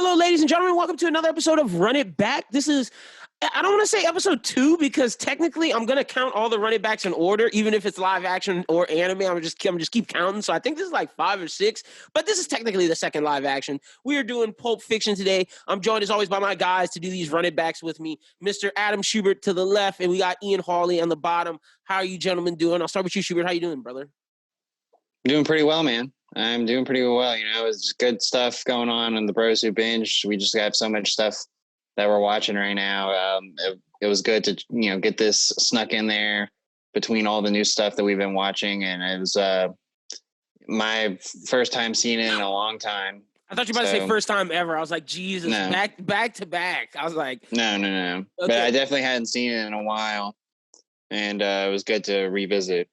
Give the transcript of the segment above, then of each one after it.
Hello, ladies and gentlemen. Welcome to another episode of Run It Back. This is, I don't want to say episode 2 because technically I'm going to count all the Run It Backs in order, even if it's live action or anime. I'm just keep counting. So I think this is like 5 or 6, but this is technically the second live action. We are doing Pulp Fiction today. I'm joined as always by my guys to do these Run It Backs with me, Mr. Adam Schubert to the left, and we got Ian Hawley on the bottom. How are you gentlemen doing? I'll start with you, Schubert. How you doing, brother? Doing pretty well, man. I'm doing pretty well. You know, it's good stuff going on the Bros Who Binge. We just have so much stuff that we're watching right now. It was good to, get this snuck in there between all the new stuff that we've been watching. And it was my first time seeing it in a long time. I thought you were about to say first time ever. I was like, Jesus, no. back to back. I was like, no. Okay. But I definitely hadn't seen it in a while. And it was good to revisit.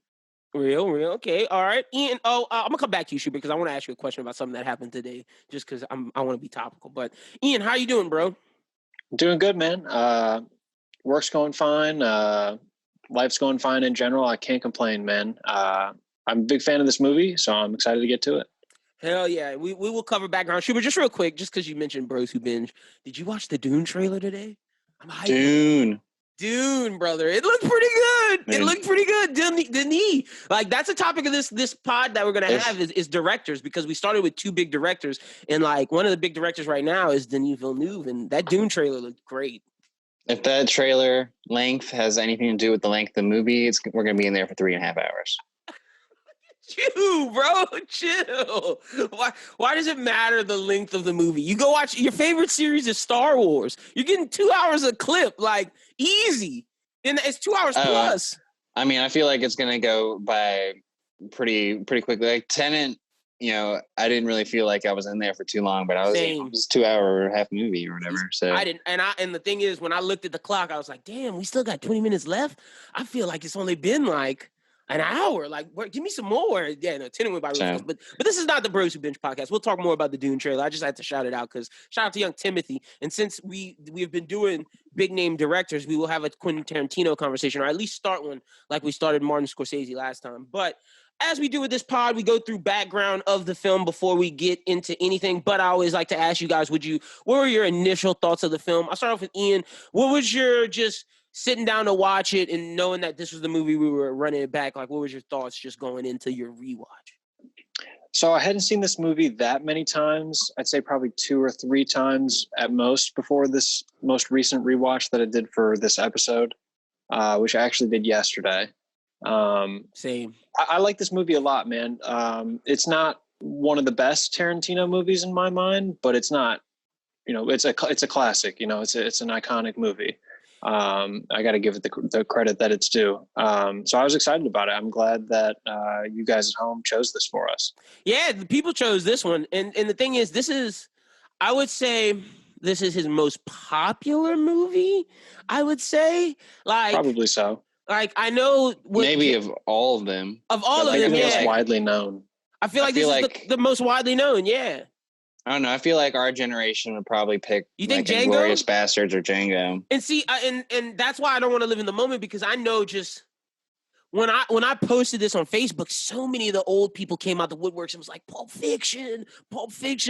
Real. Okay. All right. Ian, I'm going to come back to you, Schubert, because I want to ask you a question about something that happened today, just because I want to be topical. But, Ian, how you doing, bro? Doing good, man. Work's going fine. Life's going fine in general. I can't complain, man. I'm a big fan of this movie, so I'm excited to get to it. Hell yeah. We will cover background. Schubert, just real quick, just because you mentioned Bros Who Binge, did you watch the Dune trailer today? I'm hyped. Dune, brother. It looked pretty good. Man. It looked pretty good, didn't he? Like, that's a topic of this pod that we're going to have is directors, because we started with 2 big directors. And, like, one of the big directors right now is Denis Villeneuve. And that Dune trailer looked great. If that trailer length has anything to do with the length of the movie, we're going to be in there for 3.5 hours. Chill, bro. Chill. Why does it matter the length of the movie? You go watch your favorite series is Star Wars. You're getting 2 hours a clip, like easy. And it's 2 hours plus. I mean, I feel like it's gonna go by pretty quickly. Like Tenet, I didn't really feel like I was in there for too long, but it was a 2-hour-and-a-half movie or whatever. So I didn't, and the thing is, when I looked at the clock, I was like, damn, we still got 20 minutes left. I feel like it's only been like an hour. Like, give me some more. Yeah, no, Tenet went by real fast. But this is not the Bros Who Binge podcast. We'll talk more about the Dune trailer. I just had to shout it out because shout out to young Timothy. And since we've been doing big name directors, we will have a Quentin Tarantino conversation, or at least start one like we started Martin Scorsese last time. But as we do with this pod, we go through background of the film before we get into anything. But I always like to ask you guys, what were your initial thoughts of the film? I'll start off with Ian. What was your just sitting down to watch it and knowing that this was the movie we were running it back? Like, what was your thoughts just going into your rewatch? So I hadn't seen this movie that many times. I'd say probably 2 or 3 times at most before this most recent rewatch that I did for this episode, which I actually did yesterday. Same. I like this movie a lot, man. It's not one of the best Tarantino movies in my mind, but it's not, it's a classic, it's an iconic movie. I got to give it the credit that it's due. So I was excited about it. I'm glad that you guys at home chose this for us. Yeah, the people chose this one. And the thing is, I would say this is his most popular movie, I would say. Like, probably so. Like, I know... Maybe of all of them. Of all of them, the yeah. most widely known. I feel like this is the most widely known, yeah. I don't know. I feel like our generation would probably pick Django? Inglourious Basterds or Django. And see, and that's why I don't want to live in the moment, because I know just when I posted this on Facebook, so many of the old people came out the woodworks and was like, Pulp Fiction.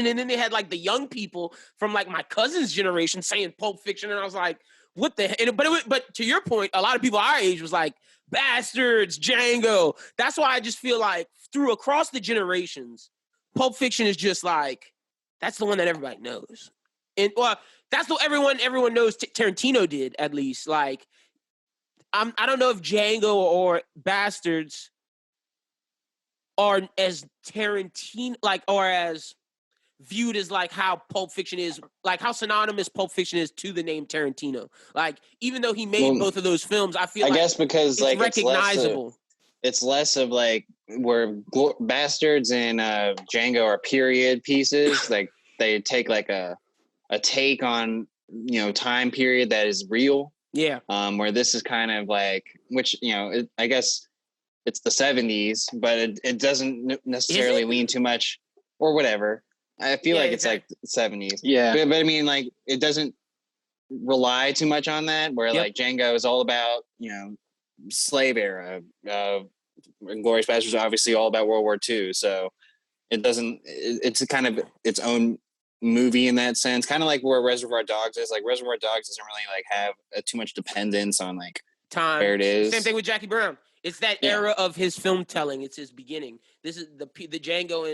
And then they had like the young people from like my cousin's generation saying Pulp Fiction. And I was like, what the heck? But to your point, a lot of people our age was like, Bastards, Django. That's why I just feel like across the generations, Pulp Fiction is just like, that's the one that everybody knows. And that's what everyone knows Tarantino did, at least. Like, I don't know if Django or Bastards are as Tarantino, like, or as viewed as like how Pulp Fiction is, like how synonymous Pulp Fiction is to the name Tarantino. Like, even though he made both of those films, I guess because it's like recognizable. It's less of like where Bastards and Django are period pieces. Like, they take like a take on time period that is real. Yeah. Where this is kind of like, which I guess it's the 70s, but it doesn't necessarily lean too much or whatever. I feel like it's like 70s. Yeah. But I mean, like, it doesn't rely too much on that, where like Django is all about, slave era. Inglourious Basterds is obviously all about World War II. So it's kind of its own movie in that sense, kind of like where Reservoir Dogs is. Like Reservoir Dogs doesn't really like have too much dependence on like time. where it is. Same thing with Jackie Brown. It's that era of his film telling. It's his beginning. This is the Django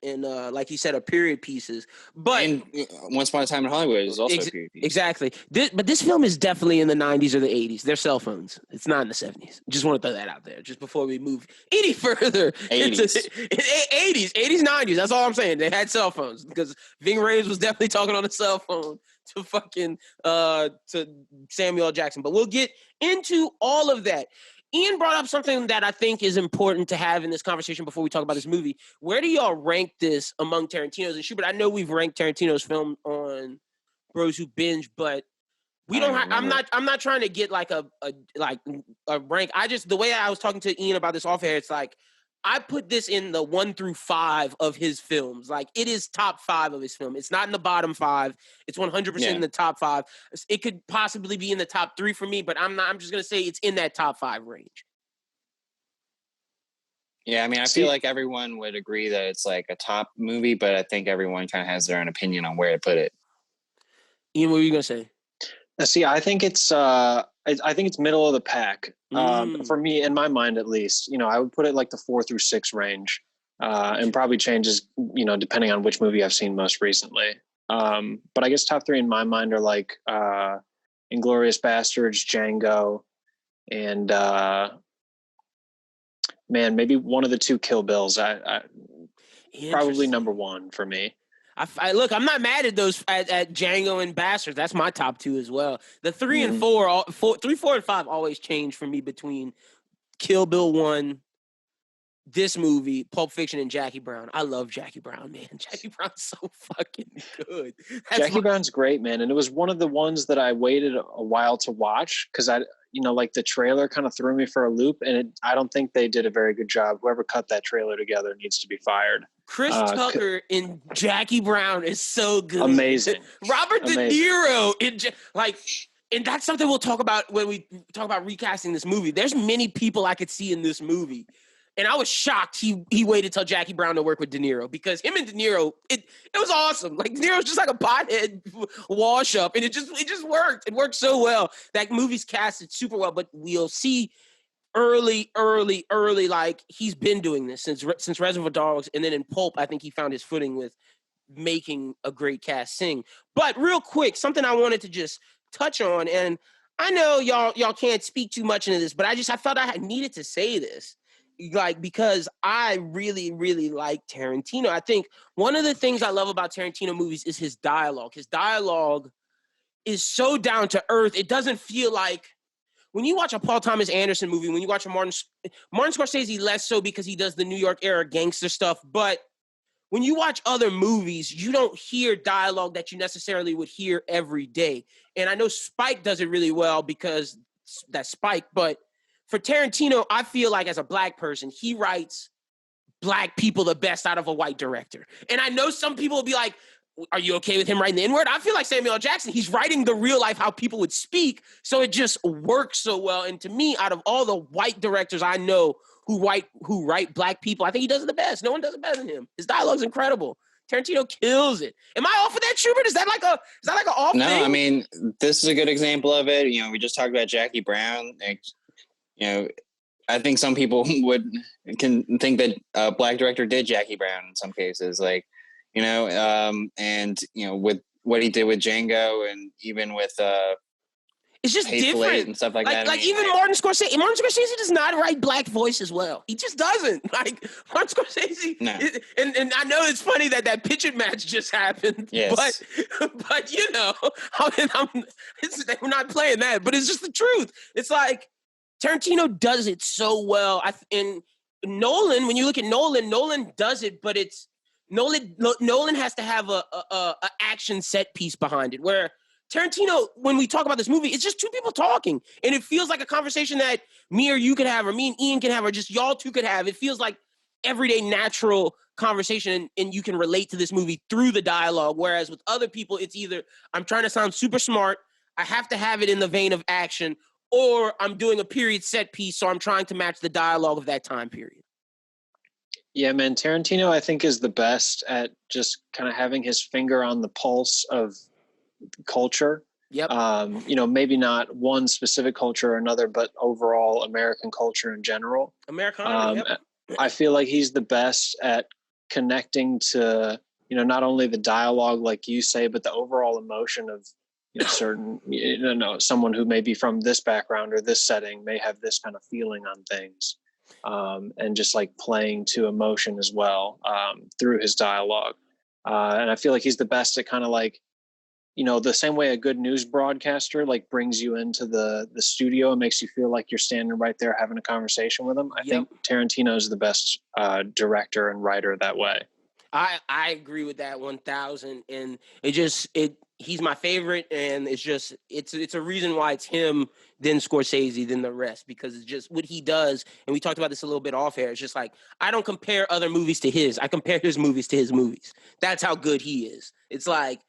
and like he said, a period pieces. But and Once Upon a Time in Hollywood is also a period piece. Exactly. But this film is definitely in the 90s or the 80s. They're cell phones. It's not in the 70s. Just want to throw that out there just before we move any further. 80s. 80s, 90s. That's all I'm saying. They had cell phones because Ving Rhames was definitely talking on a cell phone to fucking to Samuel L. Jackson. But we'll get into all of that. Ian brought up something that I think is important to have in this conversation before we talk about this movie. Where do y'all rank this among Tarantino's? And Schubert, I know we've ranked Tarantino's film on Bros Who Binge, but we don't. I'm not trying to get like a rank. The way I was talking to Ian about this off air, it's like I put this in the 1 through 5 of his films. Like it is top 5 of his film. It's not in the bottom 5. It's 100% in the top 5. It could possibly be in the top 3 for me, but I'm not. I'm just gonna say it's in that top 5 range. Yeah, I mean, I feel like everyone would agree that it's like a top movie, but I think everyone kind of has their own opinion on where to put it. Ian, what were you gonna say? See, I think it's middle of the pack for me, in my mind at least. You know, I would put it like the 4 through 6 range, and probably changes, you know, depending on which movie I've seen most recently. But I guess top 3 in my mind are like Inglourious Bastards, Django, and man, maybe one of the 2 Kill Bills. I probably number 1 for me. Look, I'm not mad at those at Django and Bastards. That's my top 2 as well. The 3 and 4, 3, 4, and 5 always change for me between Kill Bill 1, this movie, Pulp Fiction, and Jackie Brown. I love Jackie Brown, man. Jackie Brown's so fucking good. Jackie Brown's great, man. And it was one of the ones that I waited a while to watch because like the trailer kind of threw me for a loop, and I don't think they did a very good job. Whoever cut that trailer together needs to be fired. Chris Tucker in Jackie Brown is so good. Amazing. Robert De Niro and that's something we'll talk about when we talk about recasting this movie. There's many people I could see in this movie. And I was shocked he waited till Jackie Brown to work with De Niro because him and De Niro, it was awesome. Like De Niro's just like a pothead wash up, and it just worked. It worked so well. That movie's casted super well, but we'll see early, like he's been doing this since Reservoir Dogs, and then in Pulp, I think he found his footing with making a great cast sing. But real quick, something I wanted to just touch on, and I know y'all can't speak too much into this, but I felt I needed to say this, like because I really, really like Tarantino. I think one of the things I love about Tarantino movies is his dialogue. His dialogue is so down to earth. It doesn't feel like when you watch a Paul Thomas Anderson movie, when you watch a Martin Scorsese, less so because he does the New York era gangster stuff. But when you watch other movies, you don't hear dialogue that you necessarily would hear every day. And I know Spike does it really well because that's Spike. But for Tarantino, I feel like as a black person, he writes black people the best out of a white director. And I know some people will be like, are you okay with him writing the N-word? I feel like Samuel L. Jackson, he's writing the real life, how people would speak. So it just works so well. And to me, out of all the white directors I know who write black people, I think he does it the best. No one does it better than him. His dialogue's incredible. Tarantino kills it. Am I off of that, Schubert? Is that like an off thing? No, I mean, this is a good example of it. You know, we just talked about Jackie Brown. You know, I think some people can think that a black director did Jackie Brown in some cases. Like, you know, and you know, with what he did with Django, and even with it's just different and stuff like that. Like even Martin Scorsese does not write black voices well. He just doesn't. Like Martin Scorsese, no. And I know it's funny that pitching match just happened. Yes. But you know, we're not playing that. But it's just the truth. It's like Tarantino does it so well. And Nolan, when you look at Nolan does it, but it's Nolan has to have a action set piece behind it. Where Tarantino, when we talk about this movie, it's just 2 people talking, and it feels like a conversation that me or you could have, or me and Ian can have, or just y'all 2 could have. It feels like everyday, natural conversation, and you can relate to this movie through the dialogue. Whereas with other people, it's either I'm trying to sound super smart, I have to have it in the vein of action, or I'm doing a period set piece, so I'm trying to match the dialogue of that time period. Yeah, man, Tarantino, I think, is the best at just kind of having his finger on the pulse of culture. Yep. Maybe not one specific culture or another, but overall American culture in general. Americana. Um, Yep. I feel like he's the best at connecting to, not only the dialogue, like you say, but the overall emotion of, certain, someone who may be from this background or this setting may have this kind of feeling on things. And just like playing to emotion as well through his dialogue. And I feel like he's the best at kind of like, the same way a good news broadcaster like brings you into the studio and makes you feel like you're standing right there having a conversation with him. I think Tarantino is the best director and writer that way. I agree with that 1,000, and he's my favorite, and it's a reason why it's him, then Scorsese, then the rest, because it's just what he does. And we talked about this a little bit off air. It's just like, I don't compare other movies to his. I compare his movies to his movies. That's how good he is. It's like,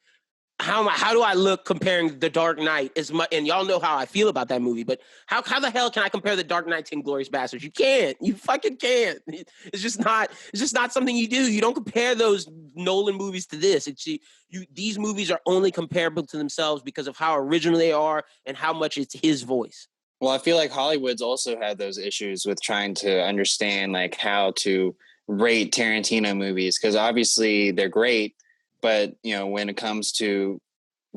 how do I look comparing The Dark Knight as much? And y'all know how I feel about that movie, but how the hell can I compare The Dark Knight to Inglourious Basterds? You can't. You fucking can't. It's just not something you do. You don't compare those Nolan movies to this. These movies are only comparable to themselves because of how original they are and how much it's his voice. Well, I feel like Hollywood's also had those issues with trying to understand like how to rate Tarantino movies, because obviously they're great, but when it comes to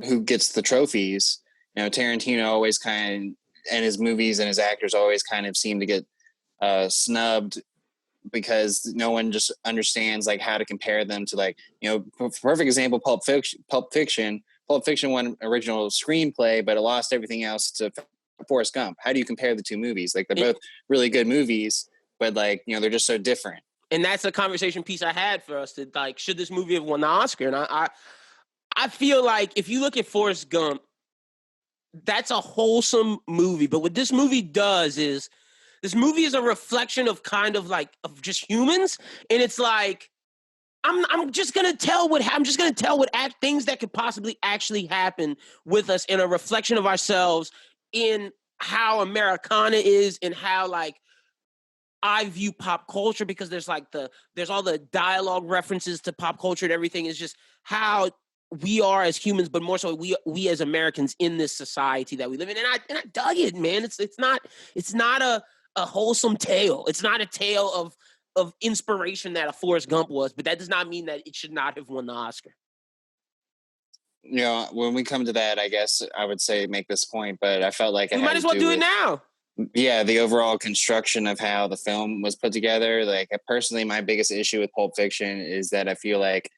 who gets the trophies, Tarantino always and his movies and his actors always kind of seem to get snubbed because no one just understands like how to compare them to, like, perfect example, Pulp Fiction won original screenplay, but it lost everything else to Forrest Gump. How do you compare the two movies? Like, they're both really good movies, but like, they're just so different. And that's a conversation piece I had for us, to like, should this movie have won the Oscar? And I feel like if you look at Forrest Gump, that's a wholesome movie. But what this movie does is, this movie is a reflection of kind of like of just humans, and it's like, I'm just gonna tell what things that could possibly actually happen with us, in a reflection of ourselves, in how Americana is, and how like I view pop culture, because there's all the dialogue references to pop culture, and everything is just how we are as humans, but more so we as Americans in this society that we live in. And I dug it, man. It's not a wholesome tale. It's not a tale of inspiration that a Forrest Gump was, but that does not mean that it should not have won the Oscar. When we come to that, I guess I would say make this point, but I felt like we might as well do it now. Yeah, the overall construction of how the film was put together. Like, personally, my biggest issue with Pulp Fiction is that I feel like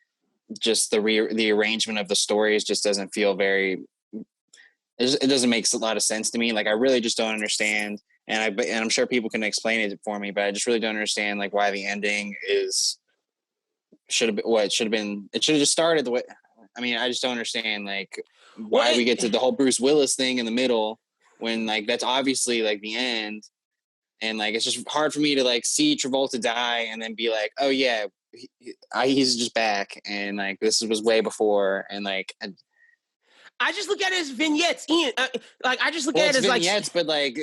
just the arrangement of the stories just doesn't feel very. It doesn't make a lot of sense to me. Like, I really just don't understand, and I'm sure people can explain it for me, but I just really don't understand like why the ending should have been. It should have just started the way. I mean, I just don't understand like why we get to the whole Bruce Willis thing in the middle, when like that's obviously like the end, and like it's just hard for me to like see Travolta die and then be like, oh yeah, he's just back, and like this was way before, and like I just look at it as vignettes, Ian. I just look at it as vignettes, but like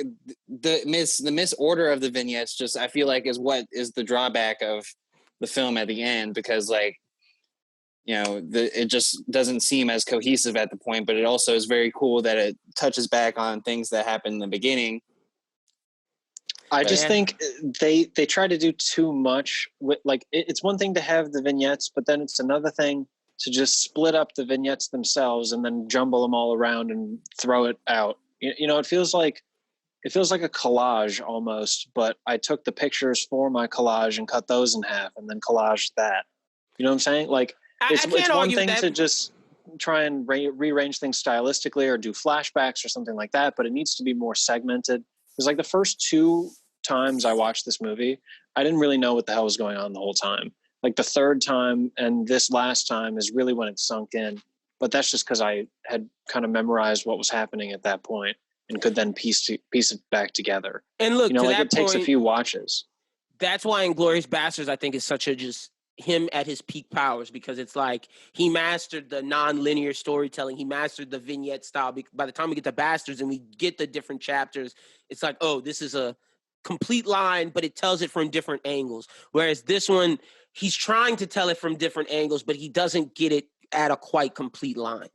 the misorder of the vignettes, just I feel like is what is the drawback of the film at the end, because like it just doesn't seem as cohesive at the point, but it also is very cool that it touches back on things that happened in the beginning. I just think they try to do too much with, like, it's one thing to have the vignettes, but then it's another thing to just split up the vignettes themselves and then jumble them all around and throw it out. It feels like a collage almost, but I took the pictures for my collage and cut those in half and then collaged that. You know what I'm saying? Like, it's one thing to just try and rearrange things stylistically or do flashbacks or something like that, but it needs to be more segmented. Because like the first 2 times I watched this movie, I didn't really know what the hell was going on the whole time. Like the third time and this last time is really when it sunk in. But that's just because I had kind of memorized what was happening at that point and could then piece it back together. And look, it takes a few watches. That's why Inglourious Basterds, I think, is such a just him at his peak powers, because it's like he mastered the non-linear storytelling. He mastered the vignette style. By the time we get to Bastards and we get the different chapters, it's like, oh, this is a complete line, but it tells it from different angles. Whereas this one, he's trying to tell it from different angles, but he doesn't get it at a quite complete line.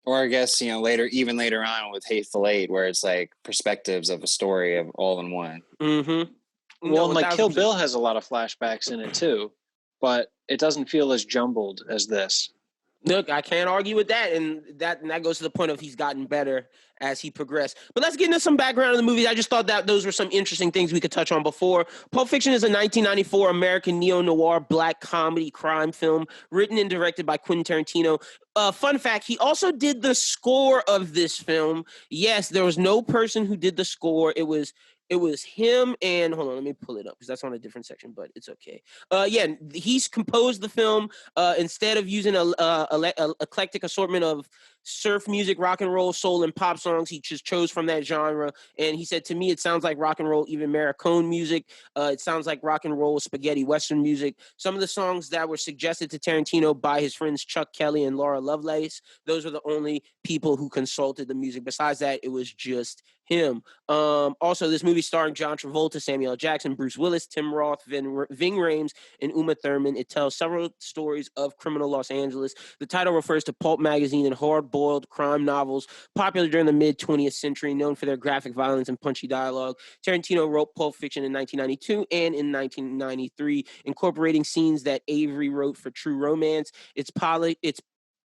Or I guess, even later on with Hateful Eight, where it's like perspectives of a story of all in one. Mm-hmm. Well, and like Kill Bill has a lot of flashbacks in it too, but it doesn't feel as jumbled as this. Look, I can't argue with that, and that goes to the point of he's gotten better as he progressed. But let's get into some background of the movie. I just thought that those were some interesting things we could touch on before. Pulp Fiction is a 1994 American neo-noir black comedy crime film written and directed by Quentin Tarantino. Fun fact, he also did the score of this film. Yes, there was no person who did the score. It was him and hold on, let me pull it up because that's on a different section, but it's okay. He's composed the film instead of using a eclectic assortment of surf music, rock and roll, soul, and pop songs. He just chose from that genre, and he said, to me, it sounds like rock and roll, even Maricone music. It sounds like rock and roll, spaghetti western music. Some of the songs that were suggested to Tarantino by his friends Chuck Kelly and Laura Lovelace, those were the only people who consulted the music. Besides that, it was just him. Also, this movie starring John Travolta, Samuel L. Jackson, Bruce Willis, Tim Roth, Ving Rhames, and Uma Thurman. It tells several stories of criminal Los Angeles. The title refers to pulp magazine and hard-boiled crime novels popular during the mid-20th century, known for their graphic violence and punchy dialogue. Tarantino wrote Pulp Fiction in 1992 and in 1993, incorporating scenes that Avery wrote for True Romance. Its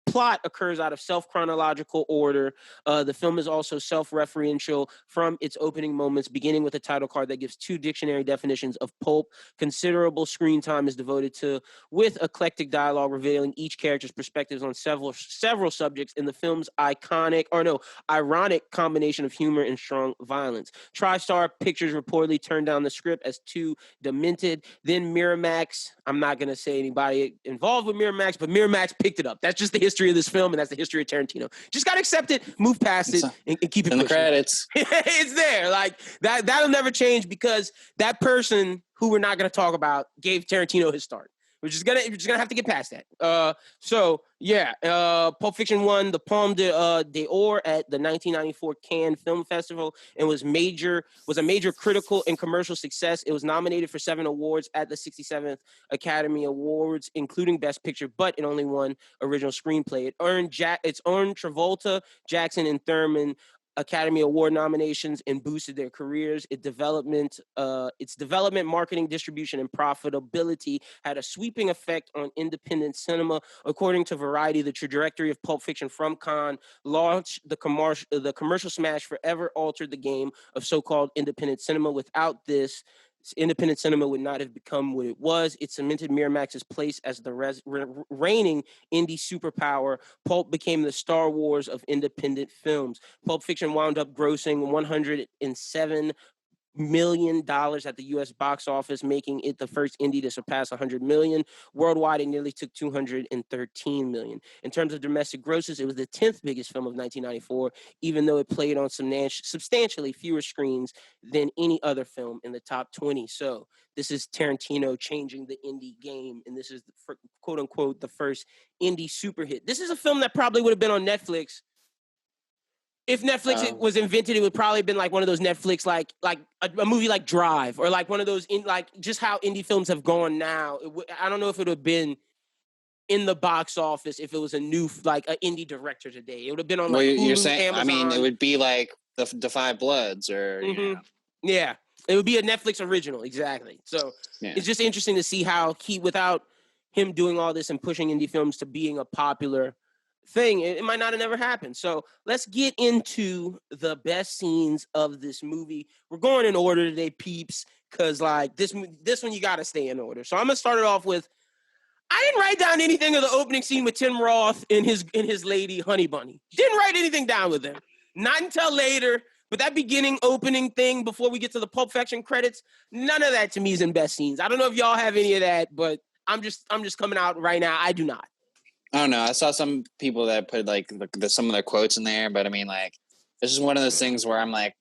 plot occurs out of self-chronological order. The film is also self-referential from its opening moments, beginning with a title card that gives 2 dictionary definitions of pulp. Considerable screen time is devoted to, with eclectic dialogue revealing each character's perspectives on several subjects in the film's ironic combination of humor and strong violence. TriStar Pictures reportedly turned down the script as too demented. Then Miramax, I'm not going to say anybody involved with Miramax, but Miramax picked it up. That's just the history of this film, and that's the history of Tarantino. Just got to accept it, move past it, and keep it in pushing. The credits. It's there. Like that'll never change because that person who we're not going to talk about gave Tarantino his start. We're just gonna have to get past that. Pulp Fiction won the Palme d'Or at the 1994 Cannes Film Festival and was a major critical and commercial success. It was nominated for 7 awards at the 67th Academy Awards, including Best Picture, but it only won Original Screenplay. It earned Travolta, Jackson, and Thurman Academy Award nominations and boosted their careers. Its development, marketing, distribution, and profitability had a sweeping effect on independent cinema. According to Variety, the trajectory of Pulp Fiction from Cannes launched the commercial smash forever altered the game of so-called independent cinema. Without this, independent cinema would not have become what it was. It cemented Miramax's place as the reigning indie superpower. Pulp became the Star Wars of independent films. Pulp Fiction wound up grossing $107 million at the U.S. box office, making it the first indie to surpass 100 million. Worldwide, it nearly took 213 million. In terms of domestic grosses, it was the 10th biggest film of 1994, even though it played on substantially fewer screens than any other film in the top 20. So this is Tarantino changing the indie game, and this is, quote unquote, the first indie super hit. This is a film that probably would have been on Netflix. If Netflix was invented, it would probably have been like one of those Netflix, like a movie like Drive, or like one of those, just how indie films have gone now. I don't know if it would have been in the box office if it was a new, like an indie director today. It would have been on like Hulu, you're saying, Amazon. I mean, it would be like the Five Bloods or, Yeah, it would be a Netflix original, exactly. So It's just interesting to see how without him doing all this and pushing indie films to being a popular thing, it might not have never happened. So let's get into the best scenes of this movie. We're going in order today, peeps, because like this one you got to stay in order. So I'm gonna start it off with, I didn't write down anything of the opening scene with Tim Roth and his lady Honey Bunny. Didn't write anything down with them. Not until later. But that opening thing before we get to the Pulp Fiction credits, none of that to me is in best scenes. I don't know if y'all have any of that, but I'm just coming out right now. I do not. I don't know. I saw some people that put like some of their quotes in there, but I mean, like, it's just one of those things where I'm like,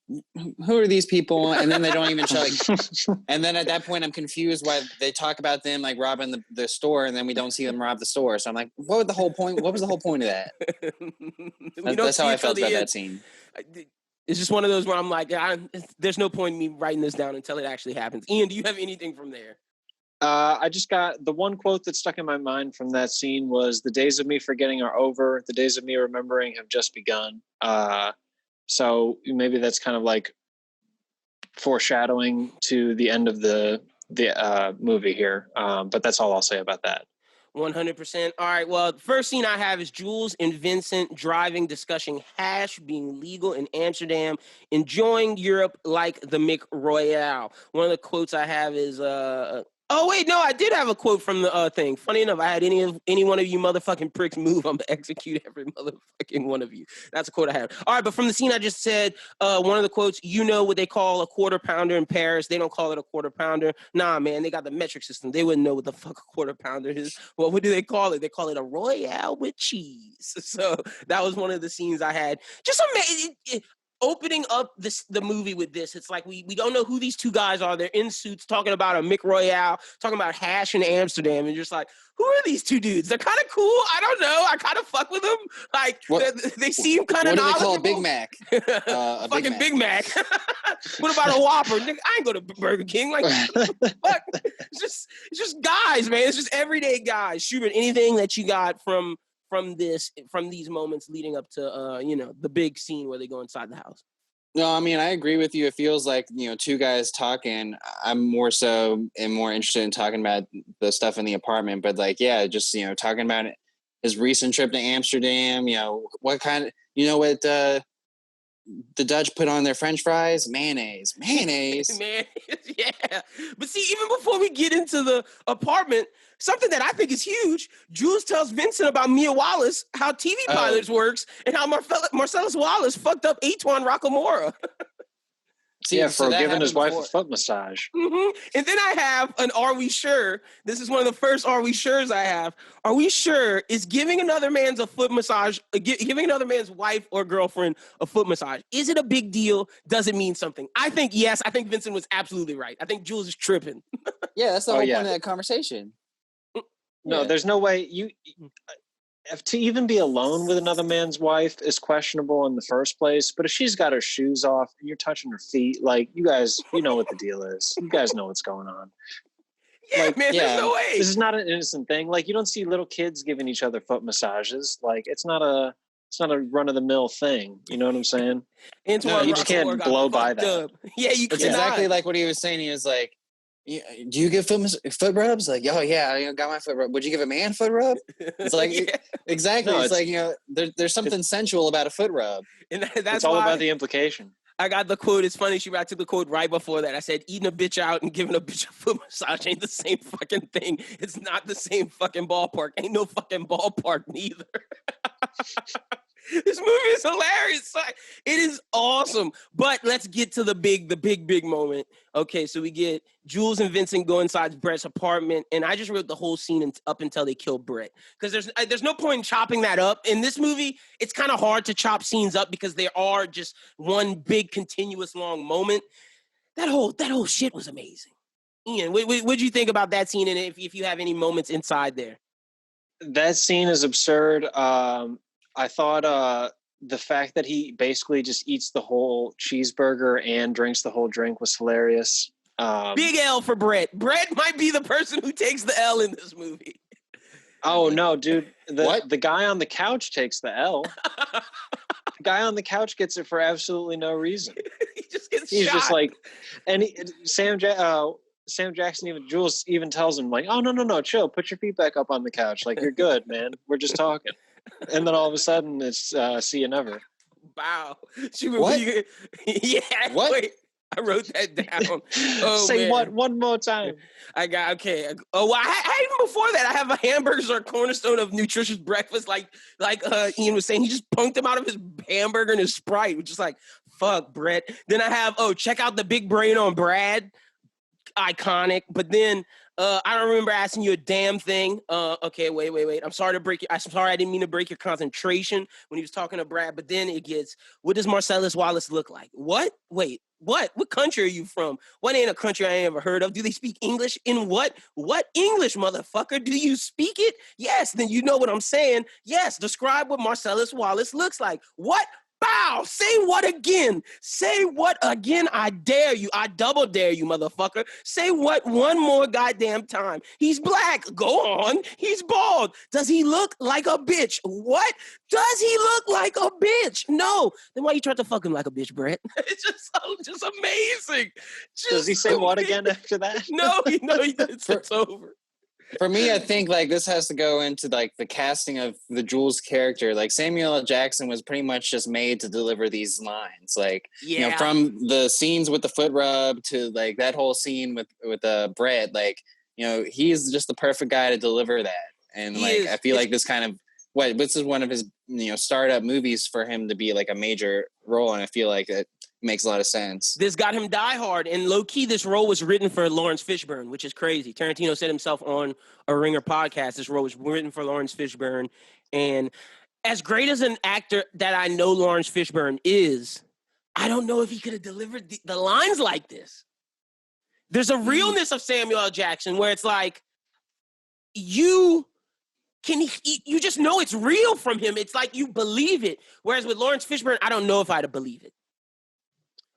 who are these people? And then they don't even show. And then at that point, I'm confused why they talk about them like robbing the store, and then we don't see them rob the store. So I'm like, what was the whole point? What was the whole point of that? That's how I felt about that scene. It's just one of those where I'm like, there's no point in me writing this down until it actually happens. Ian, do you have anything from there? I just got the one quote that stuck in my mind from that scene was, "The days of me forgetting are over. The days of me remembering have just begun." So maybe that's kind of like foreshadowing to the end of the movie here. But that's all I'll say about that. 100%. All right. Well, the first scene I have is Jules and Vincent driving, discussing hash being legal in Amsterdam, enjoying Europe like the McRoyale. One of the quotes I have is, oh, wait, no, I did have a quote from the thing. Funny enough, I had any one of you motherfucking pricks move, I'm going to execute every motherfucking one of you. That's a quote I have. All right, but from the scene I just said, one of the quotes, you know what they call a quarter pounder in Paris. They don't call it a quarter pounder. Nah, man, they got the metric system. They wouldn't know what the fuck a quarter pounder is. Well, what do they call it? They call it a Royale with cheese. So that was one of the scenes I had. Just amazing. Opening up the movie with this, it's like we don't know who these two guys are. They're in suits talking about a McRoyale, talking about hash in Amsterdam, and just like, who are these two dudes? They're kind of cool. I don't know. I kind of fuck with them. Like they seem kind of knowledgeable. What do they call a Big Mac? A fucking Big Mac. What about a Whopper? Nigga, I ain't go to Burger King. Like, fuck. It's just guys, man. It's just everyday guys. Schubert, anything that you got from these moments leading up to the big scene where they go inside the house? No, I mean, I agree with you. It feels like, two guys talking. I'm more interested in talking about the stuff in the apartment, but just talking about his recent trip to Amsterdam. What kind of, what the Dutch put on their French fries? Mayonnaise. Man, yeah. But see, even before we get into the apartment, something that I think is huge, Jules tells Vincent about Mia Wallace, how TV Pilots works, and how Marcellus Wallace fucked up Antoine Rockamora. For giving his wife a foot massage. Mm-hmm. And then I have an "Are we sure?" This is one of the first "Are we sures" I have. Are we sure is giving another man's a foot massage, giving another man's wife or girlfriend a foot massage? Is it a big deal? Does it mean something? I think yes. I think Vincent was absolutely right. I think Jules is tripping. Yeah, that's the whole point of that conversation. No, there's no way to even be alone with another man's wife is questionable in the first place. But if she's got her shoes off and you're touching her feet, like, you guys, you know what the deal is. You guys know what's going on. Yeah, man, there's no way. This is not an innocent thing. Like, you don't see little kids giving each other foot massages. Like, it's not a run of the mill thing. You know what I'm saying? Antoine, you just can't blow by that. Yeah, you It's cannot. exactly like what he was saying. He was like, do you give foot rubs? Like, oh yeah, I got my foot rub. Would you give a man foot rub? It's like exactly. No, it's like, there's something sensual about a foot rub, and that's all about the implication. I got the quote. It's funny. I took the quote right before that. I said, eating a bitch out and giving a bitch a foot massage ain't the same fucking thing. It's not the same fucking ballpark. Ain't no fucking ballpark neither. This movie is hilarious. It is awesome. But let's get to the big moment. Okay, so we get Jules and Vincent go inside Brett's apartment, and I just wrote the whole scene up until they kill Brett, because there's no point in chopping that up. In this movie, it's kind of hard to chop scenes up because there are just one big continuous long moment. That whole shit was amazing. Ian, what'd you think about that scene, and if you have any moments inside there? That scene is absurd. I thought the fact that he basically just eats the whole cheeseburger and drinks the whole drink was hilarious. Big L for Brett. Brett might be the person who takes the L in this movie. Oh, no, dude. The guy on the couch takes the L. The guy on the couch gets it for absolutely no reason. He just gets He's shot. just like, and Sam Jackson, Jules even tells him, like, oh, no, chill. Put your feet back up on the couch. Like, you're good, man. We're just talking. And then all of a sudden, it's see you never. Wow. What? Yeah. What? Wait, I wrote that down. Oh, Say man. what one more time. Okay. Oh, well, I even before that, I have a hamburgers are a cornerstone of nutritious breakfast. Like Ian was saying, he just punked him out of his hamburger and his Sprite, which is like, fuck, Brett. Then I have, check out the big brain on Brad. Iconic. But then I don't remember asking you a damn thing. Okay, wait. I'm sorry I didn't mean to break your concentration when he was talking to Brad. But then it gets, what does Marcellus Wallace look like? What? Wait, what? What country are you from? What ain't a country I ain't ever heard of? Do they speak English? In what? What English, motherfucker? Do you speak it? Yes, then you know what I'm saying. Yes, describe what Marcellus Wallace looks like. What? Bow! Say what again? Say what again? I dare you. I double dare you, motherfucker. Say what one more goddamn time. He's black. Go on. He's bald. Does he look like a bitch? What? Does he look like a bitch? No. Then why you try to fuck him like a bitch, Brett? It's just amazing. Does he say what again after that? No, it's over. For me, I think like this has to go into like the casting of the Jules character. Like Samuel L. Jackson was pretty much just made to deliver these lines. Like, you know, from the scenes with the foot rub to like that whole scene with Brett, like, you know, he's just the perfect guy to deliver that. And I feel like this is one of his, you know, startup movies for him to be like a major role. And I feel like it makes a lot of sense. This got him Die Hard, and low-key, this role was written for Lawrence Fishburne, which is crazy. Tarantino said himself on a Ringer podcast, this role was written for Lawrence Fishburne, and as great as an actor that I know Lawrence Fishburne is, I don't know if he could have delivered the lines like this. There's a realness of Samuel L. Jackson where it's like, you just know it's real from him. It's like you believe it. Whereas with Lawrence Fishburne, I don't know if I'd have believed it.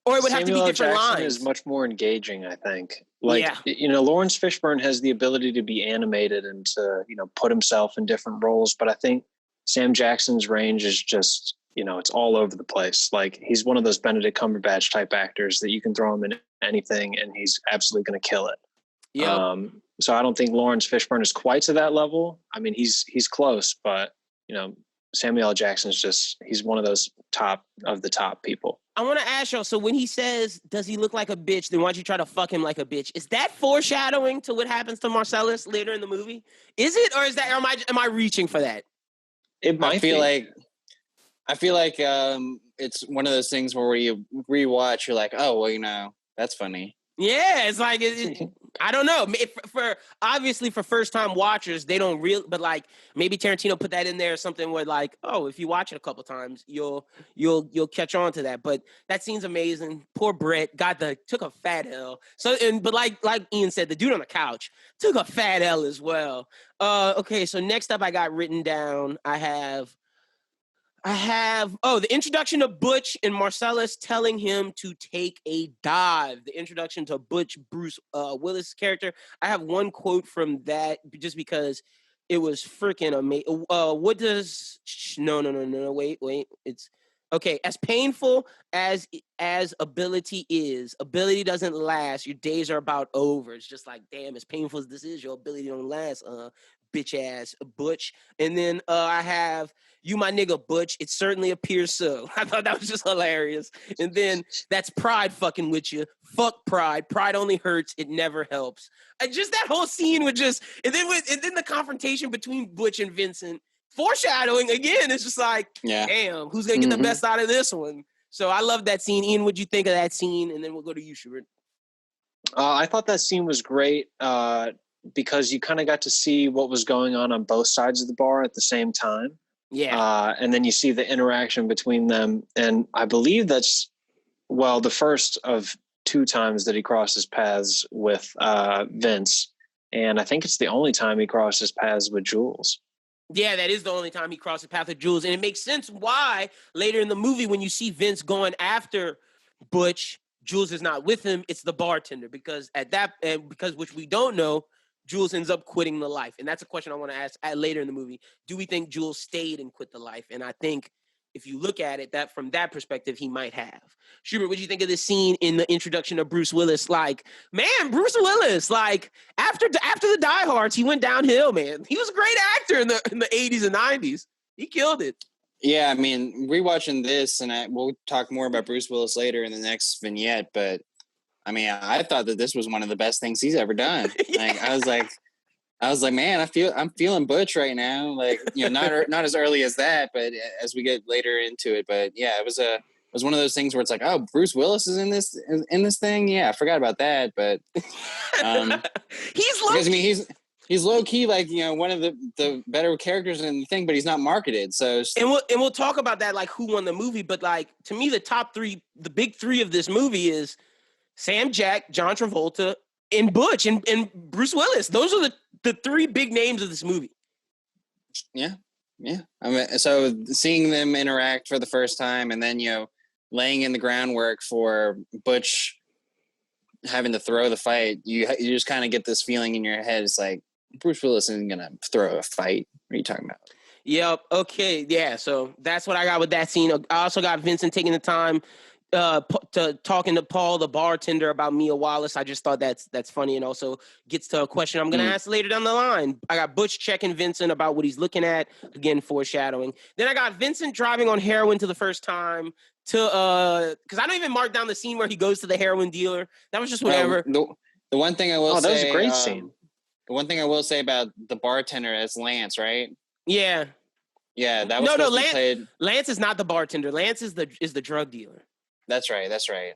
Or it would have to be different lines. Samuel L. Jackson is much more engaging, I think. Like, you know, Lawrence Fishburne has the ability to be animated and to, you know, put himself in different roles. But I think Sam Jackson's range is just, you know, it's all over the place. Like, he's one of those Benedict Cumberbatch type actors that you can throw him in anything and he's absolutely going to kill it. Yeah. So I don't think Lawrence Fishburne is quite to that level. I mean, he's close, but, you know, Samuel L. Jackson's he's one of those top people. I want to ask y'all, so when he says, does he look like a bitch, then why don't you try to fuck him like a bitch? Is that foreshadowing to what happens to Marcellus later in the movie? Is it, or is that, am I reaching for that? It might feel like it's one of those things where you rewatch, you're like, oh, well, you know, that's funny. Yeah, it's like, I don't know. For obviously for first time watchers, they don't but like maybe Tarantino put that in there or something where like, oh, if you watch it a couple times, you'll catch on to that. But that scene's amazing. Poor Brett took a fat L. So but like Ian said, the dude on the couch took a fat L as well. Okay, so next up I got written down. I have the introduction of Butch and Marcellus telling him to take a dive. The introduction to Butch, Bruce Willis' character. I have one quote from that just because it was freaking amazing. Wait. It's okay. As painful as ability is, ability doesn't last. Your days are about over. It's just like, damn, as painful as this is, your ability don't last, bitch ass Butch. And then I have, you my nigga Butch, it certainly appears so. I thought that was just hilarious. And then that's pride fucking with you. Fuck pride. Pride only hurts. It never helps. Just that whole scene with and then the confrontation between Butch and Vincent, foreshadowing again. It's just like, damn, who's gonna get the best out of this one? So I love that scene. Ian, what'd you think of that scene? And then we'll go to you, Schubert. I thought that scene was great because you kind of got to see what was going on both sides of the bar at the same time. Yeah. And then you see the interaction between them. And I believe that's, the first of two times that he crosses paths with Vince. And I think it's the only time he crosses paths with Jules. Yeah, that is the only time he crosses paths with Jules. And it makes sense why later in the movie, when you see Vince going after Butch, Jules is not with him. It's the bartender because which we don't know, Jules ends up quitting the life. And that's a question I want to ask later in the movie. Do we think Jules stayed and quit the life? And I think if you look at it, that from that perspective, he might have. Schubert, what do you think of this scene in the introduction of Bruce Willis? Like, man, Bruce Willis, like after the Die Hards, he went downhill, man. He was a great actor in the 80s and 90s. He killed it. Yeah, I mean, rewatching this, and we'll talk more about Bruce Willis later in the next vignette, but I mean, I thought that this was one of the best things he's ever done. Like, I was like, man, I'm feeling Butch right now. Like, you know, not as early as that, but as we get later into it. But yeah, it was one of those things where it's like, oh, Bruce Willis is in this thing. Yeah, I forgot about that. But he's low key, like, you know, one of the better characters in the thing, but he's not marketed. So we'll talk about that, like who won the movie. But like, to me, the big three of this movie is Sam Jack, John Travolta, and Butch and Bruce Willis. Those are the three big names of this movie. Yeah. Yeah. I mean, so seeing them interact for the first time, and then laying in the groundwork for Butch having to throw the fight, you just kind of get this feeling in your head. It's like, Bruce Willis isn't gonna throw a fight. What are you talking about? Yep. Okay. Yeah. So that's what I got with that scene. I also got Vincent taking the time to talking to Paul, the bartender, about Mia Wallace. I just thought that's funny, and also gets to a question I'm going to ask later down the line. I got Butch checking Vincent about what he's looking at. Again, foreshadowing. Then I got Vincent driving on heroin to the first time. Because I don't even mark down the scene where he goes to the heroin dealer. That was just whatever. The one thing I will say, that was a great scene. The one thing I will say about the bartender is Lance, right? Yeah. Yeah, that was supposed to be played. Lance is not the bartender. Lance is the drug dealer. That's right.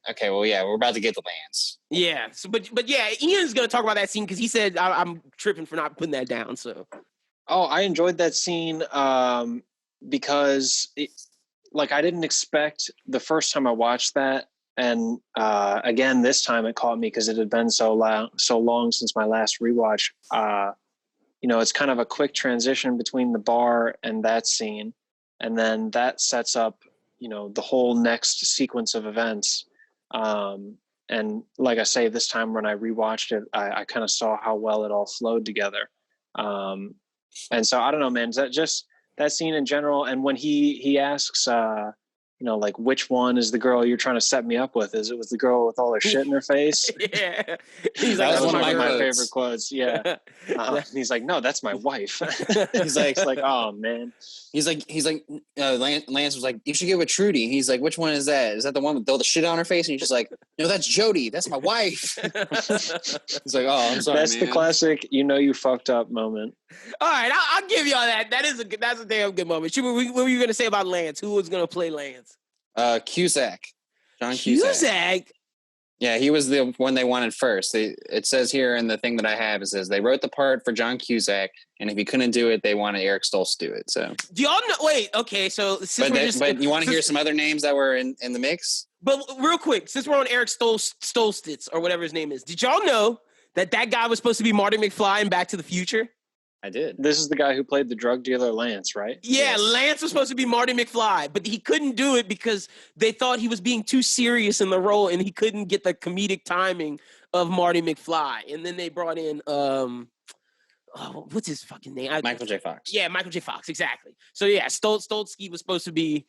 Okay, well, yeah, we're about to get to Lance. Yeah, so, but yeah, Ian's going to talk about that scene because he said I'm tripping for not putting that down. So, I enjoyed that scene because I didn't expect the first time I watched that, and again this time it caught me because it had been so long since my last rewatch. It's kind of a quick transition between the bar and that scene, and then that sets up the whole next sequence of events. And like I say, this time when I rewatched it, I kind of saw how well it all flowed together. And so I don't know, man, is that just that scene in general? And when he asks, which one is the girl you're trying to set me up with? Is it with the girl with all her shit in her face? Yeah. That was one of my favorite quotes. Yeah. He's like, no, that's my wife. He's like, oh man. He's like, Lance was like, you should get with Trudy. He's like, which one is that? Is that the one with all the shit on her face? And he's just like, no, that's Jody. That's my wife. He's like, oh, I'm sorry, that's man. The classic, you fucked up moment. All right, I'll give y'all that. That's a damn good moment. What were you going to say about Lance? Who was going to play Lance? Cusack. John Cusack. Yeah, he was the one they wanted first. It says here in the thing that I have, it says they wrote the part for John Cusack, and if he couldn't do it, they wanted Eric Stoltz to do it. So do y'all know? Wait, okay. So but you want to hear some other names that were in the mix? But real quick, since we're on Eric Stoltz or whatever his name is, did y'all know that guy was supposed to be Marty McFly in Back to the Future? I did. This is the guy who played the drug dealer Lance, right? Yeah, yes. Lance was supposed to be Marty McFly, but he couldn't do it because they thought he was being too serious in the role, and he couldn't get the comedic timing of Marty McFly. And then they brought in what's his fucking name? Michael J. Fox. Yeah, Michael J. Fox, exactly. So yeah, Stoltzky was supposed to be.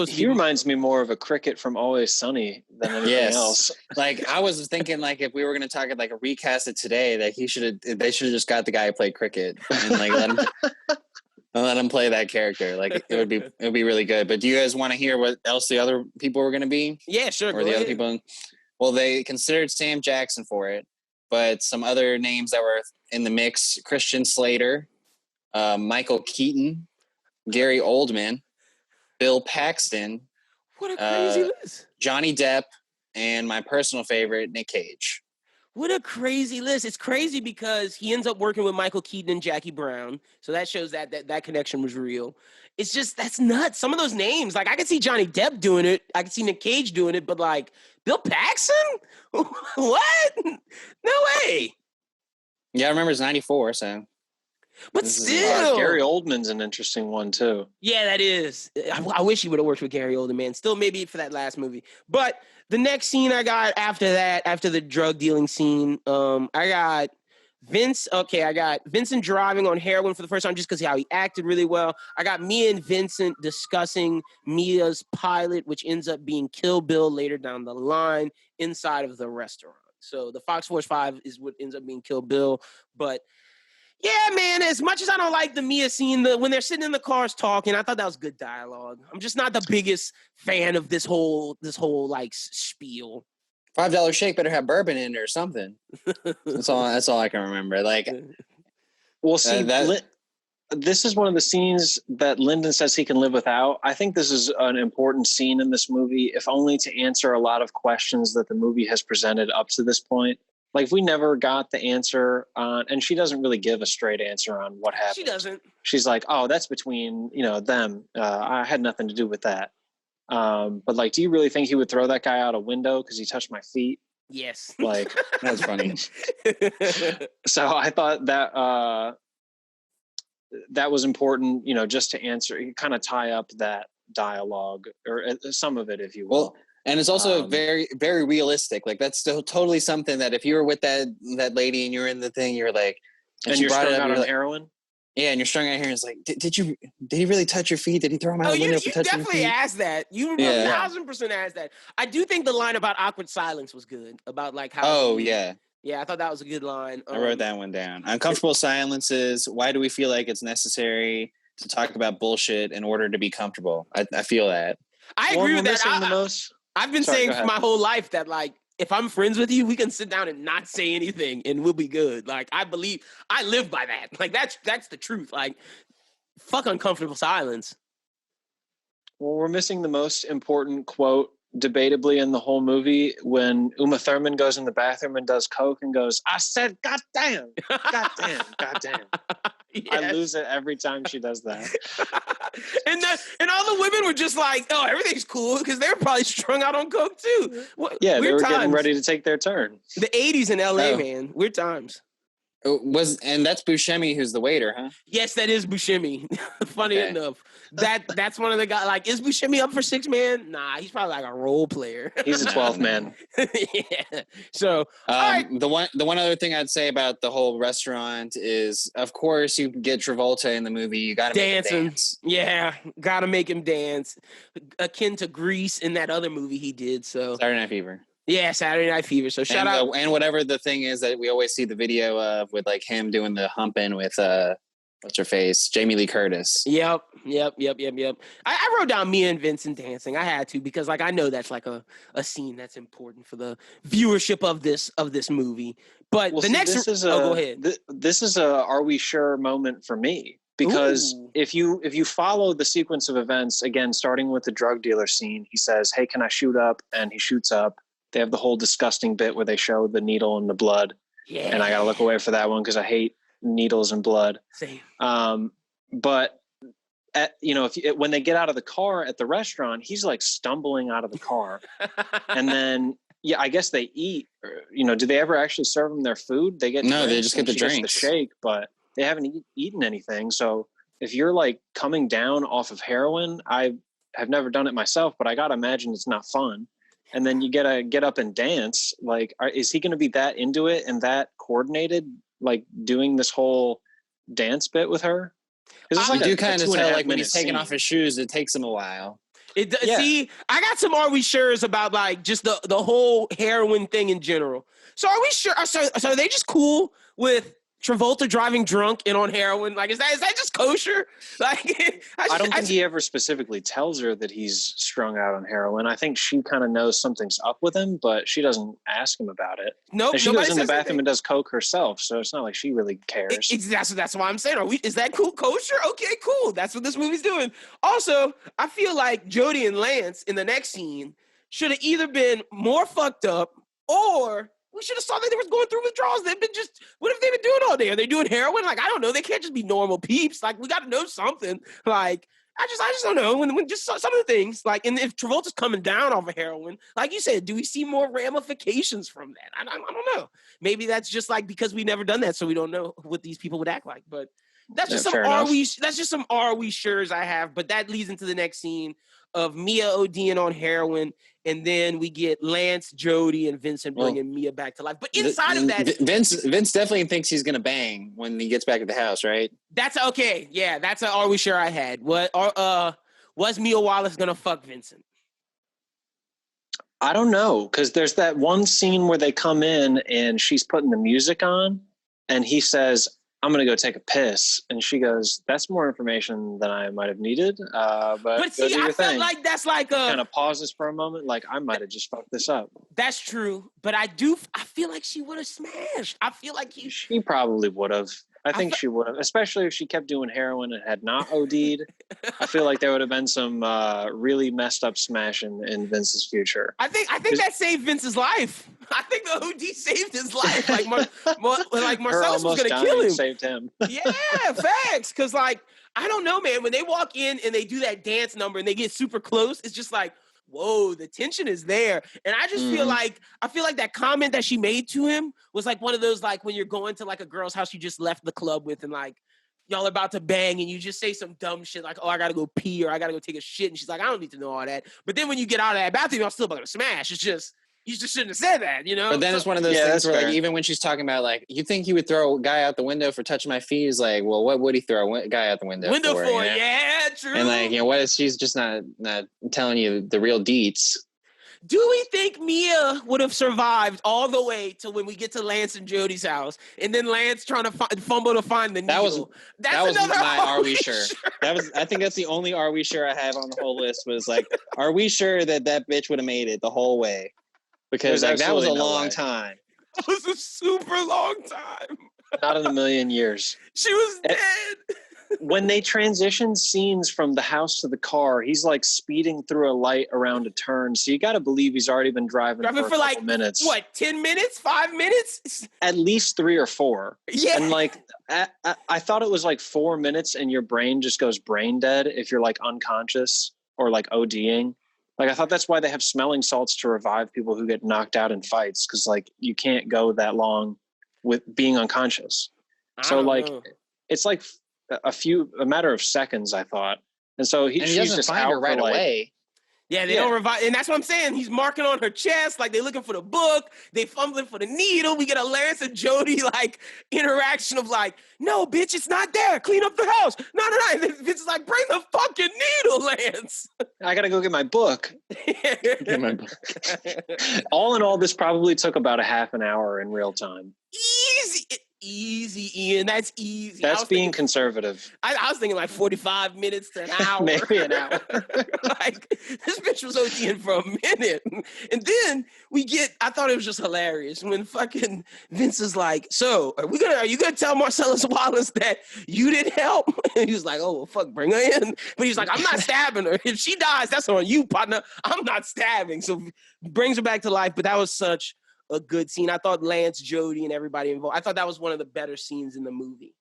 He reminds me more of a cricket from Always Sunny than anything else. Like I was thinking, like if we were going to talk like a recast it today, that they should have just got the guy who played cricket and like let him play that character. Like it would be really good. But do you guys want to hear what else the other people were going to be? Yeah, sure. Or other people? Well, they considered Sam Jackson for it, but some other names that were in the mix: Christian Slater, Michael Keaton, Gary Oldman, Bill Paxton, what a crazy list. Johnny Depp, and my personal favorite, Nick Cage. What a crazy list. It's crazy because he ends up working with Michael Keaton and Jackie Brown. So that shows that connection was real. It's just, that's nuts. Some of those names, like I could see Johnny Depp doing it. I could see Nick Cage doing it, but like Bill Paxton? What? No way. Yeah, I remember it's 94, so. But still, Gary Oldman's an interesting one too. Yeah, that is. I wish he would have worked with Gary Oldman, man. Still, maybe for that last movie. But the next scene I got after the drug dealing scene, I got Vince. Okay, I got Vincent driving on heroin for the first time just because how he acted really well. I got Mia and Vincent discussing Mia's pilot, which ends up being Kill Bill later down the line inside of the restaurant. So the Fox Force 5 is what ends up being Kill Bill, but. Yeah, man, as much as I don't like the Mia scene, when they're sitting in the cars talking, I thought that was good dialogue. I'm just not the biggest fan of this whole like spiel. $5 shake better have bourbon in it or something. That's all I can remember. Like, well, see, this is one of the scenes that Lyndon says he can live without. I think this is an important scene in this movie, if only to answer a lot of questions that the movie has presented up to this point. Like, if we never got the answer on, and she doesn't really give a straight answer on what happened. She doesn't. She's like, oh, that's between, them. I had nothing to do with that. But like, do you really think he would throw that guy out a window because he touched my feet? Yes. Like, that's funny. So I thought that, that was important, you know, just to answer, kind of tie up that dialogue, or some of it, if you will. Well, and it's also very, very realistic. Like, that's still totally something that if you were with that lady and you're in the thing, you're like, and you're strung out on heroin. Yeah, and you're strung out here, and it's like, did he really touch your feet? Did he throw him out the window for touching your feet? You definitely asked that. You 1,000% asked that. I do think the line about awkward silence was good. About like how. Oh yeah. Yeah, I thought that was a good line. I wrote that one down. Uncomfortable silences. Why do we feel like it's necessary to talk about bullshit in order to be comfortable? I feel that. I agree with that. I've been saying for my whole life that, like, if I'm friends with you, we can sit down and not say anything and we'll be good. Like, I live by that. Like, that's the truth. Like, fuck uncomfortable silence. Well, we're missing the most important quote, debatably, in the whole movie, when Uma Thurman goes in the bathroom and does coke and goes, "I said, goddamn, goddamn, goddamn." Yes. I lose it every time she does that. and all the women were just like, "Oh, everything's cool," because they were probably strung out on coke too. Yeah, they were getting ready to take their turn. The 80s in LA, man, weird times. And that's Buscemi, who's the waiter, huh? Yes, that is Buscemi. Funny enough, that's one of the guys. Like, is Buscemi up for 6 man? Nah, he's probably like a role player. He's a 12th man. Yeah. So, the one other thing I'd say about the whole restaurant is, of course, you get Travolta in the movie. You got to make him dance. Yeah, got to make him dance, akin to Grease in that other movie he did. So Saturday Night Fever. Yeah, Saturday Night Fever. So shout out. And whatever the thing is that we always see the video of, with like him doing the humping with what's her face, Jamie Lee Curtis. Yep. I wrote down Mia and Vincent dancing. I had to, because like I know that's like a scene that's important for the viewership of this movie. But go ahead. This is a "Are we sure?" moment for me. Because if you follow the sequence of events, again, starting with the drug dealer scene, he says, "Hey, can I shoot up?" And he shoots up. They have the whole disgusting bit where they show the needle and the blood. Yeah. And I got to look away for that one because I hate needles and blood. Same. But when they get out of the car at the restaurant, he's like stumbling out of the car. And then, I guess they eat. Do they ever actually serve them their food? They just get the drinks, the shake, but they haven't eaten anything. So if you're like coming down off of heroin, I have never done it myself, but I got to imagine it's not fun. And then you gotta get up and dance. Like, is he going to be that into it and that coordinated, like doing this whole dance bit with her? You do kind of tell, like, when he's taking off his shoes, it takes him a while. See, I got some "Are we sure's" about like just the whole heroin thing in general. So are we sure? So are they just cool with Travolta driving drunk and on heroin? Like, is that just kosher? Like, I don't think he ever specifically tells her that he's strung out on heroin. I think she kind of knows something's up with him, but she doesn't ask him about it. Nope. And she goes in the bathroom and does coke herself, so it's not like she really cares. That's why I'm saying, is that cool, kosher? Okay, cool. That's what this movie's doing. Also, I feel like Jody and Lance in the next scene should have either been more fucked up, or we should have saw that they was going through withdrawals. What have they been doing all day? Are they doing heroin? Like, I don't know. They can't just be normal peeps. Like, we got to know something. Like, I just don't know. When just some of the things, like, and if Travolta's coming down off of heroin, like you said, do we see more ramifications from that? I don't know. Maybe that's just like because we never done that, so we don't know what these people would act like. But that's just some "Are we sure's" I have. But that leads into the next scene of Mia ODing on heroin, and then we get Lance, Jody, and Vincent bringing Mia back to life. But inside of that, Vince definitely thinks he's gonna bang when he gets back at the house, right? That's okay. Yeah, that's a "Are we sure?" I had. Was Mia Wallace gonna fuck Vincent? I don't know, because there's that one scene where they come in and she's putting the music on, and he says, "I'm going to go take a piss." And she goes, "That's more information than I might have needed. But see, I felt like that's like kind of pauses for a moment. Like, I might have just fucked this up." That's true. But I feel like she would have smashed. I feel like she probably would have. I think she would have, especially if she kept doing heroin and had not OD'd. I feel like there would have been some really messed up smashing in Vince's future. I think that saved Vince's life. I think the OD saved his life. Like, Marcellus was going to kill him. Saved him. Yeah, facts. Because, like, I don't know, man. When they walk in and they do that dance number and they get super close, it's just like, whoa, the tension is there. And I just feel like that comment that she made to him was like one of those, like, when you're going to like a girl's house you just left the club with, and like y'all are about to bang and you just say some dumb shit like, oh, I gotta go pee or I gotta go take a shit. And she's like, I don't need to know all that. But then when you get out of that bathroom, y'all still about to smash. It's just, you just shouldn't have said that, you know? But then it's one of those things where, like, even when she's talking about, like, you think he would throw a guy out the window for touching my feet? Is like, well, what would he throw a guy out the window for? You know? Yeah, true. And, like, you know, what is she's just not telling you the real deets. Do we think Mia would have survived all the way to when we get to Lance and Jody's house, and then Lance trying to fumble to find the needle? That was my "Are we sure?" I think that's the only "Are we sure?" I have on the whole list. Was like, are we sure that bitch would have made it the whole way? Because like that was a long time. It was a super long time. Not in a million years. She was dead. When they transition scenes from the house to the car, he's like speeding through a light around a turn. So you got to believe he's already been driving for like minutes. What, 10 minutes? 5 minutes? At least 3 or 4. Yeah. And like, I thought it was like 4 minutes and your brain just goes brain dead if you're like unconscious or like ODing. Like, I thought that's why they have smelling salts to revive people who get knocked out in fights. Cause like you can't go that long with being unconscious. So like, it's like a matter of seconds, I thought. And so she's just find her right away. Yeah, they don't revive. And that's what I'm saying. He's marking on her chest. Like, they're looking for the book. They fumbling for the needle. We get a Lance and Jody, like, interaction of, like, no, bitch, it's not there. Clean up the house. No. And then Vince is like, bring the fucking needle, Lance. I got to go get my book. Get my book. All in all, this probably took about a half an hour in real time. Easy, Ian. That's easy. That's being conservative. I was thinking like 45 minutes to an hour. Maybe an hour. Like, this bitch was ODing for a minute. And then I thought it was just hilarious when fucking Vince is like, so are you gonna tell Marcellus Wallace that you didn't help? And he was like, oh, well, fuck, bring her in. But he's like, I'm not stabbing her. If she dies, that's on you, partner. I'm not stabbing. So brings her back to life. But that was such a good scene. I thought Lance, Jody, and everybody involved, I thought that was one of the better scenes in the movie.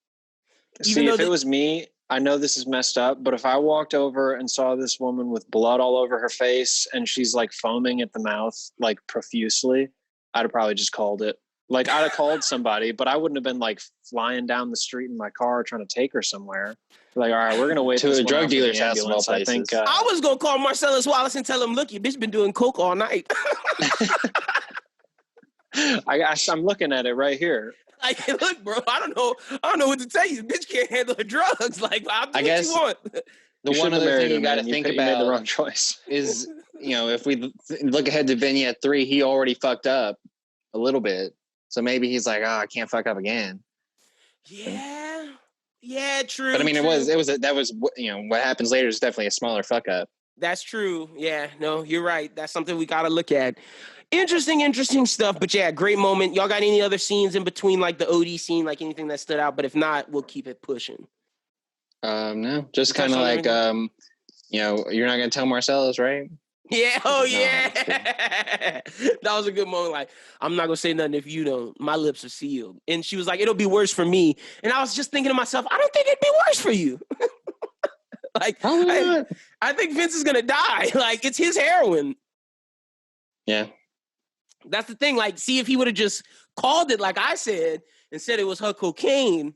See, if it was me, I know this is messed up, but if I walked over and saw this woman with blood all over her face and she's like foaming at the mouth, like profusely, I'd have probably just called it. Like, I'd have called somebody, but I wouldn't have been like flying down the street in my car trying to take her somewhere. Like, all right, we're going to wait to a drug dealer's house. I think I was going to call Marcellus Wallace and tell him, look, your bitch been doing coke all night. I'm looking at it right here. Like, look, bro, I don't know what to tell you. Bitch can't handle her drugs. Like, I'll do what you want. The one other thing you got to think about, made the wrong choice, is, you know, if we look ahead to Vignette 3, he already fucked up a little bit. So maybe he's like, I can't fuck up again. Yeah, true. But I mean, that was, you know, what happens later is definitely a smaller fuck up. That's true. Yeah, no, you're right. That's something we got to look at. Interesting stuff. But yeah, great moment. Y'all got any other scenes in between, like the OD scene, like anything that stood out? But if not, we'll keep it pushing. No, just kind of like, you know, you're not going to tell Marcellus, right? Yeah. Oh, yeah. That was a good moment. Like, I'm not going to say nothing if you don't. My lips are sealed. And she was like, it'll be worse for me. And I was just thinking to myself, I don't think it'd be worse for you. Like, I think Vince is going to die. Like, it's his heroin. Yeah. That's the thing. Like, see, if he would have just called it like I said and said it was her cocaine,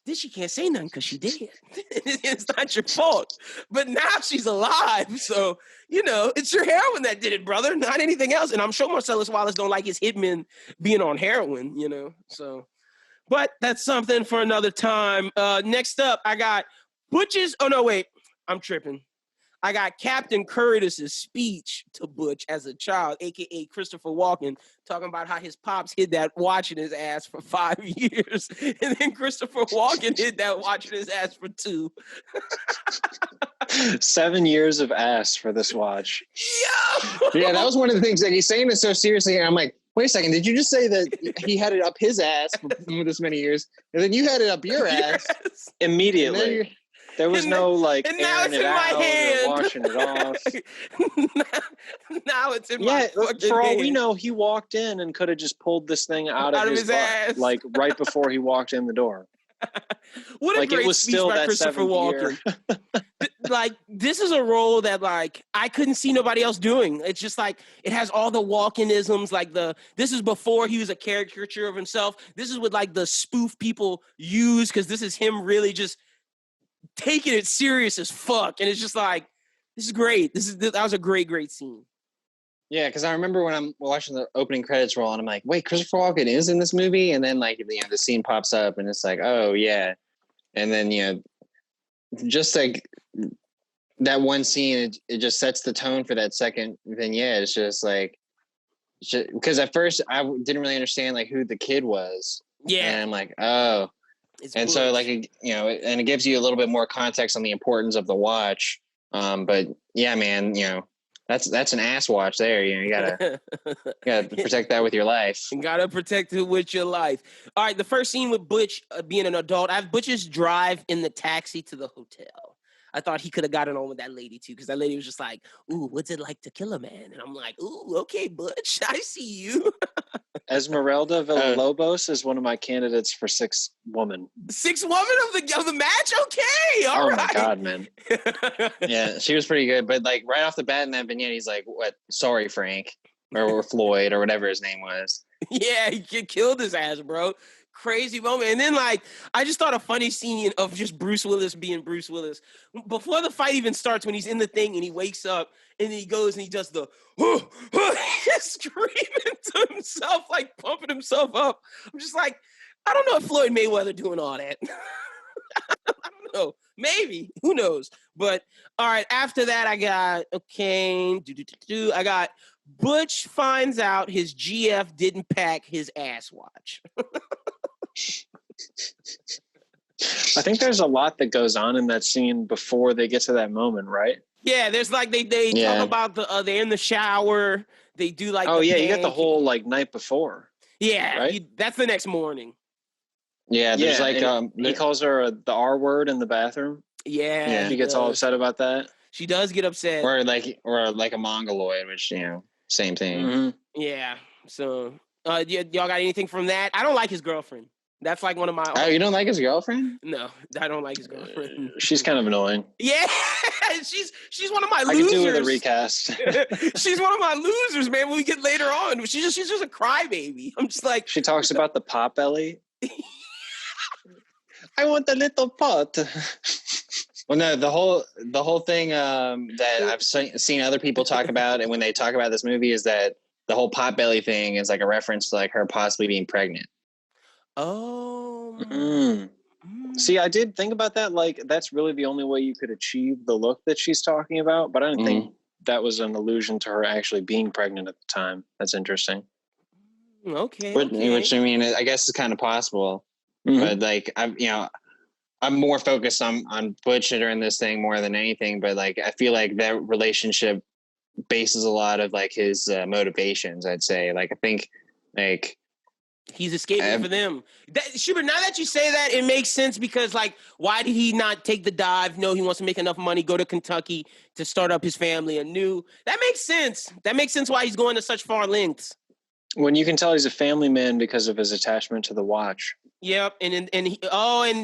then she can't say nothing because she did. It's not your fault. But now she's alive. So, you know, it's your heroin that did it, brother, not anything else. And I'm sure Marcellus Wallace don't like his hitmen being on heroin, you know. So, but that's something for another time. Next up, I got Butch's. Oh, no, wait. I'm tripping. I got Captain Curtis's speech to Butch as a child, a.k.a. Christopher Walken, talking about how his pops hid that watch in his ass for 5 years. And then Christopher Walken hid that watch in his ass for 2. 7 years of ass for this watch. Yeah, that was one of the things that he's saying it so seriously. And I'm like, wait a second, did you just say that he had it up his ass for this many years? And then you had it up your ass? Immediately. There was no like and now airing it's in my hand. Or washing it off. Now it's in my for all hand. we know, he walked in and could have just pulled this thing out of his butt, ass, like right before he walked in the door. What a like great it was speech still by that Christopher 7th Walken. Like, this is a role that, like, I couldn't see nobody else doing. It's just like, it has all the Walkenisms, like this is before he was a caricature of himself. This is what, like, the spoof people use, because this is him really just taking it serious as fuck, and it's just like, this is great. That was a great scene. Yeah, because I remember when I'm watching the opening credits roll, and I'm like, wait, Christopher Walken is in this movie? And then, like, the scene pops up, and it's like, oh, yeah. And then, just like that one scene, it just sets the tone for that second vignette. It's just like, because at first I didn't really understand, like, who the kid was. Yeah. And I'm like, oh. And so, like, and it gives you a little bit more context on the importance of the watch. But, yeah, man, that's an ass watch there. You gotta protect that with your life. You gotta protect it with your life. All right, the first scene with Butch being an adult. I have Butch's drive in the taxi to the hotel. I thought he could have gotten on with that lady too, because that lady was just like, "Ooh, what's it like to kill a man?" And I'm like, "Ooh, okay, Butch, I see you." Esmeralda Villalobos is one of my candidates for Sixth Woman. Sixth Woman of the match? Okay, all right. Oh my God, man. Yeah, she was pretty good. But, like, right off the bat in that vignette, he's like, what? Sorry, Frank. Or Floyd, or whatever his name was. Yeah, he killed his ass, bro. Crazy moment. And then, like, I just thought a funny scene of just Bruce Willis being Bruce Willis. Before the fight even starts, when he's in the thing and he wakes up and then he goes and he does the he's screaming to himself, like pumping himself up. I'm just like, I don't know if Floyd Mayweather doing all that. I don't know. Maybe. Who knows? But all right, after that, I got I got Butch finds out his GF didn't pack his ass watch. I think there's a lot that goes on in that scene before they get to that moment, right? Yeah, there's like they talk about they're in the shower. They do like you got the whole like night before. Yeah, right? That's the next morning. Yeah, there's he calls her the R word in the bathroom. Yeah, she gets all upset about that. She does get upset. Or like a mongoloid, which same thing. Mm-hmm. Yeah. So, y'all got anything from that? I don't like his girlfriend. That's like one of my. Oh, you don't like his girlfriend? No, I don't like his girlfriend. She's kind of annoying. Yeah, she's one of my losers. I can do with a recast. She's one of my losers, man. When we get later on, she's just a crybaby. I'm just like. She talks about the pot belly. I want the little pot. Well, no, the whole thing that I've seen other people talk about, and when they talk about this movie, is that the whole potbelly thing is like a reference to like her possibly being pregnant. Oh. See, I did think about that. Like, that's really the only way you could achieve the look that she's talking about. But I didn't think that was an allusion to her actually being pregnant at the time. That's interesting. Okay. Which I mean, I guess is kind of possible. But like, I'm more focused on Butch during this thing more than anything. But like, I feel like that relationship bases a lot of like his motivations. I'd say, like, I think like. He's escaping for them. Schubert, now that you say that, it makes sense because, like, why did he not take the dive? No, he wants to make enough money, go to Kentucky to start up his family anew. That makes sense. That makes sense why he's going to such far lengths. When you can tell he's a family man because of his attachment to the watch. Yep, and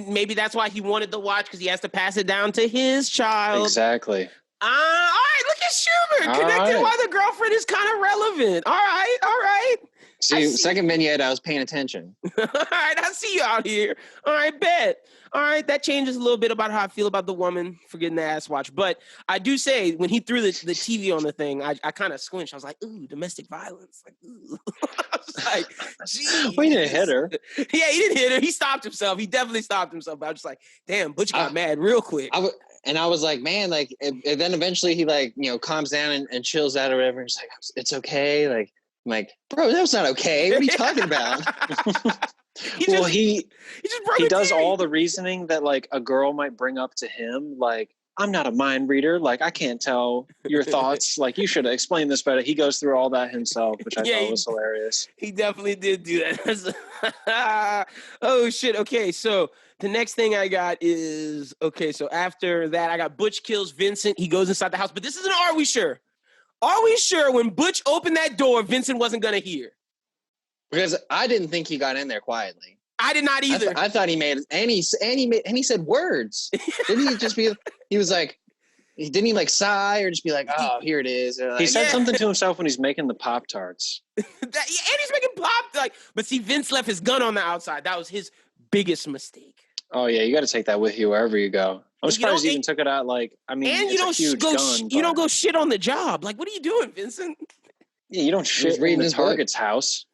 maybe that's why he wanted the watch because he has to pass it down to his child. Exactly. All right, look at Schubert connecting why the girlfriend is kind of relevant. All right. See, second vignette, I was paying attention. All right, I see you out here. All right, bet. All right, that changes a little bit about how I feel about the woman for getting the ass watch. But I do say, when he threw the TV on the thing, I kind of squinched. I was like, ooh, domestic violence. Like, ooh. I was like, geez. Well, he didn't hit her. Yeah, he didn't hit her. He stopped himself. He definitely stopped himself. But I was just like, damn, Butch got mad real quick. And I was like, man, like, and then eventually he like, calms down and chills out or whatever. He's like, it's okay. Like, I'm like, bro, that's not okay. What are you talking about? He does all the reasoning that like a girl might bring up to him. Like, I'm not a mind reader. Like, I can't tell your thoughts. Like, you should explain this better. He goes through all that himself, which I thought was hilarious. He definitely did do that. Oh, shit. Okay, so the next thing I got is, so after that, I got Butch kills Vincent. He goes inside the house. But this is an are we sure? Are we sure when Butch opened that door, Vincent wasn't going to hear? Because I didn't think he got in there quietly. I did not either. I thought he made, and he said words. Didn't he just be, he was like, didn't he like sigh or just be like, oh, here it is? Like, he said something to himself when he's making the Pop-Tarts. And he's making but see, Vince left his gun on the outside. That was his biggest mistake. Oh yeah, you got to take that with you wherever you go. I'm surprised you even took it out. Like, I mean, and it's a huge gun. You don't go shit on the job. Like, what are you doing, Vincent? Yeah, you don't shit in the target's house.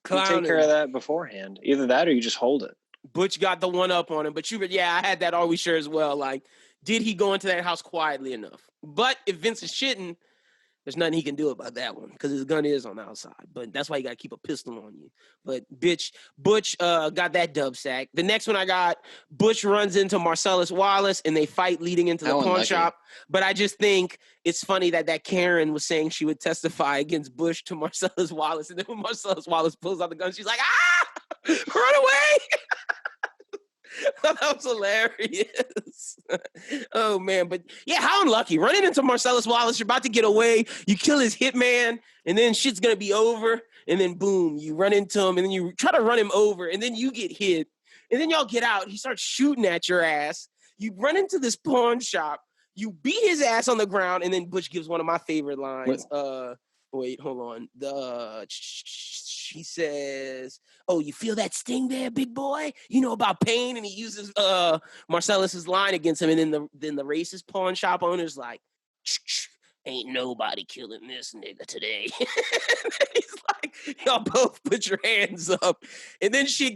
You take care of that beforehand. Either that or you just hold it. Butch got the one up on him, but I had that always sure as well. Like, did he go into that house quietly enough? But if Vince is shitting, there's nothing he can do about that one because his gun is on the outside. But that's why you got to keep a pistol on you. But Butch got that dub sack. The next one I got, Butch runs into Marcellus Wallace and they fight leading into the pawn shop. But I just think it's funny that Karen was saying she would testify against Butch to Marcellus Wallace. And then when Marcellus Wallace pulls out the gun, she's like, run away. That was hilarious. Oh man, but yeah, how unlucky. Running into Marcellus Wallace, you're about to get away, you kill his hitman, and then shit's gonna be over, and then boom, you run into him, and then you try to run him over, and then you get hit, and then y'all get out, he starts shooting at your ass. You run into this pawn shop, you beat his ass on the ground, and then Butch gives one of my favorite lines. Wait, hold on. She says, "Oh, you feel that sting there, big boy? You know about pain." And he uses Marcellus's line against him, and then the racist pawn shop owner's like, "Ain't nobody killing this nigga today." He's like, "Y'all both put your hands up," and then she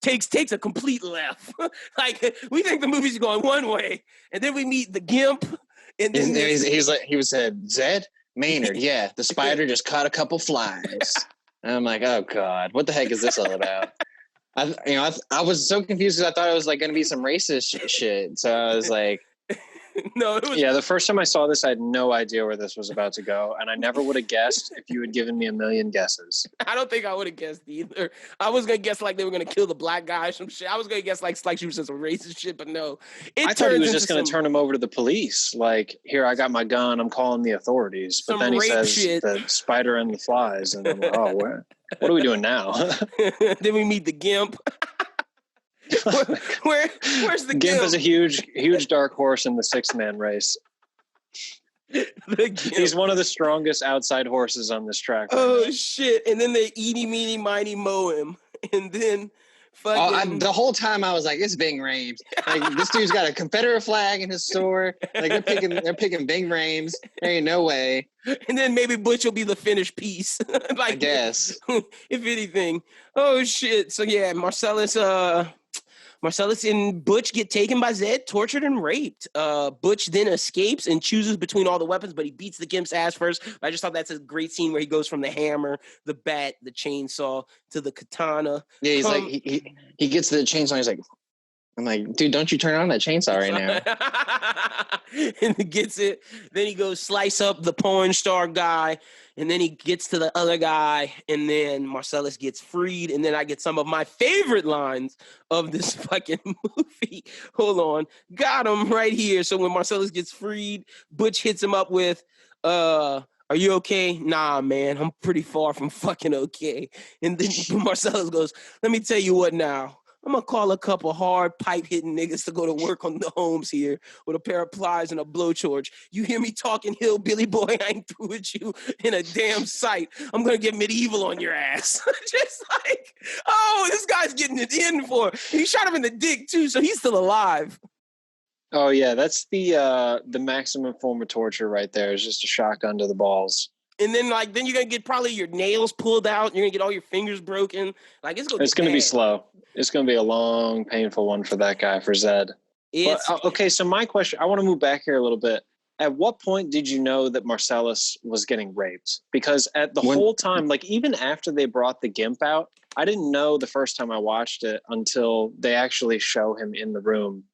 takes a complete left. Like, we think the movie's going one way, and then we meet the Gimp, and then he said, "Zed Maynard, yeah, the spider just caught a couple flies." And I'm like, oh God, what the heck is this all about? I was so confused because I thought it was like going to be some racist shit. So I was like, no, it was. Yeah, the first time I saw this, I had no idea where this was about to go, and I never would have guessed if you had given me a million guesses. I don't think I would have guessed either. I was gonna guess like they were gonna kill the black guy or some shit. I was gonna guess like she was some racist shit, but no. I thought he was just gonna turn him over to the police. Like, here, I got my gun. I'm calling the authorities. But then he says the spider and the flies, and I'm like, oh, what are we doing now? Then we meet the Gimp. Where's the Gimp? Gimp is a huge dark horse in the 6-man race. He's one of the strongest outside horses on this track. Oh shit! And then they eeny meeny miny mow him, and then fucking. The whole time I was like, it's Bing Rames. Like, this dude's got a Confederate flag in his store. Like, they're picking Bing Rames. There ain't no way. And then maybe Butch will be the finished piece. Like, I guess. If anything. Oh shit! So yeah, Marcellus and Butch get taken by Zed, tortured and raped. Butch then escapes and chooses between all the weapons, but he beats the Gimp's ass first. I just thought that's a great scene where he goes from the hammer, the bat, the chainsaw to the katana. Yeah, he's like, he gets the chainsaw. He's like, I'm like, dude, don't you turn on that chainsaw right now. And he gets it. Then he goes slice up the porn star guy. And then he gets to the other guy. And then Marcellus gets freed. And then I get some of my favorite lines of this fucking movie. Hold on. Got him right here. So when Marcellus gets freed, Butch hits him up with, are you okay? Nah, man, I'm pretty far from fucking okay. And then Marcellus goes, let me tell you what now. I'm going to call a couple hard pipe-hitting niggas to go to work on the homes here with a pair of pliers and a blowtorch. You hear me talking hillbilly boy? I ain't through with you in a damn sight. I'm going to get medieval on your ass. Just like, oh, this guy's getting it in for. He shot him in the dick, too, so he's still alive. Oh, yeah, that's the maximum form of torture right there. Is just a shotgun to the balls. And then you're going to get probably your nails pulled out. You're going to get all your fingers broken. Like, it's going to be slow. It's going to be a long, painful one for that guy, for Zed. Okay, so my question, I want to move back here a little bit. At what point did you know that Marcellus was getting raped? Because at the whole time, like, even after they brought the Gimp out, I didn't know the first time I watched it until they actually show him in the room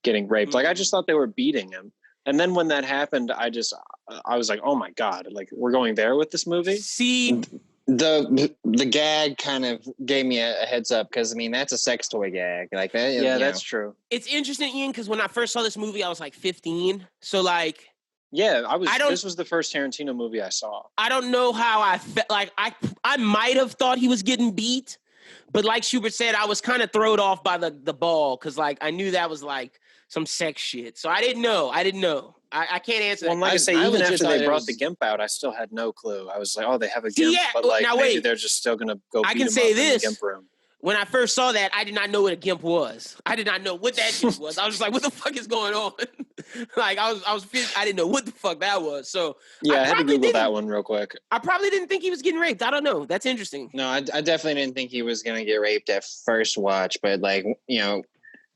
getting raped. Like, I just thought they were beating him. And then when that happened, I was like, oh my God, like, we're going there with this movie? See, the gag kind of gave me a heads up because, I mean, that's a sex toy gag. Like that. Yeah, that's true. It's interesting, Ian, because when I first saw this movie, I was like 15. So, like... Yeah, this was the first Tarantino movie I saw. I don't know how I felt. Like, I might have thought he was getting beat, but like Schubert said, I was kind of thrown off by the ball because, like, I knew that was, like, some sex shit. So I didn't know. I can't answer that. Well, like I say, even after they brought the Gimp out, I still had no clue. I was like, oh, they have a Gimp, but like maybe they're just still going to go beat him up in the Gimp room. when I first saw that, I did not know what a GIMP was. I did not know what that shit was. I was just like, what the fuck is going on? Like I didn't know what the fuck that was. So yeah, I had to Google that one real quick. I probably didn't think he was getting raped. I don't know. That's interesting. No, I definitely didn't think he was gonna get raped at first watch, but like, you know,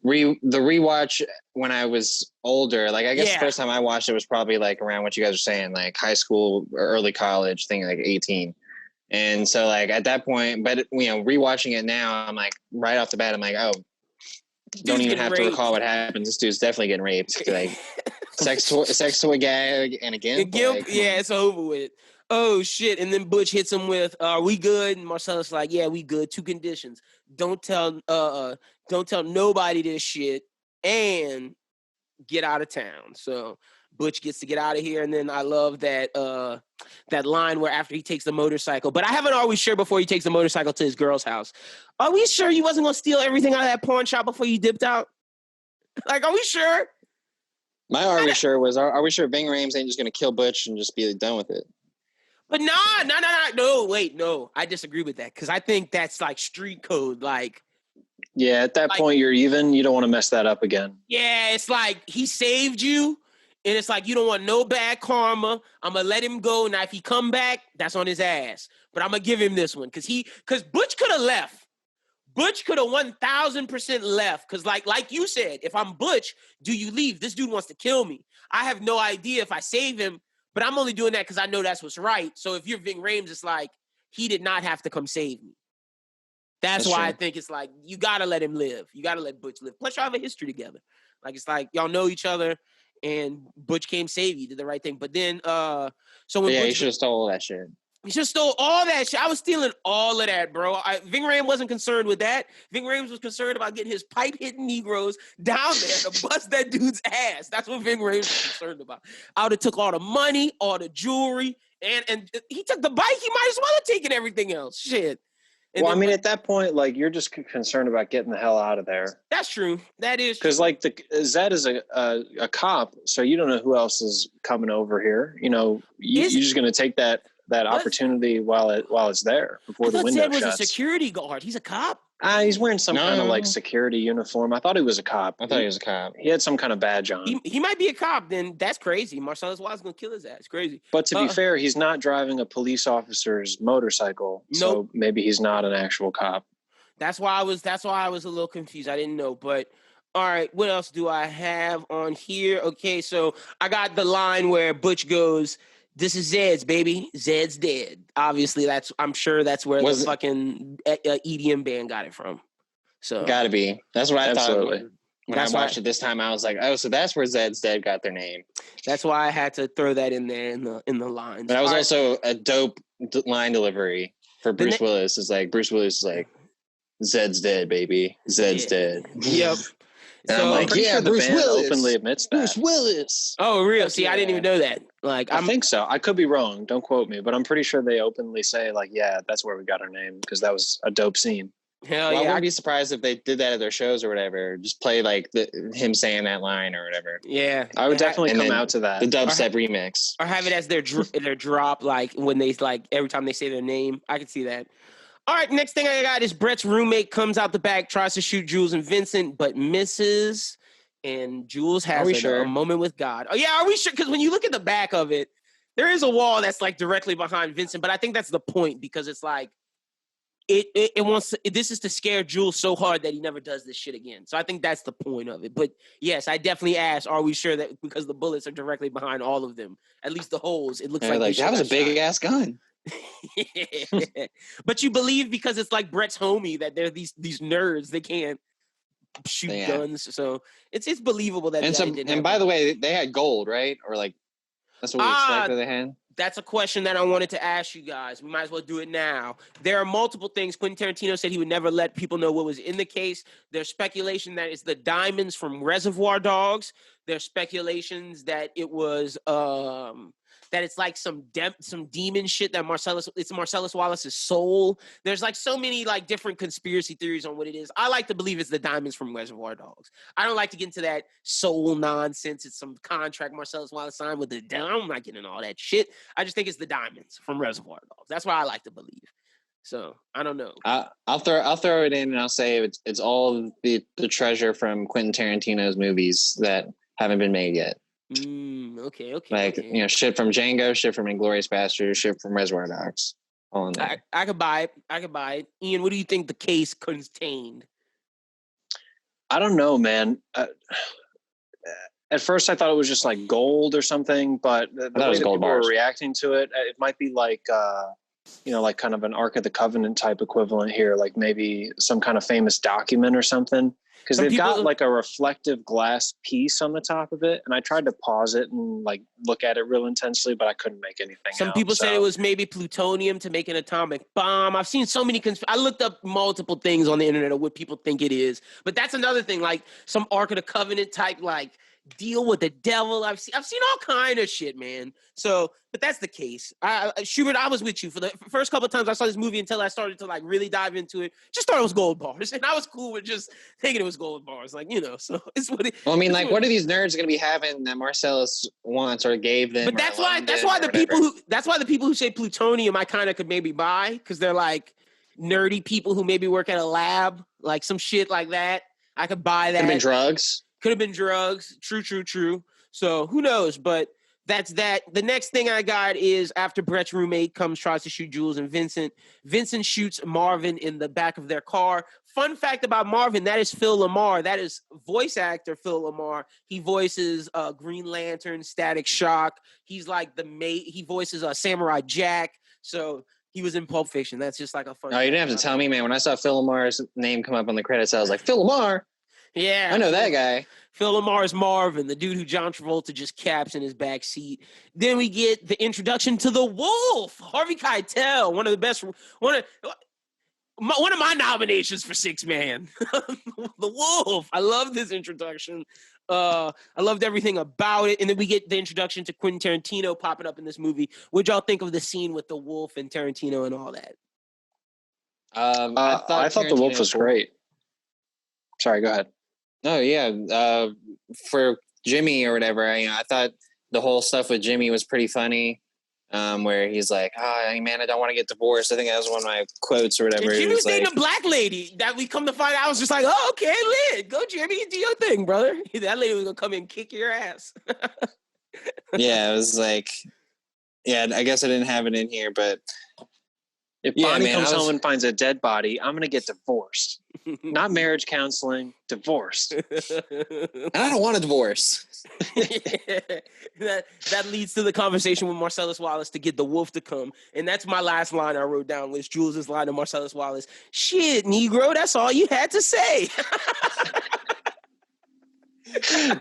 the rewatch when I was older, like I guess the first time I watched it was probably like around what you guys are saying, like high school or early college thing, like 18. And so like at that point, but you know, rewatching it now, I'm like right off the bat, I'm like, oh, don't even have to recall what happens. This dude's definitely getting raped. Like sex toy gag and a GIMP. Like, it's over with. Oh shit! And then Butch hits him with, "Are we good?" And Marcellus like, "Yeah, we good. 2 conditions: don't tell nobody this shit, and get out of town." So Butch gets to get out of here, and then I love that that line where after he takes the motorcycle, but I haven't always sure before he takes the motorcycle to his girl's house. Are we sure you wasn't gonna steal everything out of that pawn shop before you dipped out? Like, are we sure? My are we sure was, are we sure Ving Rhames ain't just gonna kill Butch and just be done with it? But no, wait, no. I disagree with that because I think that's like street code. Like, yeah, at that point you're even. You don't want to mess that up again. Yeah, it's like he saved you, and it's like you don't want no bad karma. I'm gonna let him go. Now, if he come back, that's on his ass. But I'm gonna give him this one because Butch could have left. Butch could have 1,000% left because, like you said, if I'm Butch, do you leave? This dude wants to kill me. I have no idea if I save him. But I'm only doing that because I know that's what's right. So if you're Ving Rhames, it's like, he did not have to come save me. That's why true. I think it's like, you got to let him live. You got to let Butch live. Plus, y'all have a history together. Like, it's like, y'all know each other, and Butch came save you, did the right thing. But then, so when Butch, he should have stole that shit. He just stole all that shit. I was stealing all of that, bro. Ving Rhames wasn't concerned with that. Ving Rhames was concerned about getting his pipe-hitting Negroes down there to bust that dude's ass. That's what Ving Rhames was concerned about. I would have took all the money, all the jewelry, and he took the bike. He might as well have taken everything else. Shit. And well, I mean, at that point, like, you're just concerned about getting the hell out of there. That's true. That is true. Because, like, Zed is a cop, so you don't know who else is coming over here. You know, you're just going to take that opportunity while it's there before the window shuts. Zed was a security guard. He's a cop? He's wearing some kind of like security uniform. I thought he was a cop. I thought he was a cop. He had some kind of badge on. He might be a cop. Then that's crazy. Marcellus Watt's gonna kill his ass. It's crazy. But to be fair, he's not driving a police officer's motorcycle. Nope. So maybe he's not an actual cop. That's why I was a little confused. I didn't know. But all right, what else do I have on here? Okay, so I got the line where Butch goes, "This is Zed's, baby. Zed's dead." Obviously, I'm sure that's where the fucking EDM band got it from. So gotta be. That's what I thought. When I watched it this time, I was like, "Oh, so that's where Zed's Dead got their name." That's why I had to throw that in there in the lines. But that was also a dope line delivery for Bruce Willis. It's like Bruce Willis is like, "Zed's dead, baby. Zed's dead." Yep. And so, I'm like, yeah, sure Bruce Willis openly admits that. Bruce Willis. Oh, real? See, I didn't even know that. Like, I think so. I could be wrong. Don't quote me, but I'm pretty sure they openly say, like, yeah, that's where we got our name because that was a dope scene. Hell yeah! I wouldn't be surprised if they did that at their shows or whatever. Just play like him saying that line or whatever. Yeah, I would definitely come out to that. The dubstep remix, or have it as their drop, like when they like every time they say their name. I could see that. All right, next thing I got is Brett's roommate comes out the back, tries to shoot Jules and Vincent, but misses. And Jules has a moment with God. Oh, yeah, are we sure? Because when you look at the back of it, there is a wall that's like directly behind Vincent. But I think that's the point because it's like this is to scare Jules so hard that he never does this shit again. So I think that's the point of it. But yes, I definitely asked, are we sure that because the bullets are directly behind all of them, at least the holes, it looks like that was a big ass gun. But you believe because it's like Brett's homie that they're these nerds. They can't shoot guns, so it's believable that. And by the way, they had gold, right? Or like that's what we expected they had. That's a question that I wanted to ask you guys. We might as well do it now. There are multiple things. Quentin Tarantino said he would never let people know what was in the case. There's speculation that it's the diamonds from Reservoir Dogs. There's speculations that it was that it's like some demon shit that it's Marcellus Wallace's soul. There's like so many like different conspiracy theories on what it is. I like to believe it's the diamonds from Reservoir Dogs. I don't like to get into that soul nonsense. It's some contract Marcellus Wallace signed with the devil. I'm not getting all that shit. I just think it's the diamonds from Reservoir Dogs. That's what I like to believe. So I don't know. I'll throw it in, and I'll say it's all the treasure from Quentin Tarantino's movies that haven't been made yet. Okay. Like, you know, shit from Django, shit from Inglourious Basterds, shit from Reservoir Dogs. All in there. I could buy it. Ian, what do you think the case contained? I don't know, man. At first, I thought it was just like gold or something, but the way that people were reacting to it, it might be like, you know, like kind of an Ark of the Covenant type equivalent here, like maybe some kind of famous document or something. Because they've got like a reflective glass piece on the top of it, and I tried to pause it and like look at it real intensely, but I couldn't make anything out. Some people said it was maybe plutonium to make an atomic bomb. I've seen so many. I looked up multiple things on the internet of what people think it is, but that's another thing. Like some Ark of the Covenant type, like deal with the devil. I've seen all kind of shit, man. So, but that's the case. Schubert, I was with you for the first couple of times I saw this movie until I started to like really dive into it. Just thought it was gold bars, and I was cool with just thinking it was gold bars. Like, you know, so it's what it. Well, I mean, like, what are these nerds going to be having that Marcellus wants or gave them? But that's why the people who say plutonium, I kind of could maybe buy, because they're like nerdy people who maybe work at a lab, like some shit like that. I could buy that. Could have been drugs. Could have been drugs. True. So who knows? But that's that. The next thing I got is after Brett's roommate tries to shoot Jules and Vincent. Vincent shoots Marvin in the back of their car. Fun fact about Marvin, that is Phil Lamar. That is voice actor Phil Lamar. He voices Green Lantern, Static Shock. He's like he voices Samurai Jack. So he was in Pulp Fiction. That's just like a fun. Oh, you didn't have to tell me, man. When I saw Phil Lamar's name come up on the credits, I was like, Phil Lamar. Yeah, I know that guy. Phil Lamar's Marvin, the dude who John Travolta just caps in his back seat. Then we get the introduction to the Wolf, Harvey Keitel, one of the best, one of my nominations for Six Man, the Wolf. I love this introduction. I loved everything about it. And then we get the introduction to Quentin Tarantino popping up in this movie. What'd y'all think of the scene with the Wolf and Tarantino and all that? I thought the Wolf was great. Sorry, go ahead. Oh yeah, for Jimmy or whatever. I thought the whole stuff with Jimmy was pretty funny. Where he's like, "Oh man, I don't want to get divorced." I think that was one of my quotes or whatever. And Jimmy was dating a black lady that we come to find out. I was just like, "Oh, okay, lit. Go, Jimmy, do your thing, brother." That lady was gonna come in and kick your ass. Yeah, it was like, yeah. I guess I didn't have it in here, but if Bonnie comes home and finds a dead body, I'm gonna get divorced. Not marriage counseling, divorced. And I don't want a divorce. That leads to the conversation with Marcellus Wallace to get the Wolf to come. And that's my last line I wrote down, was Jules' line to Marcellus Wallace. Shit, Negro, that's all you had to say.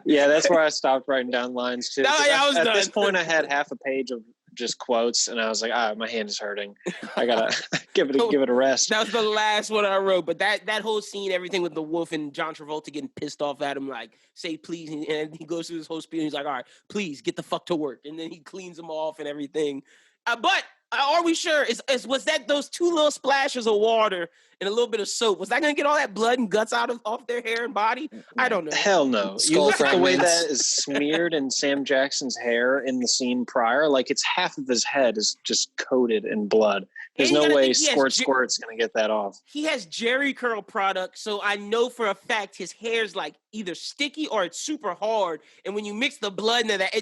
Yeah, that's where I stopped writing down lines too. I was at done. This point, I had half a page of just quotes, and I was like, my hand is hurting. I gotta give it a rest. That was the last one I wrote. But that whole scene, everything with the Wolf and John Travolta getting pissed off at him, like, say please, and he goes through his whole spiel. And he's like, all right, please get the fuck to work, and then he cleans them off and everything. But are we sure? Was that those two little splashes of water and a little bit of soap? Was that going to get all that blood and guts off their hair and body? I don't know. Hell no. You look at the way that is smeared in Sam Jackson's hair in the scene prior, like it's half of his head is just coated in blood. There's no way Squirt's going to get that off. He has Jerry curl product, so I know for a fact his hair's like either sticky or it's super hard. And when you mix the blood into that,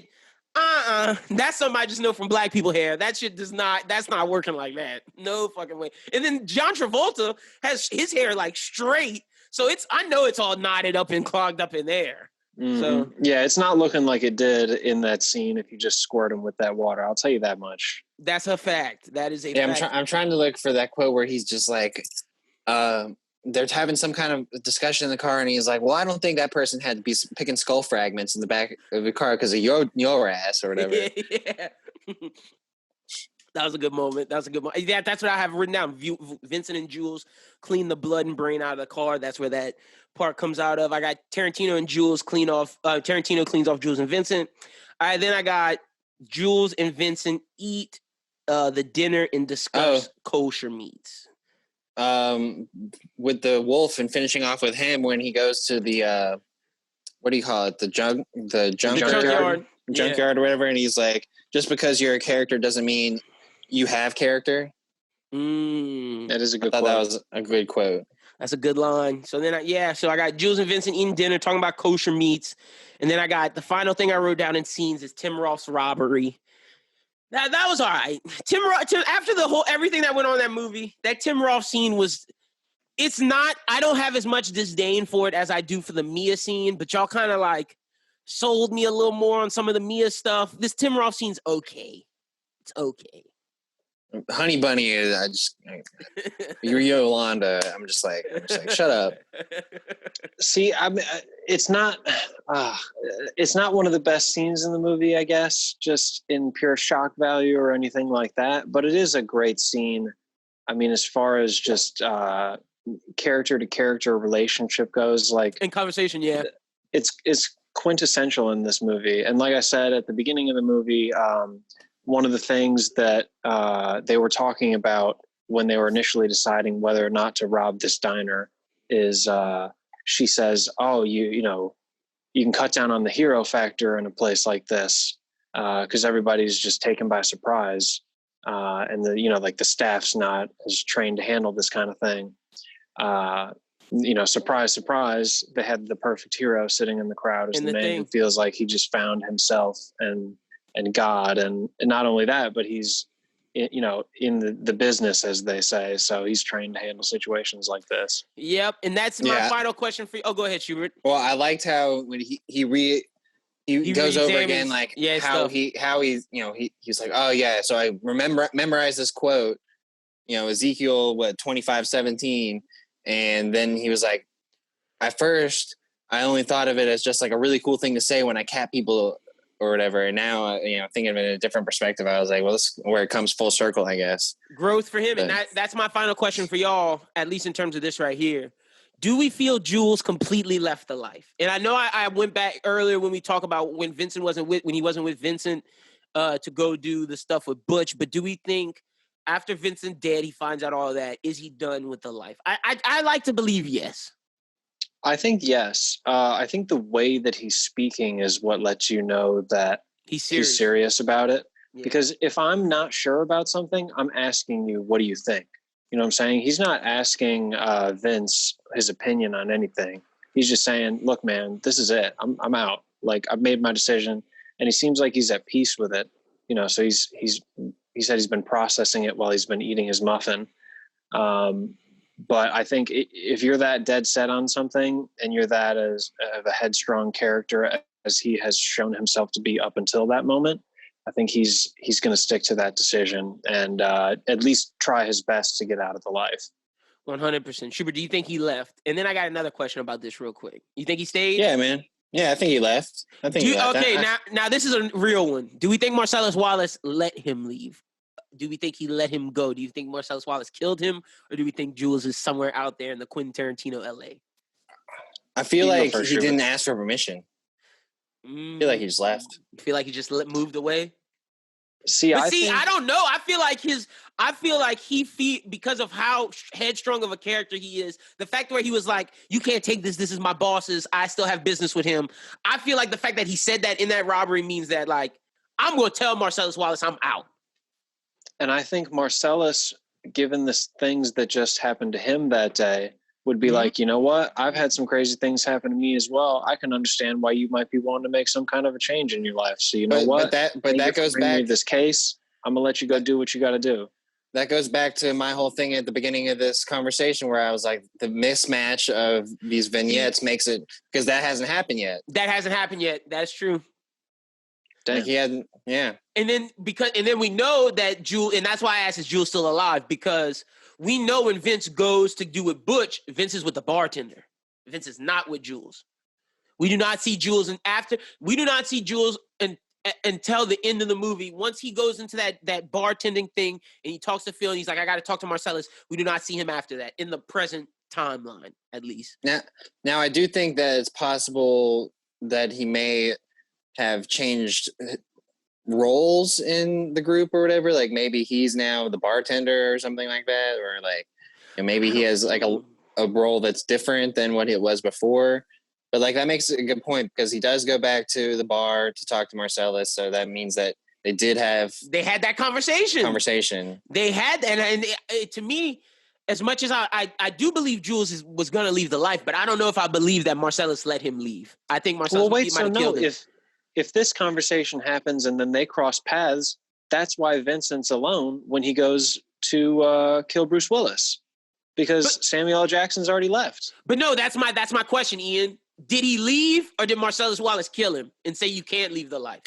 that's something I just know from black people hair. That shit that's not working like that. No fucking way. And then John Travolta has his hair like straight. So I know it's all knotted up and clogged up in there. Mm-hmm. So yeah, it's not looking like it did in that scene if you just squirt him with that water. I'll tell you that much. That's a fact. That is a fact. I'm trying to look for that quote where he's just like, they're having some kind of discussion in the car, and he's like, well, I don't think that person had to be picking skull fragments in the back of the car because of your ass or whatever. Yeah. That was a good moment. Yeah, that's what I have written down. Vincent and Jules clean the blood and brain out of the car. That's where that part comes out of. I got Tarantino and Jules clean off. Tarantino cleans off Jules and Vincent. Then I got Jules and Vincent eat the dinner and discuss kosher meats. With the Wolf and finishing off with him when he goes to the what do you call it? The junkyard or whatever, and he's like, just because you're a character doesn't mean you have character. That is a good I thought quote. that was a good quote. That's a good line. So then, so I got Jules and Vincent eating dinner, talking about kosher meats. And then I got the final thing I wrote down in scenes is Tim Roth's robbery. That was all right. Tim Roth, after everything that went on in that movie, that Tim Roth scene it's not, I don't have as much disdain for it as I do for the Mia scene, but y'all kind of like sold me a little more on some of the Mia stuff. This Tim Roth scene's okay. It's okay. Honey Bunny is, you're Yolanda. I'm just like, shut up. See, it's not one of the best scenes in the movie, I guess, just in pure shock value or anything like that. But it is a great scene. I mean, as far as just character to character relationship goes, like in conversation, yeah, it's quintessential in this movie. And like I said at the beginning of the movie, one of the things that they were talking about when they were initially deciding whether or not to rob this diner is she says, "Oh, you can cut down on the hero factor in a place like this because everybody's just taken by surprise, and the staff's not as trained to handle this kind of thing. Surprise, surprise, they had the perfect hero sitting in the crowd as the man who feels like he just found himself and God, and not only that, but he's in the business, as they say, so he's trained to handle situations like this." Yep, and that's my final question for you. Oh, go ahead, Schubert. Well, I liked how when he goes over again, like how he's he's like, oh yeah, so I memorized this quote, Ezekiel 25:17, and then he was like, at first I only thought of it as just like a really cool thing to say when I cat people or whatever. And now, thinking of it in a different perspective, I was like, well, this is where it comes full circle, I guess. Growth for him. But, and that's my final question for y'all, at least in terms of this right here. Do we feel Jules completely left the life? And I know I went back earlier when we talk about when he wasn't with Vincent to go do the stuff with Butch. But do we think after Vincent dead, he finds out all of that? Is he done with the life? I like to believe yes. I think yes. I think the way that he's speaking is what lets you know that he's serious about it. Yeah. Because if I'm not sure about something, I'm asking you, what do you think? You know what I'm saying? He's not asking Vince his opinion on anything. He's just saying, look, man, this is it. I'm out. Like, I've made my decision. And he seems like he's at peace with it. So he said he's been processing it while he's been eating his muffin. But I think if you're that dead set on something and you're that as of a headstrong character as he has shown himself to be up until that moment, I think he's going to stick to that decision and at least try his best to get out of the life. 100%. Schubert, do you think he left? And then I got another question about this real quick. You think he stayed? Yeah, man. Yeah, I think he left. Okay, now this is a real one. Do we think Marcellus Wallace let him leave? Do we think he let him go? Do you think Marcellus Wallace killed him? Or do we think Jules is somewhere out there in the Quentin Tarantino LA? I feel like he didn't ask for permission. I feel like he just left. You feel like he just moved away? I don't know. I feel like because of how headstrong of a character he is, the fact where he was like, you can't take this is my boss's, I still have business with him. I feel like the fact that he said that in that robbery means that, like, I'm going to tell Marcellus Wallace I'm out. And I think Marcellus, given the things that just happened to him that day, would be like, you know what? I've had some crazy things happen to me as well. I can understand why you might be wanting to make some kind of a change in your life. So what? But that goes back to this case. I'm gonna let you go do what you got to do. That goes back to my whole thing at the beginning of this conversation where I was like, the mismatch of these vignettes makes it, because that hasn't happened yet. That's true. Like he hadn't, yeah. And then we know that Jules, and that's why I asked, is Jules still alive? Because we know when Vince goes to do with Butch, Vince is with the bartender. Vince is not with Jules. We do not see Jules until the end of the movie. Once he goes into that bartending thing and he talks to Phil and he's like, I got to talk to Marcellus. We do not see him after that in the present timeline, at least. Now I do think that it's possible that he may have changed roles in the group or whatever. Like maybe he's now the bartender or something like that, or like maybe he has like a role that's different than what it was before. But like that makes a good point because he does go back to the bar to talk to Marcellus, so that means that They did have. They had that conversation. They had, and to me, as much as I do believe Jules was going to leave the life, but I don't know if I believe that Marcellus let him leave. I think Marcellus might have killed him. If this conversation happens and then they cross paths, that's why Vincent's alone when he goes to kill Bruce Willis, because Samuel L. Jackson's already left. But no, that's my question, Ian. Did he leave, or did Marcellus Wallace kill him and say you can't leave the life?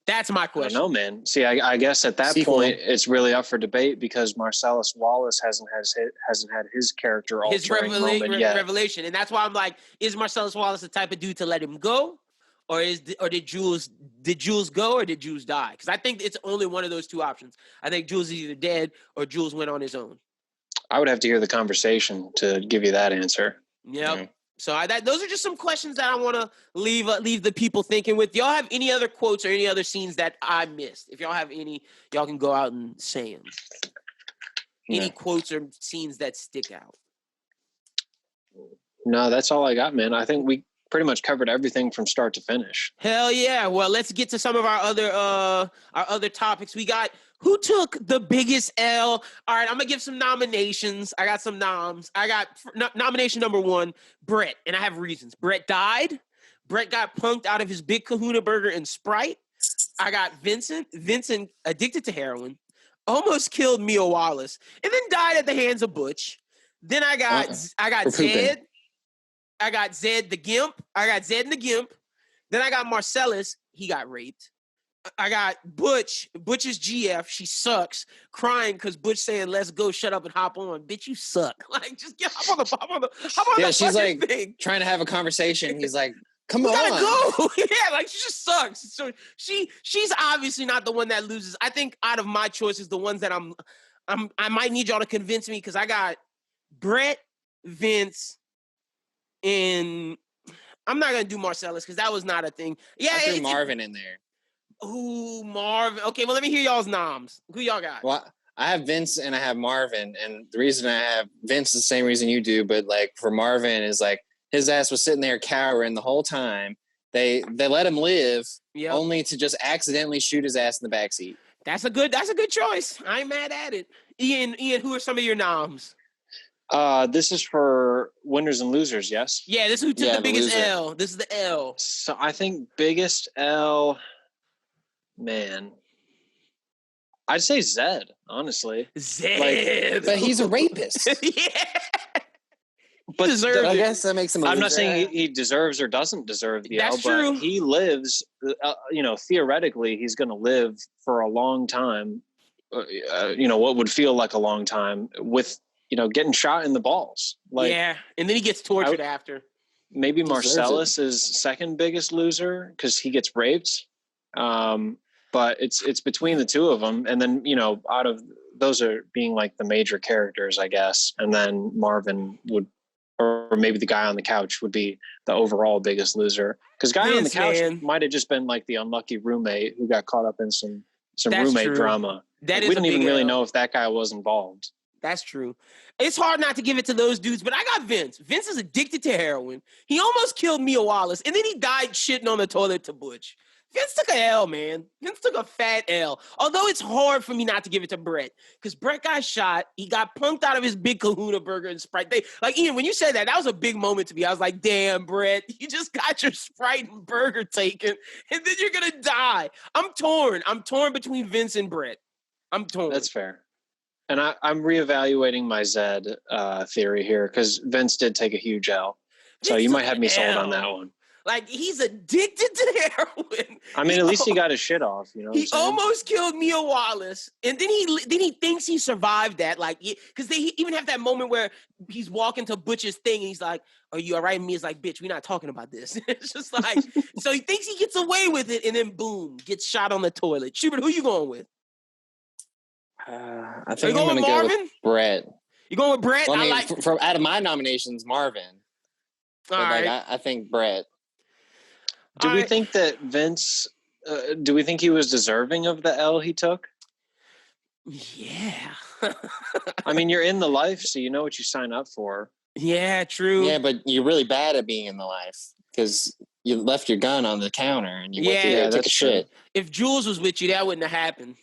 That's my question. I don't know, man. See, I guess at that point, it's really up for debate because Marcellus Wallace hasn't had his character altering moment yet. Revelation, and that's why I'm like, is Marcellus Wallace the type of dude to let him go, or did Jules go, or did Jules die? Because I think it's only one of those two options. I think Jules is either dead or Jules went on his own. I would have to hear the conversation to give you that answer. Yep. Yeah. So those are just some questions that I want to leave the people thinking with. Y'all have any other quotes or any other scenes that I missed? If y'all have any, y'all can go out and say them. Any quotes or scenes that stick out? No, that's all I got, man. I think we pretty much covered everything from start to finish. Hell yeah. Well, let's get to some of our other topics. We got who took the biggest L. All right, I'm going to give some nominations. I got some noms. I got nomination number 1, Brett, and I have reasons. Brett died. Brett got punked out of his Big Kahuna Burger and Sprite. I got Vincent. Vincent addicted to heroin. Almost killed Mia Wallace. And then died at the hands of Butch. Then I got Zed. I got Zed the Gimp. I got Zed and the Gimp. Then I got Marcellus. He got raped. I got Butch. Butch's GF. She sucks. Crying because Butch saying, "Let's go, shut up and hop on." Bitch, you suck. Like, just get hop on the yeah, she's like thing. Trying to have a conversation. He's like, "Come on, gotta go." Yeah, like she just sucks. So she's obviously not the one that loses. I think out of my choices, the ones that I might need y'all to convince me, because I got Brett, Vince, and I'm not gonna do Marcellus because that was not a thing. Yeah, I threw Marvin in there. Ooh, Marvin. Okay, well, let me hear y'all's noms. Who y'all got? Well, I have Vince and I have Marvin, and the reason I have Vince is the same reason you do, but like for Marvin is like his ass was sitting there cowering the whole time. They let him live, only to just accidentally shoot his ass in the backseat. That's a good choice. I ain't mad at it. Ian, who are some of your noms? This is for winners and losers, yes? Yeah, this is who took the biggest L. This is the L. So I think biggest L, man. I'd say Zed, honestly. Zed. But he's a rapist. Yeah. But I guess that makes him a I'm loser. not saying he deserves or doesn't deserve the L, true. But he lives, theoretically, he's going to live for a long time, what would feel like a long time with, getting shot in the balls. Like, yeah, and then he gets tortured after. Maybe Marcellus is second biggest loser because he gets raped. But it's between the two of them. And then, out of those are being like the major characters, I guess. And then Marvin or maybe the guy on the couch would be the overall biggest loser. Because guy on the couch might have just been like the unlucky roommate who got caught up in some roommate drama. We didn't even really know if that guy was involved. That's true. It's hard not to give it to those dudes, but I got Vince. Vince is addicted to heroin. He almost killed Mia Wallace, and then he died shitting on the toilet to Butch. Vince took a L, man. Vince took a fat L. Although it's hard for me not to give it to Brett, because Brett got shot. He got punked out of his Big Kahuna Burger and Sprite. Ian, when you said that was a big moment to me. I was like, damn, Brett, you just got your Sprite and burger taken, and then you're going to die. I'm torn. I'm torn between Vince and Brett. I'm torn. That's fair. And I'm reevaluating my Zed theory here, because Vince did take a huge L. So you might have me sold on that one. Like, he's addicted to heroin. I mean, at least he got his shit off. He almost killed Mia Wallace, and then he thinks he survived that. Like, because they even have that moment where he's walking to Butch's thing, and he's like, "Are you all right?" And Mia's like, "Bitch, we're not talking about this." It's just like, so he thinks he gets away with it, and then boom, gets shot on the toilet. Schubert, who you going with? I think I'm going to go with Brett. You going with Brett? Well, I mean, from out of my nominations, Marvin. All right. I think Brett. Do we think that Vince? Do we think he was deserving of the L he took? Yeah. I mean, you're in the life, so you know what you sign up for. Yeah, true. Yeah, but you're really bad at being in the life because you left your gun on the counter and you went through Yeah, there and took a that's true. shit. If Jules was with you, that wouldn't have happened.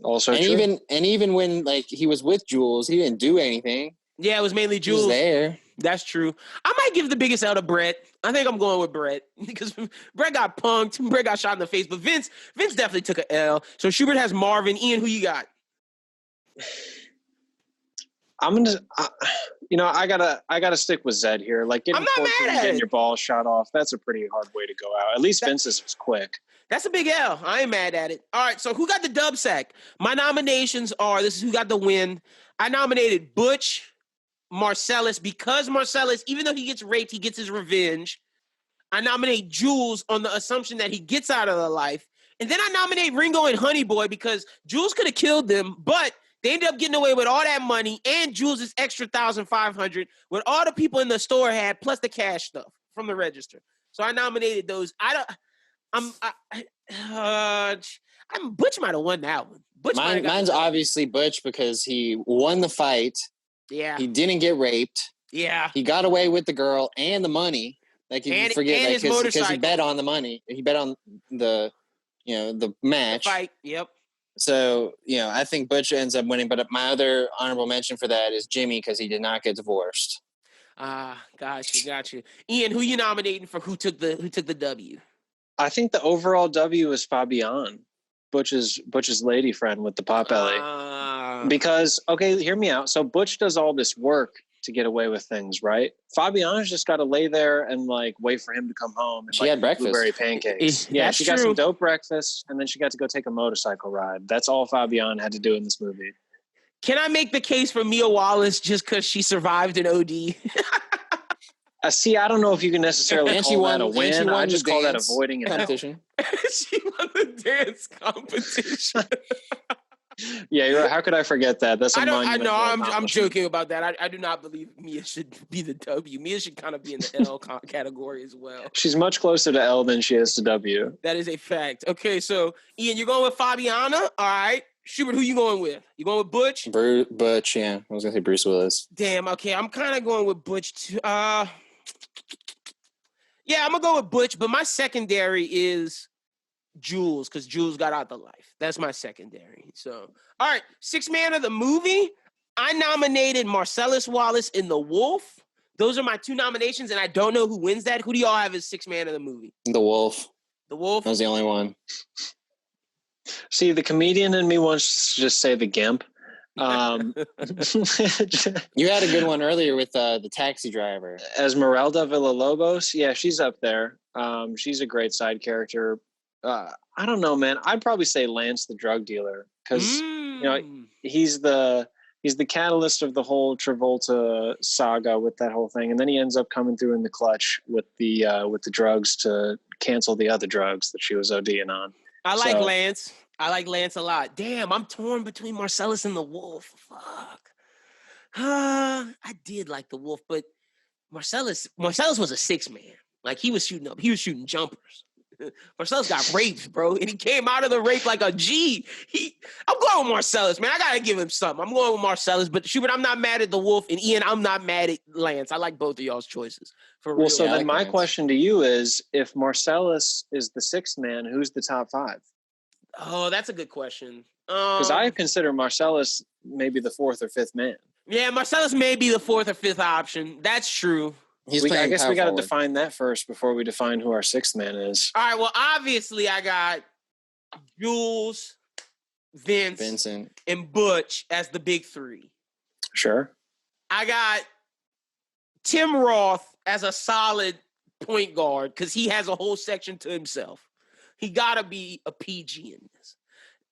Also And true. even when like he was with Jules, he didn't do anything. Yeah, it was mainly He was Jules. there. That's true. I might give the biggest L to Brett. I think I'm going with Brett because Brett got punked. Brett got shot in the face. But Vince definitely took an L. So Schubert has Marvin. Ian, who you got? I'm gonna, I gotta stick with Zed here. Like I'm getting not tortured mad and at getting it. your balls shot off. That's a pretty hard way to go out. At least Vince's was quick. That's a big L. I ain't mad at it. All right, so who got the dub sack? My nominations are, this is who got the win. I nominated Butch, Marcellus, because Marcellus, even though he gets raped, he gets his revenge. I nominate Jules on the assumption that he gets out of the life. And then I nominate Ringo and Honey Boy because Jules could have killed them, but they ended up getting away with all that money and Jules' extra $1,500 what all the people in the store had, plus the cash stuff from the register. So I nominated those. Butch might have won that one. Mine's obviously Butch because he won the fight. Yeah. He didn't get raped. Yeah. He got away with the girl and the money. Like if you forget that because he bet on the money. He bet on the match. The fight. Yep. So, I think Butch ends up winning, but my other honorable mention for that is Jimmy because he did not get divorced. Got you. Ian, who you nominating for who took the W? I think the overall W is Fabian, Butch's lady friend with the pot belly. Because, okay, hear me out. So Butch does all this work to get away with things, right? Fabian's just got to lay there and like wait for him to come home. And, she had breakfast. Blueberry pancakes. Yeah, she got some dope breakfast, and then she got to go take a motorcycle ride. That's all Fabian had to do in this movie. Can I make the case for Mia Wallace just because she survived an OD? See, I don't know if you can necessarily call that a win. I just call that avoiding an competition. She won the dance competition. Yeah, you're right. How could I forget that? That's I'm joking about that. I do not believe Mia should be the W. Mia should kind of be in the L category as well. She's much closer to L than she is to W. That is a fact. Okay, so Ian, you're going with Fabiana. All right. Schubert, who you going with? You going with Butch? Butch, yeah. I was going to say Bruce Willis. Damn, okay. I'm kind of going with Butch too. Yeah, I'm going to go with Butch, but my secondary is Jules, because Jules got out the life. That's my secondary. So, all right, sixth man of the movie. I nominated Marcellus Wallace in The Wolf. Those are my two nominations, and I don't know who wins that. Who do y'all have as sixth man of the movie? The Wolf. The Wolf? That was the only one. See, the comedian in me wants to just say the Gimp. You had a good one earlier with the taxi driver. Esmeralda Villalobos. Yeah, she's up there. She's a great side character. I don't know, man. I'd probably say Lance the drug dealer because he's the catalyst of the whole Travolta saga with that whole thing, and then he ends up coming through in the clutch with the drugs to cancel the other drugs that she was ODing on. I like Lance. I like Lance a lot. Damn, I'm torn between Marcellus and the Wolf. Fuck. I did like the Wolf, but Marcellus was a six man. Like he was shooting jumpers. Marcellus got raped, bro, and he came out of the rape like a G. I'm going with Marcellus, man. I gotta give him something. I'm going with Marcellus, but Schubert, I'm not mad at the Wolf, and Ian, I'm not mad at Lance. I like both of y'all's choices. Well, so then my question to you is, if Marcellus is the sixth man, who's the top five? Oh, that's a good question. Because I consider Marcellus maybe the fourth or fifth man. Yeah, Marcellus may be the fourth or fifth option. That's true. I guess we got to define that first before we define who our sixth man is. All right, well, obviously I got Jules, Vincent, and Butch as the big three. Sure. I got Tim Roth as a solid point guard because he has a whole section to himself. He got to be a PG in this.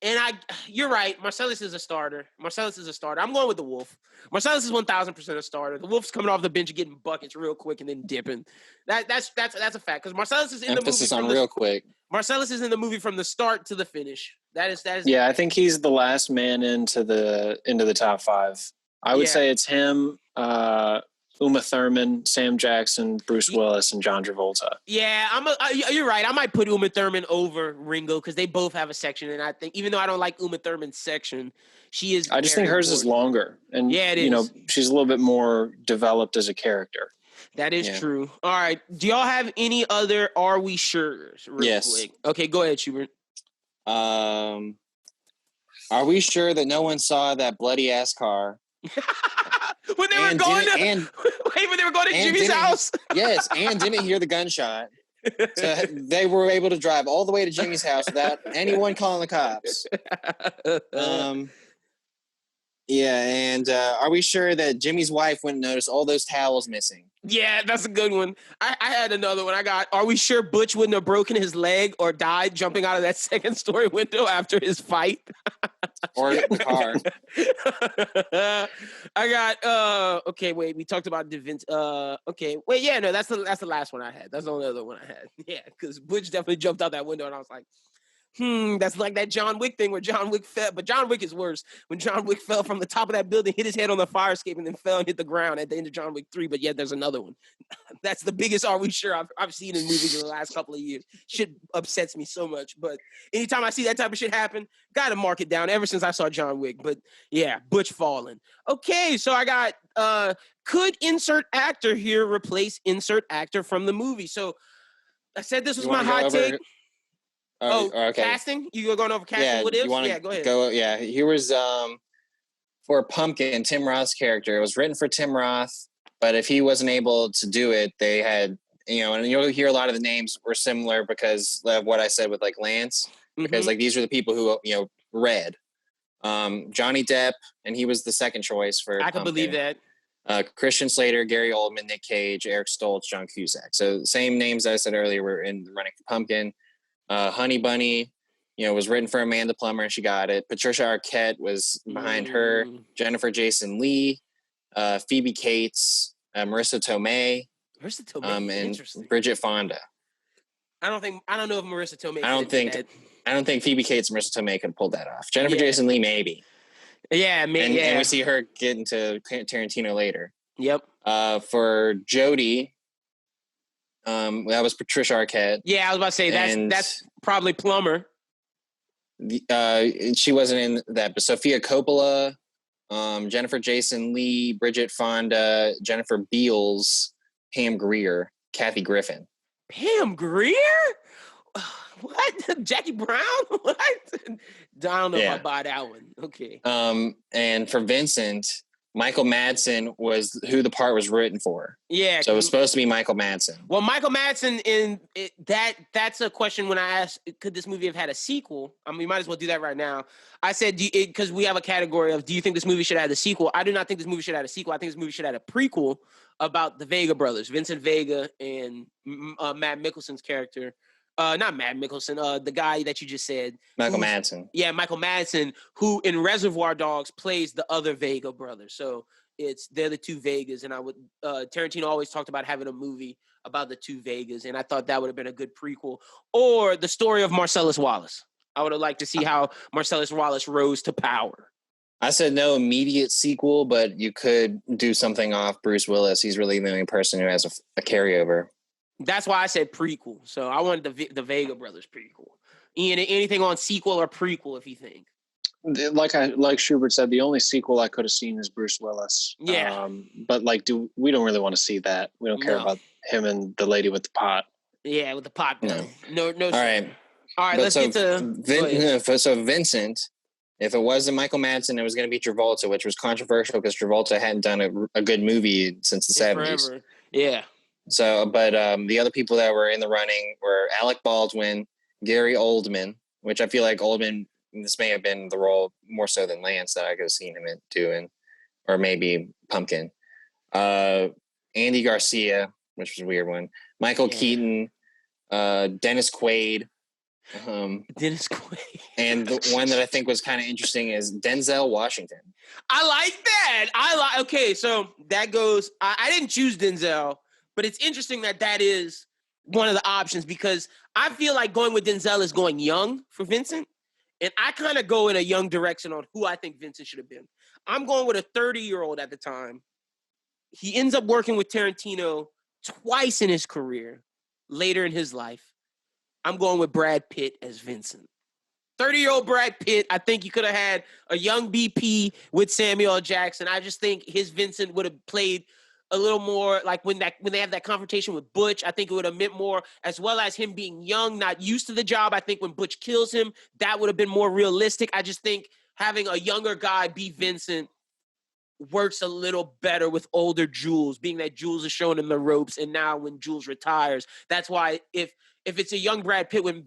And you're right. Marcellus is a starter. I'm going with the Wolf. Marcellus is 1,000% a starter. The Wolf's coming off the bench and getting buckets real quick and then dipping. That's a fact because Marcellus is in the movie. Emphasis on real quick. Marcellus is in the movie from the start to the finish. That is. Yeah, I think he's the last man into the top five. I would say it's him, Uma Thurman, Sam Jackson, Bruce Willis, and John Travolta. Yeah, you're right. I might put Uma Thurman over Ringo because they both have a section, and I think even though I don't like Uma Thurman's section, she is. I just think hers is longer, and it is. She's a little bit more developed as a character. That is Yeah. true. All right. Do y'all have any other Are We Sure's real Yes. quick? Okay, go ahead, Schubert. Are we sure that no one saw that bloody ass car? When they were And going didn't- to wait, when they were going to and Jimmy's didn't- house. Yes, and didn't hear the gunshot. So they were able to drive all the way to Jimmy's house without anyone calling the cops. Yeah, and are we sure that Jimmy's wife wouldn't notice all those towels missing? Yeah, that's a good one. I had another one. I got, are we sure Butch wouldn't have broken his leg or died jumping out of that second story window after his fight? Or the car. I got, okay, wait, we talked about okay, wait, yeah, no, that's the last one I had. That's the only other one I had. Yeah, because Butch definitely jumped out that window and I was like, that's like that John Wick thing where John Wick fell, but John Wick is worse. When John Wick fell from the top of that building, hit his head on the fire escape, and then fell and hit the ground at the end of John Wick 3. But yet there's another one. That's the biggest Are We Sure I've seen in movies in the last couple of years. Shit upsets me so much. But anytime I see that type of shit happen, gotta mark it down ever since I saw John Wick. But yeah, Butch falling. Okay, so I got could insert actor here replace insert actor from the movie? So I said this was my hot take. Okay. Casting? You going over casting? Yeah, What ifs? you want to go ahead. go? Yeah, here was for Pumpkin, Tim Roth's character. It was written for Tim Roth, but if he wasn't able to do it, they had, and you'll hear a lot of the names were similar because of what I said with like Lance, because like these are the people who read. Johnny Depp, and he was the second choice for. I can believe that. Christian Slater, Gary Oldman, Nick Cage, Eric Stoltz, John Cusack. So same names I said earlier were in the running for Pumpkin. Honey Bunny, was written for Amanda Plummer and she got it. Patricia Arquette was behind her. Jennifer Jason Leigh, Phoebe Cates, Marissa Tomei, and Bridget Fonda. I don't know if Marissa Tomei. I don't think Phoebe Cates and Marissa Tomei could pull that off. Jennifer Jason Leigh, maybe. Yeah, maybe. And we see her get into Tarantino later. Yep. For Jodie. That was Patricia Arquette. Yeah, I was about to say that's probably Plummer. She wasn't in that, but Sophia Coppola, Jennifer Jason Leigh, Bridget Fonda, Jennifer Beals, Pam Grier, Kathy Griffin. Pam Grier? What? Jackie Brown? What? I don't know if I buy that one. Okay. And for Vincent, Michael Madsen was who the part was written for. Yeah. So it was supposed to be Michael Madsen. Well, Michael Madsen, that's a question when I asked, could this movie have had a sequel? I mean, we might as well do that right now. I said, because we have a category of, do you think this movie should have had a sequel? I do not think this movie should have had a sequel. I think this movie should have had a prequel about the Vega brothers, Vincent Vega and Matt Mikkelsen's character. Not Matt Mikkelsen, the guy that you just said. Michael Madsen. Yeah, Michael Madsen, who in Reservoir Dogs plays the other Vega brother. So they're the two Vegas, and Tarantino always talked about having a movie about the two Vegas, and I thought that would have been a good prequel. Or the story of Marcellus Wallace. I would have liked to see how Marcellus Wallace rose to power. I said no immediate sequel, but you could do something off Bruce Willis. He's really the only person who has a carryover. That's why I said prequel. So I wanted the Vega brothers prequel. Ian, anything on sequel or prequel, if you think? Like Schubert said, the only sequel I could have seen is Bruce Willis. Yeah. But we don't really want to see that. We don't care about him and the lady with the pot. Yeah, with the pot. No. All right. But let's get to so Vincent. If it wasn't Michael Madsen, it was going to be Travolta, which was controversial because Travolta hadn't done a good movie since the 70s. Forever. Yeah. So, but the other people that were in the running were Alec Baldwin, Gary Oldman, which I feel like Oldman, this may have been the role more so than Lance that I could have seen him doing, or maybe Pumpkin. Andy Garcia, which was a weird one. Michael Keaton, Dennis Quaid. Dennis Quaid. And the one that I think was kind of interesting is Denzel Washington. I like that. Okay, so that goes, I didn't choose Denzel. But it's interesting that is one of the options because I feel like going with Denzel is going young for Vincent. And I kind of go in a young direction on who I think Vincent should have been. I'm going with a 30-year-old at the time. He ends up working with Tarantino twice in his career, later in his life. I'm going with Brad Pitt as Vincent. 30-year-old Brad Pitt. I think you could have had a young BP with Samuel L. Jackson. I just think his Vincent would have played a little more like when they have that confrontation with Butch, I think it would have meant more, as well as him being young, not used to the job. I think when Butch kills him, that would have been more realistic. I just think having a younger guy be Vincent works a little better with older Jules, being that Jules is showing him the ropes, and now when Jules retires, that's why if it's a young Brad Pitt, when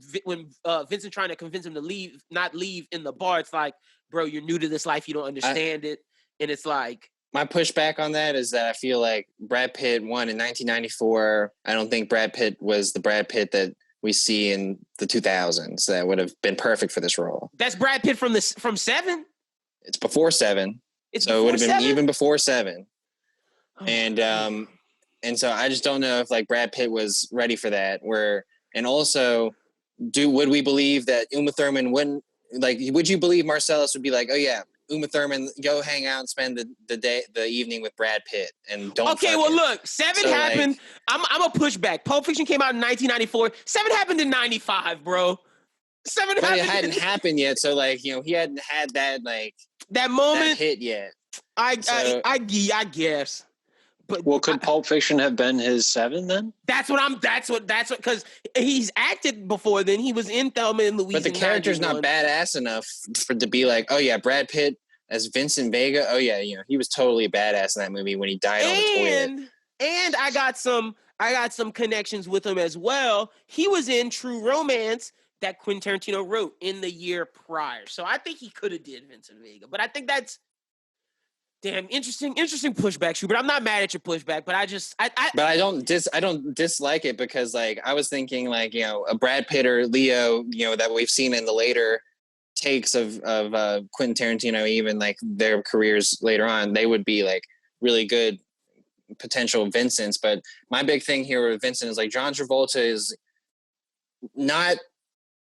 Vincent trying to convince him to not leave in the bar, it's like, bro, you're new to this life, you don't understand it, and it's like. My pushback on that is that I feel like Brad Pitt won in 1994. I don't think Brad Pitt was the Brad Pitt that we see in the 2000s that would have been perfect for this role. That's Brad Pitt from Seven? It's before Seven. So it would have been even before Seven. Oh, and so I just don't know if like Brad Pitt was ready for that. And also, would we believe that Uma Thurman wouldn't, like, would you believe Marcellus would be like, oh yeah, Uma Thurman, go hang out and spend the evening with Brad Pitt and don't. Okay, well, look, Seven happened. Like, I'm a pushback. Pulp Fiction came out in 1994. Seven happened in 95, bro. But it hadn't happened yet, so like, you know, he hadn't had that like that moment that hit yet. I guess. But could Pulp Fiction have been his Seven then? That's what because he's acted before then. He was in Thelma and Louise. But the character's not badass enough to be like, oh yeah, Brad Pitt as Vincent Vega. Oh yeah, you know, he was totally a badass in that movie when he died on the toilet. And I got some connections with him as well. He was in True Romance that Quentin Tarantino wrote in the year prior. So I think he could have did Vincent Vega. But I think that's damn interesting pushback, Schubert. I'm not mad at your pushback, but I don't dislike it because like I was thinking like, you know, a Brad Pitt or Leo, you know, that we've seen in the later takes of Quentin Tarantino, even like their careers later on, they would be like really good potential Vincents. But my big thing here with Vincent is like John Travolta is not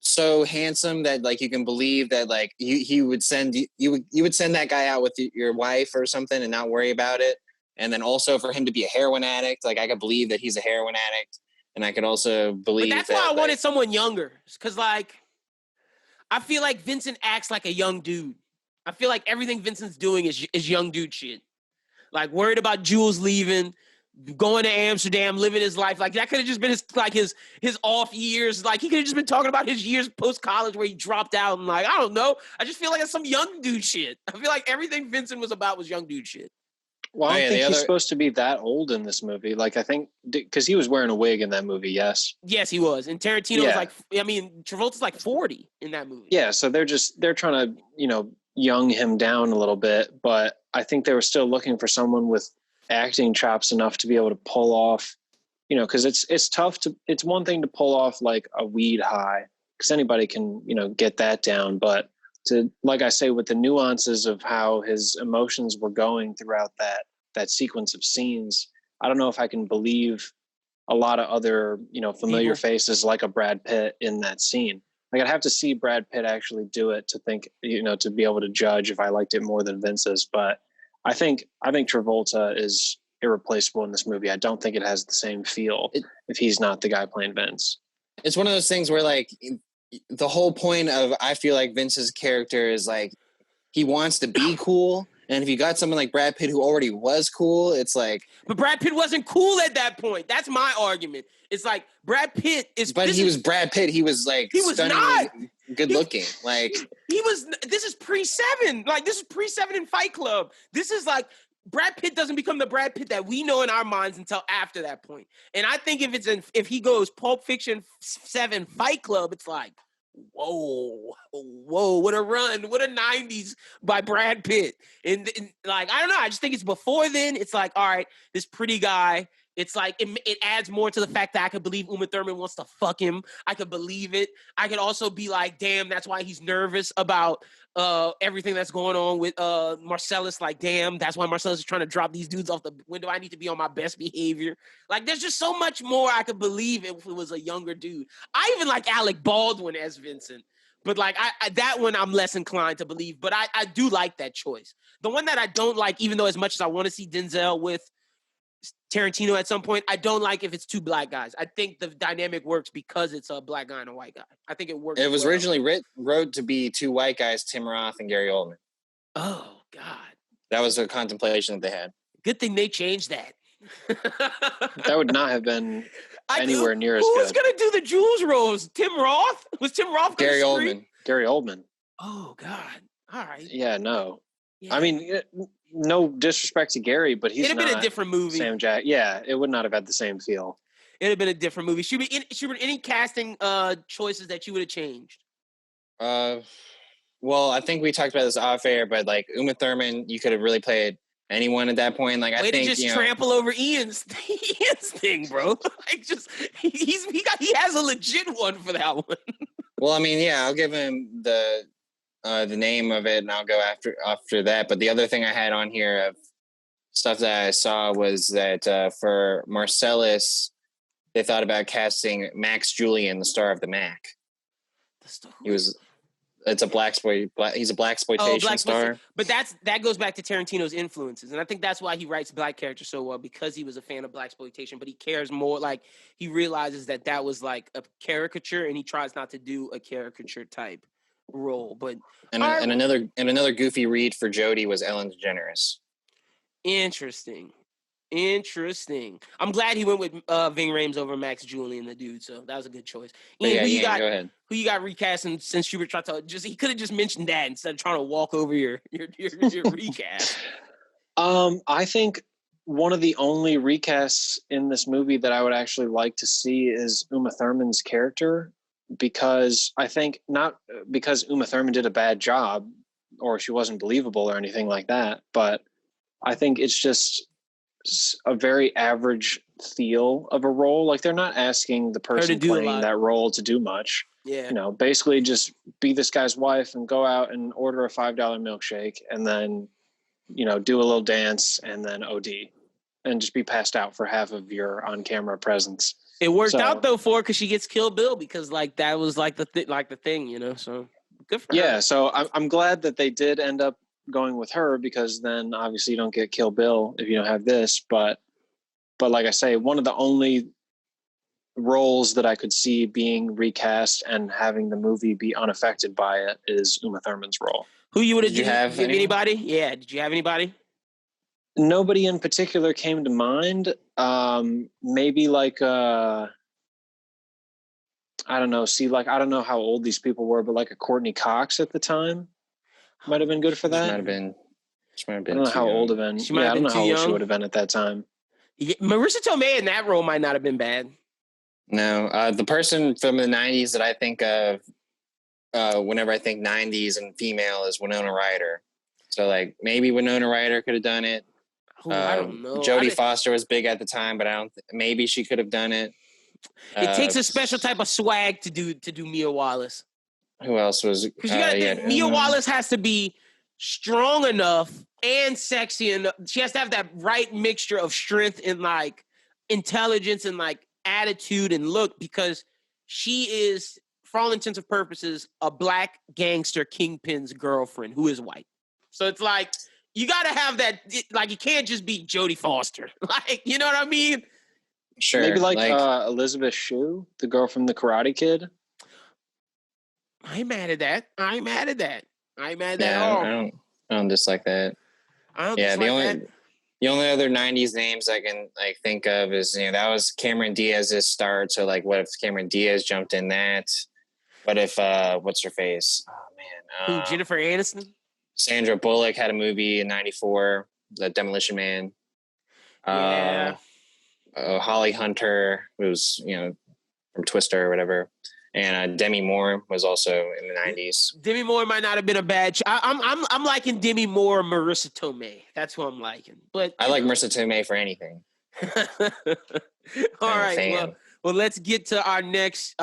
so handsome that like you can believe that like he would send you would send that guy out with your wife or something and not worry about it. And then also for him to be a heroin addict, like I could believe that he's a heroin addict, and I could also believe. But that's why I wanted someone younger, because like I feel like Vincent acts like a young dude. I feel like everything Vincent's doing is young dude shit. Like worried about Jules leaving, going to Amsterdam, living his life. Like that could have just been his off years. Like he could have just been talking about his years post college where he dropped out and like, I don't know. I just feel like it's some young dude shit. I feel like everything Vincent was about was young dude shit. Well, I don't think he's supposed to be that old in this movie. Like I think because he was wearing a wig in that movie. Yes, he was. And Tarantino was like, I mean, Travolta's like 40 in that movie. Yeah, so they're trying to, you know, young him down a little bit, but I think they were still looking for someone with acting chops enough to be able to pull off, you know, because it's tough it's one thing to pull off like a weed high because anybody can, you know, get that down, but to, like I say, with the nuances of how his emotions were going throughout that sequence of scenes, I don't know if I can believe a lot of other, you know, familiar faces like a Brad Pitt in that scene. Like I'd have to see Brad Pitt actually do it to think, you know, to be able to judge if I liked it more than Vince's. But I think Travolta is irreplaceable in this movie. I don't think it has the same feel if he's not the guy playing Vince. It's one of those things where like the whole point of, I feel like Vince's character is like, he wants to be cool. And if you got someone like Brad Pitt who already was cool, it's like... But Brad Pitt wasn't cool at that point. That's my argument. It's like Brad Pitt is... But he was Brad Pitt. He was like... He was not. Good looking. Like... He was... This is pre-7. Like, this is pre-7 in Fight Club. This is like... Brad Pitt doesn't become the Brad Pitt that we know in our minds until after that point. And I think if he goes Pulp Fiction 7 Fight Club, it's like... Whoa, what a run. What a 90s by Brad Pitt. And like, I don't know. I just think it's before then. It's like, all right, this pretty guy. It's like, it adds more to the fact that I could believe Uma Thurman wants to fuck him. I could believe it. I could also be like, damn, that's why he's nervous about everything that's going on with Marcellus. Like, damn, that's why Marcellus is trying to drop these dudes off the window. I need to be on my best behavior. Like, there's just so much more I could believe if it was a younger dude. I even like Alec Baldwin as Vincent. But like I that one I'm less inclined to believe. But I do like that choice. The one that I don't like, even though as much as I want to see Denzel with Tarantino at some point, I don't like if it's two black guys. I think the dynamic works because it's a black guy and a white guy. I think it works. It was originally wrote to be two white guys, Tim Roth and Gary Oldman. Oh, God. That was a contemplation that they had. Good thing they changed that. That would not have been anywhere near as Who's good. gonna do the Jules Rose? Tim Roth? Was Tim Roth gonna Gary scream? Oldman. Gary Oldman. Oh God! All right. Yeah, no. Yeah. I mean, no disrespect to Gary, but he's it'd have not been a different movie. Sam Jack. Yeah, it would not have had the same feel. It'd have been a different movie. Schubert, any casting choices that you would have changed? Well, I think we talked about this off air, but like Uma Thurman, you could have really played anyone at that point. Like, Way I think to just trample over Ian's thing, bro. Like, just he has a legit one for that one. Well, I mean, yeah, I'll give him the name of it, and I'll go after that. But the other thing I had on here of stuff that I saw was that for Marcellus, they thought about casting Max Julian, the star of the Mac. It's a he's a blaxploitation star. But that goes back to Tarantino's influences, and I think that's why he writes black characters so well, because he was a fan of blaxploitation. But he cares more, like he realizes that was like a caricature, and he tries not to do a caricature type role. But another goofy read for Jodie was Ellen DeGeneres. Interesting. I'm glad he went with Ving Rhames over Max Julian, the dude. So that was a good choice. Ian, go ahead. Who you got recasting, since you were trying to he could have just mentioned that instead of trying to walk over your recast. I think one of the only recasts in this movie that I would actually like to see is Uma Thurman's character, because I think not because Uma Thurman did a bad job or she wasn't believable or anything like that, but I think it's just a very average feel of a role. Like, they're not asking the person playing that role to do much. Yeah. You know, basically just be this guy's wife and go out and order a $5 milkshake and then, you know, do a little dance and then OD and just be passed out for half of your on-camera presence. It worked out though for her, because she gets Kill Bill, because like that was like the thing, you know. So good for her. Yeah, so I'm glad that they did end up going with her, because then obviously you don't get Kill Bill if you don't have this. But like I say, one of the only roles that I could see being recast and having the movie be unaffected by it is Uma Thurman's role. Who you would have? Did you have anybody? Yeah, did you have anybody? Nobody in particular came to mind. Maybe like I don't know. See, like, I don't know how old these people were, but like a Courtney Cox at the time might have been good for that. She might have been. I don't know how old have been. I don't know how old she would have been at that time. Yeah, Marissa Tomei in that role might not have been bad. No, the person from the 90s that I think of whenever I think 90s and female is Winona Ryder. So like maybe Winona Ryder could have done it. I don't know. Jodie Foster was big at the time, but I don't. Maybe she could have done it. It takes a special type of swag to do Mia Wallace. Who else was? Because you gotta think, Mia Wallace has to be strong enough and sexy enough. She has to have that right mixture of strength and like intelligence and like attitude and look, because she is, for all intents and purposes, a black gangster kingpin's girlfriend who is white. So it's like, you got to have that, like, you can't just be Jodie Foster. Like, you know what I mean? Sure. Maybe like Elizabeth Shue, the girl from The Karate Kid. I ain't mad at that. I don't dislike that. The only other 90s names I can like think of is, you know, that was Cameron Diaz's start. So like, what if Cameron Diaz jumped in that? What if what's her face? Oh man, Jennifer Aniston. Sandra Bullock had a movie in '94, The Demolition Man. Yeah. Holly Hunter was, you know, from Twister or whatever, and Demi Moore was also in the '90s. Demi Moore might not have been a bad. I'm liking Demi Moore, Marissa Tomei. That's who I'm liking. But I like Marissa Tomei for anything. All right. Well, let's get to our next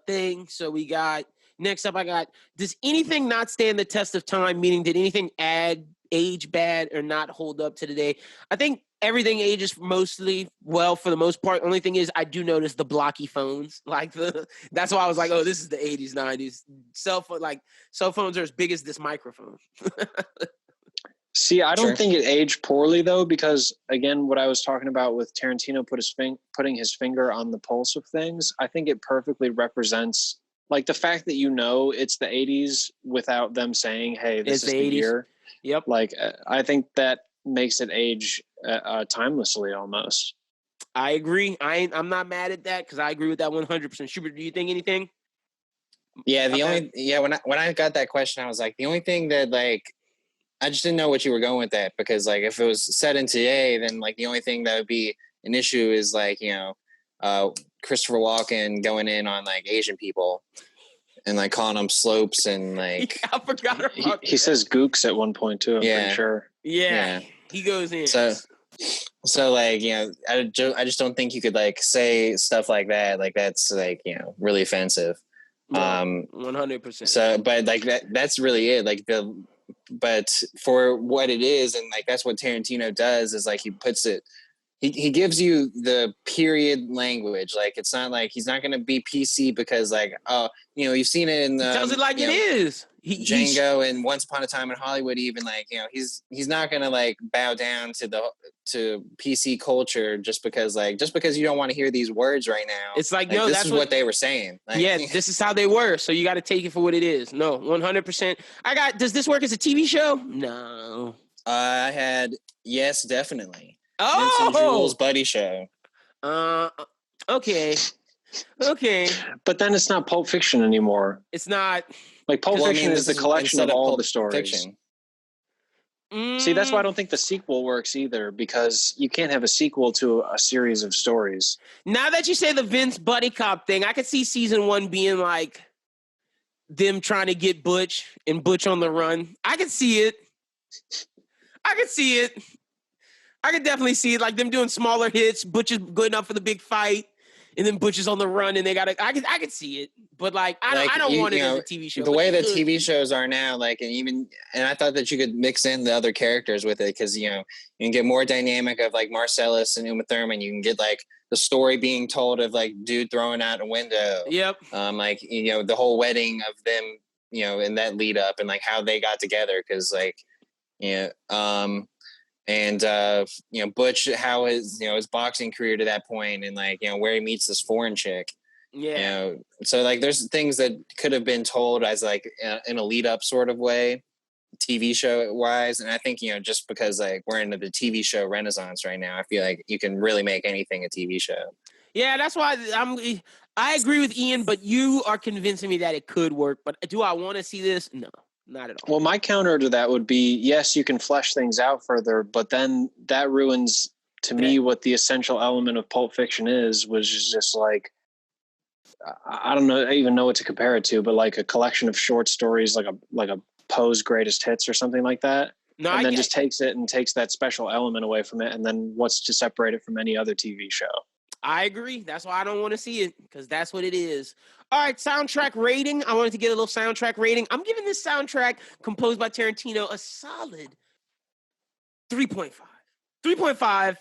thing. So we got. Next up, I got, does anything not stand the test of time? Meaning, did anything age bad or not hold up to today? I think everything ages mostly well for the most part. Only thing is, I do notice the blocky phones. Like that's why I was like, oh, this is the 80s, 90s. Cell phones are as big as this microphone. See, I don't think it aged poorly though, because again, what I was talking about with Tarantino putting his finger on the pulse of things, I think it perfectly represents. Like the fact that, you know, it's the 80s without them saying, hey, this is the year. Yep. Like, I think that makes it age timelessly almost. I agree. I'm not mad at that because I agree with that 100%. Schubert, do you think anything? Yeah, when I got that question, I was like, the only thing that like I just didn't know what you were going with that, because like if it was set in today, then like the only thing that would be an issue is like, Christopher Walken going in on like Asian people and like calling them slopes and like I forgot about that. He says gooks at one point too, I'm pretty sure. Yeah, he goes in. So like, I just don't think you could like say stuff like that. Like that's like, really offensive. 100%. So, but like that's really it. Like but for what it is, and like that's what Tarantino does, is like he puts it, he gives you the period language. Like it's not like he's not going to be PC because like, you've seen it in the, he tells it like it is. Django and Once Upon a Time in Hollywood. Even like, he's not going to like bow down to PC culture just because you don't want to hear these words right now. It's like, no, this that's is what they were saying. Like, this is how they were. So you got to take it for what it is. No, 100%. Does this work as a TV show? No. I had, yes, definitely. Oh, Vincent Jules' buddy show. Okay. But then it's not Pulp Fiction anymore. It's not. Like Pulp Fiction is the collection of all the stories. Fiction. See, that's why I don't think the sequel works either, because you can't have a sequel to a series of stories. Now that you say the Vince buddy cop thing, I could see season 1 being like them trying to get Butch and Butch on the run. I could see it. I could definitely see it, like them doing smaller hits. Butch is good enough for the big fight, and then Butch is on the run, and they got to. I could see it, but like I don't want it as a TV show. The way that TV shows are now, like, and I thought that you could mix in the other characters with it, because you can get more dynamic of like Marcellus and Uma Thurman. You can get like the story being told of like dude throwing out a window. Yep. Like the whole wedding of them, and that lead up, and like how they got together, because like and Butch, how his boxing career to that point, and like where he meets this foreign chick. So like there's things that could have been told as like in a lead up sort of way, TV show wise. And I think just because like we're into the TV show renaissance right now, I feel like you can really make anything a TV show. Yeah, that's why I agree with Ian, but you are convincing me that it could work. But do I want to see this? No. Not at all. Well, my counter to that would be, yes, you can flesh things out further, but then that ruins, to me, what the essential element of Pulp Fiction is, which is just like, I don't know, I even know what to compare it to, but like a collection of short stories, like a Poe's greatest hits or something like that. No, and then just takes that special element away from it. And then what's to separate it from any other TV show? I agree. That's why I don't want to see it, because that's what it is. All right, soundtrack rating. I wanted to get a little soundtrack rating. I'm giving this soundtrack composed by Tarantino a solid 3.5. 3.5. I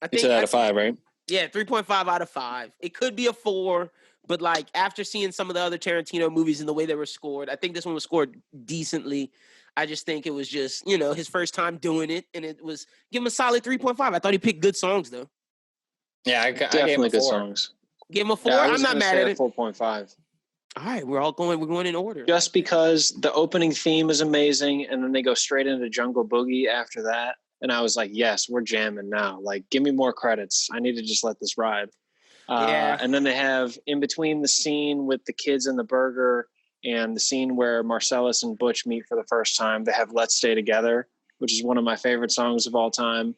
think it's out of 5, right? Yeah, 3.5 out of 5. It could be a 4, but like after seeing some of the other Tarantino movies and the way they were scored, I think this one was scored decently. I just think it was just, his first time doing it, and it was give him a solid 3.5. I thought he picked good songs though. Yeah, I definitely gave him a 4. Good songs. Give him a 4. Yeah, I'm not mad at it. 4.5. All right, we're going in order. Just because the opening theme is amazing, and then they go straight into Jungle Boogie after that, and I was like, yes, we're jamming now. Like, give me more credits. I need to just let this ride. And then they have in between the scene with the kids and the burger and the scene where Marcellus and Butch meet for the first time, they have Let's Stay Together, which is one of my favorite songs of all time.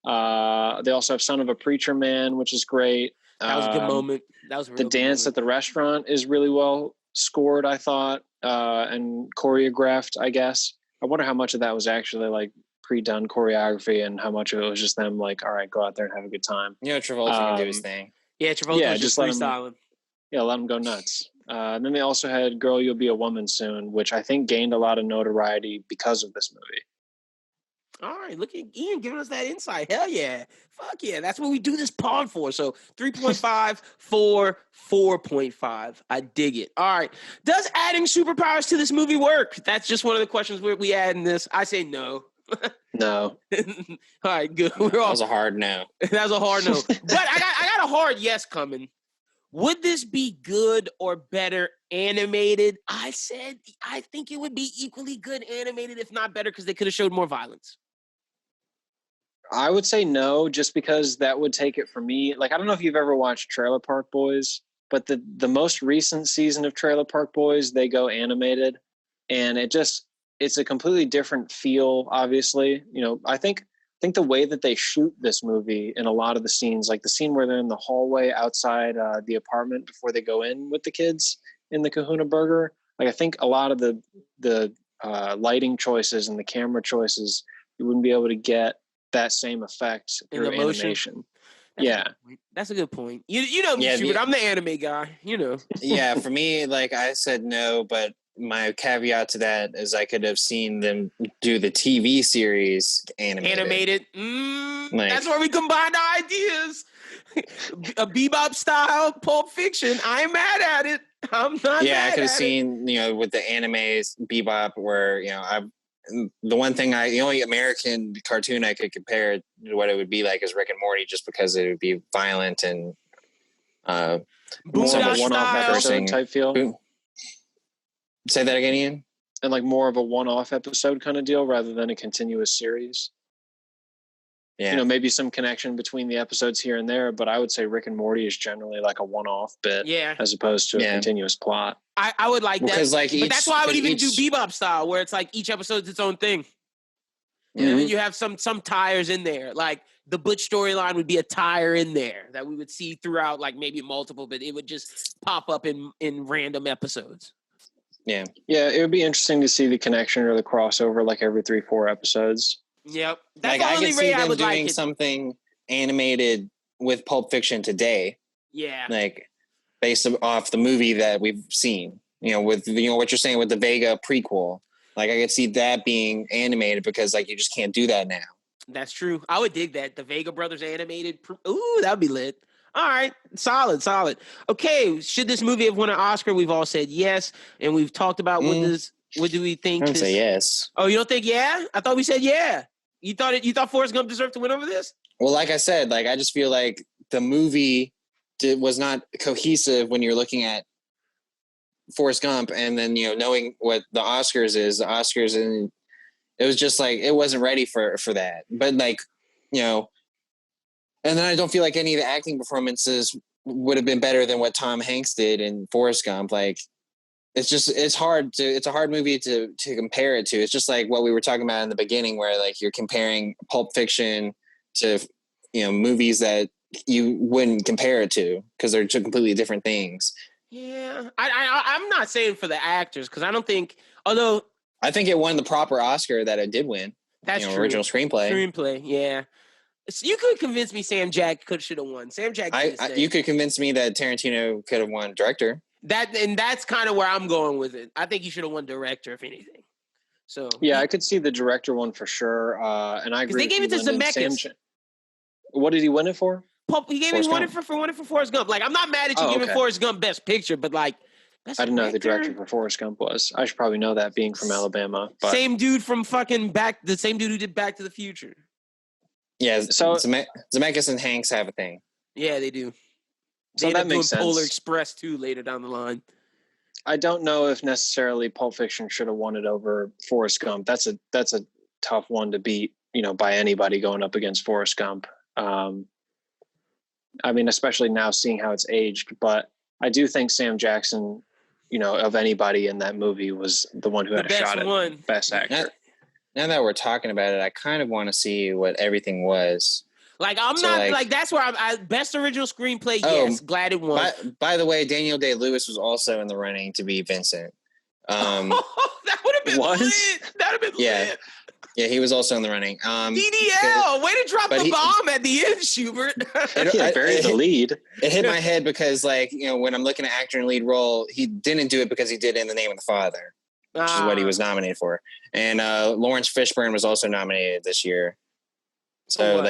They also have Son of a Preacher Man, which is great. That was a good moment. That was a real the dance at the restaurant is really well scored, I thought, and choreographed, I guess. I wonder how much of that was actually like pre-done choreography and how much of it was just them like, all right, go out there and have a good time. Travolta can do his thing. Yeah, Travolta was just freestyling. Let him go nuts. And then they also had Girl, You'll Be a Woman Soon, which I think gained a lot of notoriety because of this movie. All right, look at Ian giving us that insight. Hell yeah. Fuck yeah. That's what we do this pod for. So 3.5, 4, 4.5. I dig it. All right. Does adding superpowers to this movie work? That's just one of the questions we add in this. I say no. No. All right, good. That was a hard no. That was a hard no. But I got a hard yes coming. Would this be good or better animated? I think it would be equally good animated, if not better, because they could have showed more violence. I would say no, just because that would take it from me. Like, I don't know if you've ever watched Trailer Park Boys, but the most recent season of Trailer Park Boys, they go animated, and it's a completely different feel. Obviously, I think the way that they shoot this movie in a lot of the scenes, like the scene where they're in the hallway outside the apartment before they go in with the kids in the Kahuna Burger, like I think a lot of the lighting choices and the camera choices, you wouldn't be able to get that same effect through animation. That's a good point. You know me, Schubert. I'm the anime guy. You know. Yeah, for me, like I said no, but my caveat to that is I could have seen them do the TV series animated. That's where we combined our ideas. A Bebop style Pulp Fiction. I ain't mad at it. I'm not. Yeah, I could have seen with the animes Bebop, where the only American cartoon I could compare to what it would be like is Rick and Morty, just because it would be violent and more of a one-off episode type feel. Say that again, Ian. And like more of a one-off episode kind of deal rather than a continuous series. Yeah. Maybe some connection between the episodes here and there, but I would say Rick and Morty is generally like a one-off bit, as opposed to a continuous plot. I would like that, but that's why I would even do Bebop style, where it's like each episode's its own thing. And then you have some tires in there, like the Butch storyline would be a tire in there that we would see throughout, like maybe multiple, but it would just pop up in random episodes. Yeah, it would be interesting to see the connection or the crossover, like every 3-4 episodes. Yep, that's like I could see them doing something animated with Pulp Fiction today. Yeah, like based off the movie that we've seen. With what you're saying with the Vega prequel. Like I could see that being animated because like you just can't do that now. That's true. I would dig that. The Vega brothers animated. Ooh, that'd be lit. All right. Solid. Okay. Should this movie have won an Oscar? We've all said yes. And we've talked about what do we think? I don't say yes. Oh, you don't think yeah? I thought we said yeah. You thought Forrest Gump deserved to win over this? Well, like I said, like I just feel like the movie was not cohesive when you're looking at Forrest Gump and then, knowing what the Oscars is, and it was just like, it wasn't ready for that. But like, and then I don't feel like any of the acting performances would have been better than what Tom Hanks did in Forrest Gump. Like, it's a hard movie to compare it to. It's just like what we were talking about in the beginning, where like you're comparing Pulp Fiction to, movies that you wouldn't compare it to because they're two completely different things. Yeah. I'm not saying for the actors, because I don't think, although I think it won the proper Oscar that it did win. That's true. Original screenplay. Screenplay, yeah. So you could convince me Sam Jack should have won. Sam Jack. You could convince me that Tarantino could have won director. That's kind of where I'm going with it. I think he should have won director, if anything. So yeah, I could see the director one for sure. And I agree. They gave it to Zemeckis. What did he win it for? He gave me one for Forrest Gump. Like, I'm not mad at you giving Forrest Gump Best Picture, but like, I didn't know who the director for Forrest Gump was. I should probably know that, being from Alabama. But. Same dude from the same dude who did Back to the Future. Yeah, so Zemeckis and Hanks have a thing. Yeah, they do. So that makes sense. Polar Express too later down the line. I don't know if necessarily Pulp Fiction should have won it over Forrest Gump. That's a tough one to beat, by anybody going up against Forrest Gump. I mean, especially now seeing how it's aged, but I do think Sam Jackson, of anybody in that movie, was the one who had a shot at Best Actor. Now that we're talking about it, I kind of want to see what everything was. Like, that's where Best Original Screenplay, yes, glad it won. By the way, Daniel Day-Lewis was also in the running to be Vincent. That would have been lit. That would have been lit. Yeah, he was also in the running. DDL, way to drop the bomb at the end, Schubert. It buried the lead. It hit my head because, like, when I'm looking at actor in lead role, he didn't do it because he did it in the name of the father, which is what he was nominated for. And Lawrence Fishburne was also nominated this year. So,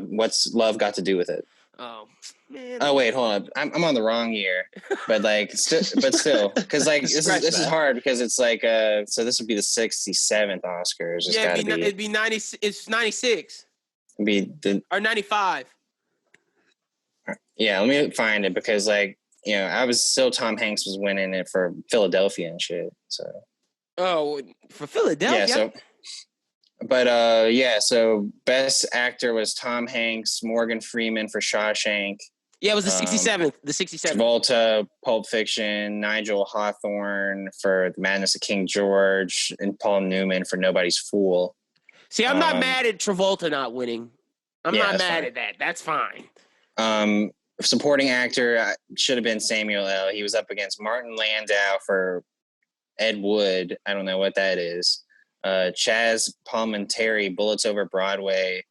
what's love got to do with it? Oh, man. Oh, wait, hold on. I'm on the wrong year. But, still. Because, like, this is hard because it's like, so this would be the 67th Oscars. It'd be 90. It's 96. Or 95. Yeah, let me find it because, like, I was still Tom Hanks was winning it for Philadelphia and shit. So. Oh, for Philadelphia? Yeah, so. But yeah, so best actor was Tom Hanks, Morgan Freeman for Shawshank. Yeah, it was the 67th. The 67th. Travolta, Pulp Fiction, Nigel Hawthorne for The Madness of King George, and Paul Newman for Nobody's Fool. See, I'm not mad at Travolta not winning. I'm not mad at that. That's fine. Supporting actor should have been Samuel L. He was up against Martin Landau for Ed Wood. I don't know what that is. Chaz Palminteri, Bullets Over Broadway.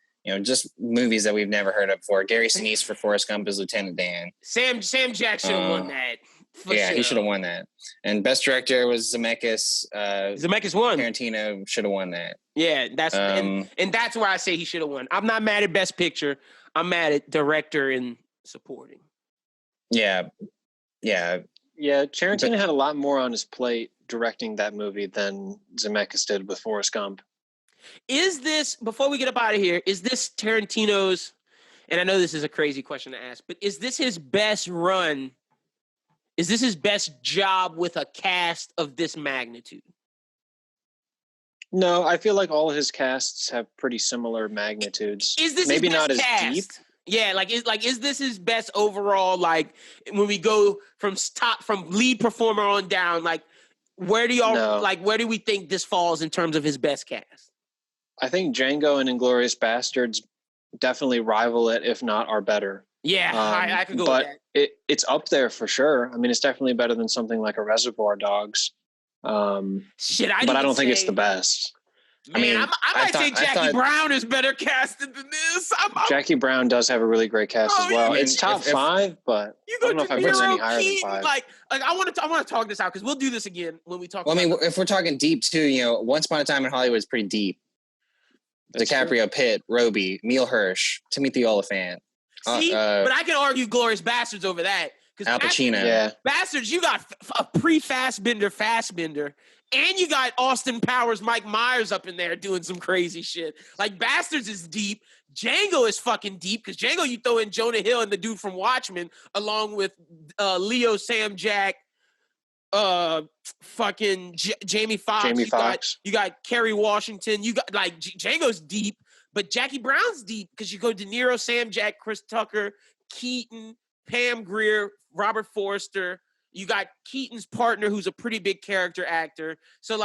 Just movies that we've never heard of before. Gary Sinise for Forrest Gump as Lieutenant Dan. Sam Jack should have won that. Yeah, he should have won that. And best director was Zemeckis. Zemeckis won. Tarantino should have won that. Yeah, that's and that's where I say he should have won. I'm not mad at best picture. I'm mad at director and supporting. Yeah. Tarantino had a lot more on his plate directing that movie than Zemeckis did with Forrest Gump. Is this, before we get up out of here, is this Tarantino's, and I know this is a crazy question to ask, but is this his best run? Is this his best job with a cast of this magnitude? No, I feel like all his casts have pretty similar magnitudes. Is this maybe his best not cast? as deep? Yeah, is this his best overall? Like when we go from lead performer on down, like where do we think this falls in terms of his best cast? I think Django and Inglourious Bastards definitely rival it, if not are better. Yeah, I could go with that. It's up there for sure. I mean, it's definitely better than something like a Reservoir Dogs. But I don't think it's the best. I might say Jackie Brown is better casted than this. Jackie Brown does have a really great cast as well. It's top 5, but I don't know if I'd put any higher than 5. Like I want to talk this out because we'll do this again when we talk. Well, if we're talking deep too, Once Upon a Time in Hollywood is pretty deep. That's DiCaprio, true. Pitt, Roby, Neil Hirsch, Timothy Olyphant. But I can argue Glorious Bastards over that. Al Pacino. Bastards, you got a Fassbender, and you got Austin Powers, Mike Myers up in there doing some crazy shit. Like, Bastards is deep. Django is fucking deep, because Django, you throw in Jonah Hill and the dude from Watchmen, along with Leo, Sam Jack, Jamie Foxx. You got Kerry Washington. You got Django's deep, but Jackie Brown's deep because you go De Niro, Sam Jack, Chris Tucker, Keaton, Pam Grier, Robert Forster. You got Keaton's partner, who's a pretty big character actor. So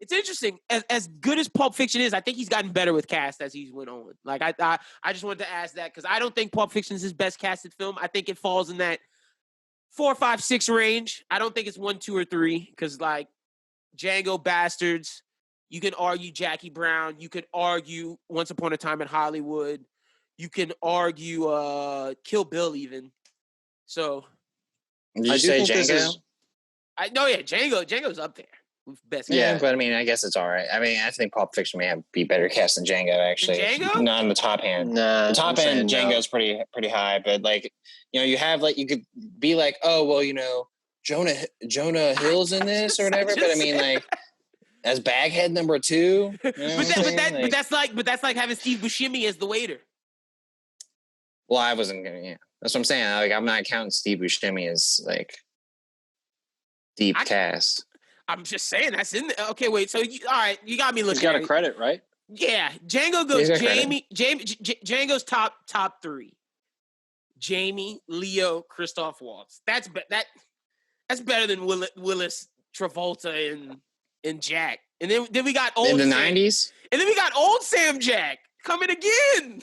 it's interesting. As good as Pulp Fiction is, I think he's gotten better with cast as he's went on. I just wanted to ask that because I don't think Pulp Fiction is his best casted film. I think it falls in that 4, 5, 6 range. I don't think it's 1, 2, or 3 because Django, Bastards. You can argue Jackie Brown. You could argue Once Upon a Time in Hollywood. You can argue Kill Bill even. So, did you say Django? Django's up there with best. Yeah, but I guess it's all right. I think Pulp Fiction may be better cast than Django actually. Django? Not on the top hand. Nah, the top end, Django's pretty high, but you have you could be Jonah Hill's in this or whatever. But as Baghead number 2. But that's like having Steve Buscemi as the waiter. Well, I wasn't gonna. Yeah, that's what I'm saying. I'm not counting Steve Buscemi as deep cast. I'm just saying that's in there. Okay, wait. So all right, you got me looking. He's got a credit, right? Yeah, Django goes Django's top 3. Jamie, Leo, Christoph Waltz. That's better than Willis, Travolta, and Jack. And then we got old in the Sam, 90s. And then we got old Sam Jack coming again.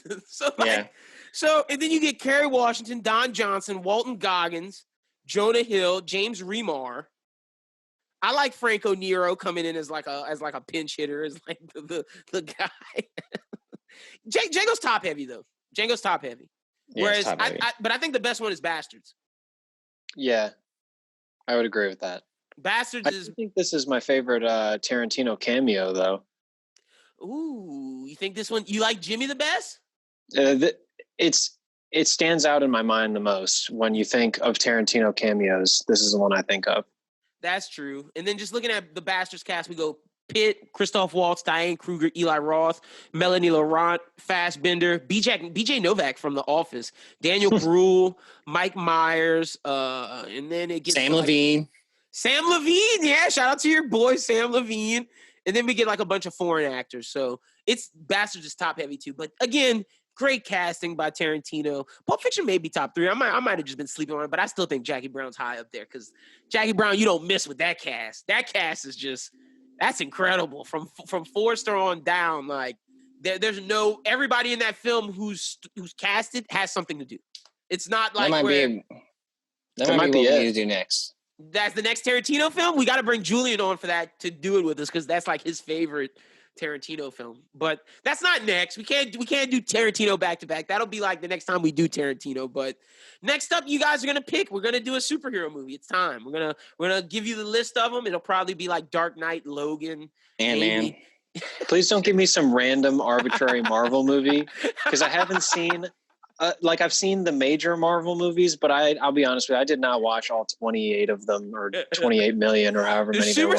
So and then you get Kerry Washington, Don Johnson, Walton Goggins, Jonah Hill, James Remar. I like Franco Nero coming in as a pinch hitter, as the guy. Django's top heavy though. Django's top heavy. Yeah, whereas top heavy. but I think the best one is Bastards. Yeah, I would agree with that. Bastards I think this is my favorite Tarantino cameo though. Ooh, you think this one? You like Jimmy the best? It stands out in my mind the most when you think of Tarantino cameos. This is the one I think of. That's true. And then just looking at the Bastards cast, we go Pitt, Christoph Waltz, Diane Kruger, Eli Roth, Melanie Laurent, Fassbender, BJ Novak from The Office, Daniel Bruhl, Mike Myers, and then it gets Sam Levine. Sam Levine, yeah, shout out to your boy Sam Levine. And then we get like a bunch of foreign actors. So it's Bastards is top heavy too. But again, great casting by Tarantino. Pulp Fiction may be top 3. I might have just been sleeping on it, but I still think Jackie Brown's high up there because Jackie Brown, you don't miss with that cast. That cast is just that's incredible. From Forrester on down, like there's no everybody in that film who's casted has something to do. It's not like that might be what we need to do next. That's the next Tarantino film. We got to bring Julian on for that to do it with us because that's like his favorite Tarantino film. But that's not next. We can't do Tarantino back to back. That'll be like the next time we do Tarantino. But next up, you guys are gonna pick. We're gonna do a superhero movie. It's time. We're gonna give you the list of them. It'll probably be like Dark Knight, Logan, Ant-Man. Please don't give me some random arbitrary Marvel movie because I haven't seen. I've seen the major Marvel movies, but I'll be honest with you, I did not watch all 28 of them or 28 million or however many there were.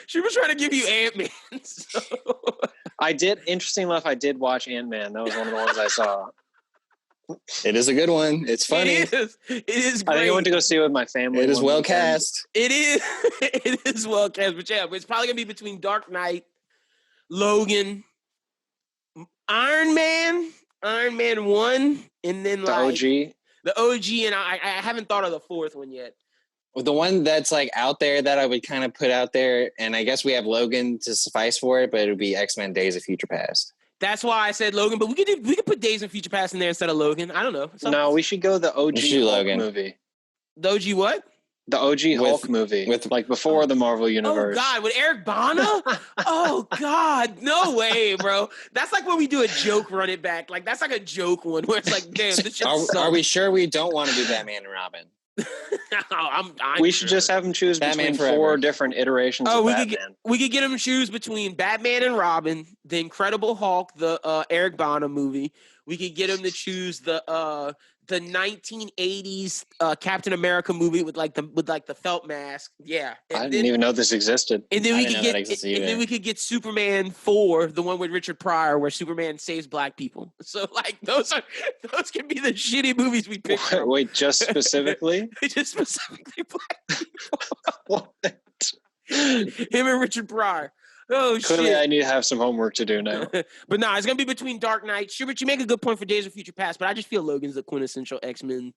She was trying to give you Ant-Man. So. I did. Interesting enough, I did watch Ant-Man. That was one of the ones I saw. It is a good one. It's funny. It is great. I think I went to go see it with my family. It is well cast. It is. It is well cast. But yeah, it's probably going to be between Dark Knight, Logan, Iron Man 1, and then the OG. The OG, and I haven't thought of the fourth one yet. The one that's like out there that I would kind of put out there, and I guess we have Logan to suffice for it, but it would be X-Men Days of Future Past. That's why I said Logan, but we could put Days of Future Past in there instead of Logan. I don't know. No, we should go the OG Hulk movie. The OG what? The OG Hulk movie with like before the Marvel Universe. Oh God, with Eric Bana? Oh God, no way, bro. That's like when we do a joke run it back. Like that's like a joke one where it's like, damn, this shit sucks. Are we sure we don't want to do Batman and Robin? We should just have him choose between 4 different iterations of Batman. We could get him to choose between Batman and Robin, the Incredible Hulk, the Eric Bana movie. We could get him to choose the 1980s Captain America movie with the felt mask. Yeah, I didn't even know this existed. And then we could get Superman 4, the one with Richard Pryor, where Superman saves black people. So like those can be the shitty movies we pick. Wait, just specifically? Just specifically black people. Him and Richard Pryor. Oh, clearly shit. I need to have some homework to do now. But no, it's going to be between Dark Knight. Schubert, you make a good point for Days of Future Past, but I just feel Logan's the quintessential X-Men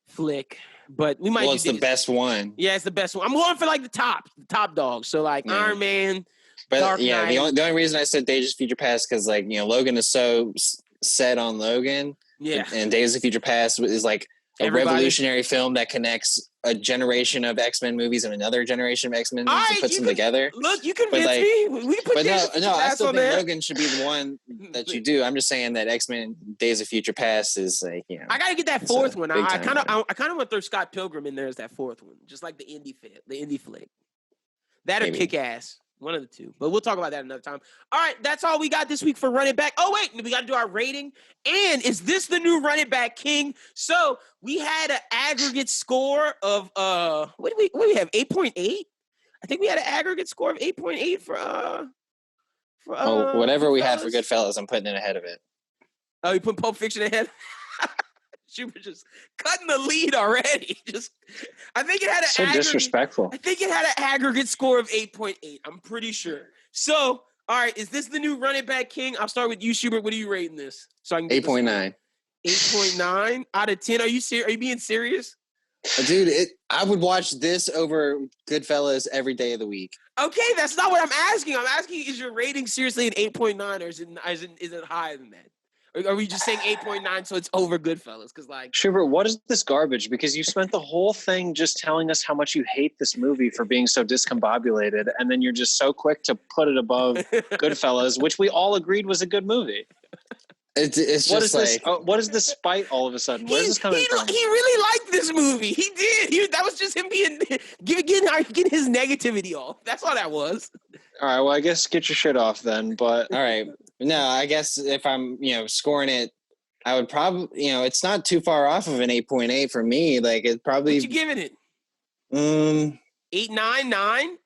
flick. But we might. Well, it's the best one. Yeah, it's the best one. I'm going for like the top dog. So like Iron Man, but Dark Knight. The only reason I said Days of Future Past because like Logan is so set on Logan. Yeah, and Days of Future Past is like a revolutionary film that connects a generation of X-Men movies and another generation of X-Men movies and puts them together. Look, you convinced me. We put I still think Logan should be the one that you do. I'm just saying that X-Men Days of Future Past is like, I got to get that fourth one. I kind of want to throw Scott Pilgrim in there as that fourth one, just like the indie flick. That'd kick ass. One of the two. But we'll talk about that another time. All right, that's all we got this week for Run It Back. Oh, wait, we got to do our rating. And is this the new Run It Back King? So we had an aggregate score of, what do we have, 8.8? I think we had an aggregate score of 8.8 for whatever we had for Goodfellas, I'm putting it ahead of it. Oh, you put Pulp Fiction ahead? She was just cutting the lead already. I think it had an disrespectful. I think it had an aggregate score of 8.8. I'm pretty sure. So, all right, is this the new Run It Back King? I'll start with you, Schubert. What are you rating this? So I can 8.9. 8.9 out of 10. Are you being serious? Dude, I would watch this over Goodfellas every day of the week. Okay, that's not what I'm asking. I'm asking, is your rating seriously an 8.9 or is it higher than that? Or are we just saying 8.9 so it's over Goodfellas? Because like Schubert, what is this garbage? Because you spent the whole thing just telling us how much you hate this movie for being so discombobulated, and then you're just so quick to put it above Goodfellas, which we all agreed was a good movie. It's what just is like this? What is this spite all of a sudden? Where's this coming from? He really liked this movie. He did. That was just him getting his negativity off. That's all that was. All right. Well, I guess get your shit off then. But all right. No, I guess if I'm scoring it, I would probably it's not too far off of an 8.8 for me. Like it's probably. What you giving it? 8, 9, 9.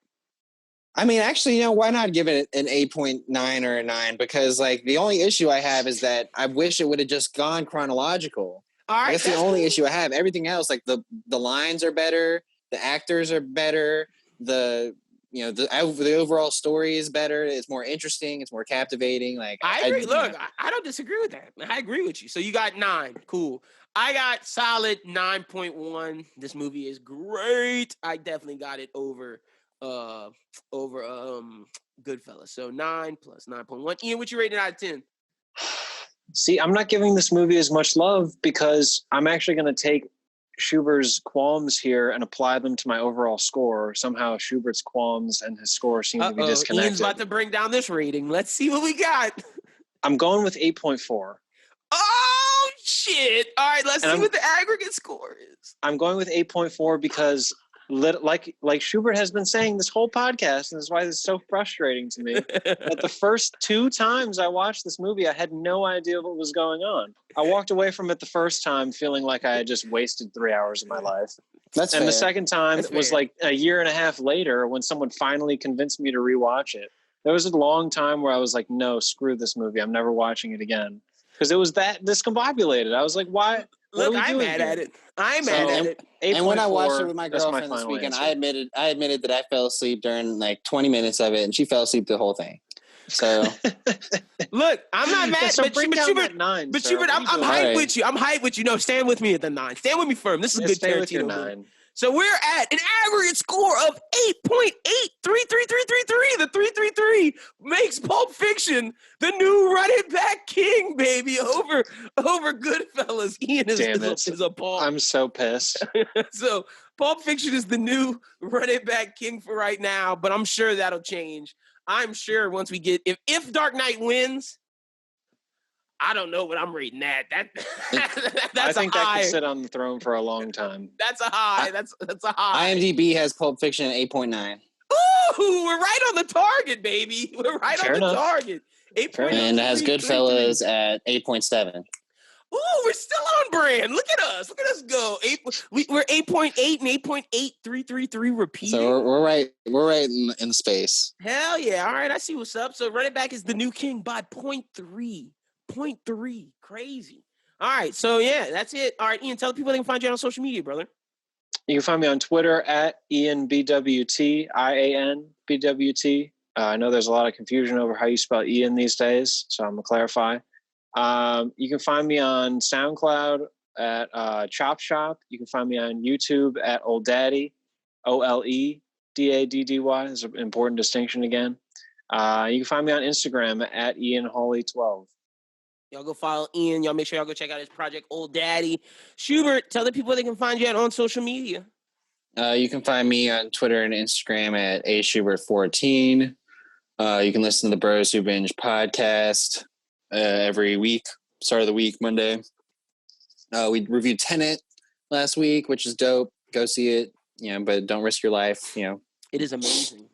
I mean, actually, why not give it an 8.9 or a 9? Because, like, the only issue I have is that I wish it would have just gone chronological. All right, that's the only issue I have. Everything else, like the lines are better, the actors are better, the the overall story is better. It's more interesting. It's more captivating. Like I agree. Look, I don't disagree with that. I agree with you. So you got 9. Cool. I got solid 9.1. This movie is great. I definitely got it over Goodfellas. So 9 plus 9.1. Ian, what you rated out of 10? See, I'm not giving this movie as much love because I'm actually going to take Schubert's qualms here and apply them to my overall score. Somehow Schubert's qualms and his score seem to be disconnected. Ian's about to bring down this rating. Let's see what we got. I'm going with 8.4. Oh, shit. All right, let's see what the aggregate score is. I'm going with 8.4 because like Schubert has been saying this whole podcast, and that's why it's so frustrating to me, that the first 2 times I watched this movie, I had no idea what was going on. I walked away from it the first time feeling like I had just wasted 3 hours of my life. That's and fair. The second time was like a year and a half later when someone finally convinced me to rewatch it. There was a long time where I was like, no, screw this movie. I'm never watching it again. Because it was that discombobulated. I was like, why? Look, I'm mad at it. I'm mad at it. And when I watched it with my girlfriend this weekend, I admitted that I fell asleep during like 20 minutes of it, and she fell asleep the whole thing. So look, I'm not mad. So but Schubert, 9, but Schubert, I'm hyped with you. I'm hyped with you. No, stand with me at the 9. Stand with me firm. This is good Tarantino. 9. So we're at an aggregate score of 8.8333333. The 333 makes Pulp Fiction the new Run It Back king, baby, over Goodfellas. Ian is appalled. I'm so pissed. So Pulp Fiction is the new Run It Back king for right now, but I'm sure that'll change. I'm sure once we get if Dark Knight wins, I don't know what I'm rating that. That's I think a high. That could sit on the throne for a long time. That's a high. That's a high. IMDb has Pulp Fiction at 8.9. Ooh, we're right on the target, baby. We're right Fair on the enough. target. 8.8. And it has Goodfellas at 8.7. Ooh, we're still on brand. Look at us. Look at us go. We're 8.8 and 8.8333 repeating. So we're right. We're right in space. Hell yeah. All right, I see what's up. So Run It Back is the new king by 0.3. 0.3. Crazy. All right. So, yeah, that's it. All right, Ian, tell the people they can find you on social media, brother. You can find me on Twitter at IanBWT, IANBWT. I know there's a lot of confusion over how you spell Ian these days, so I'm going to clarify. You can find me on SoundCloud at Chop Shop. You can find me on YouTube at Old Daddy, OLEDADDY. Is an important distinction again. You can find me on Instagram at IanHawley12. Y'all go follow Ian. Y'all make sure y'all go check out his project, Old Daddy. Schubert, tell the people they can find you on social media. You can find me on Twitter and Instagram at aschubert14. You can listen to the Bros Who Binge podcast every week, start of the week, Monday. We reviewed Tenet last week, which is dope. Go see it, but don't risk your life, It is amazing.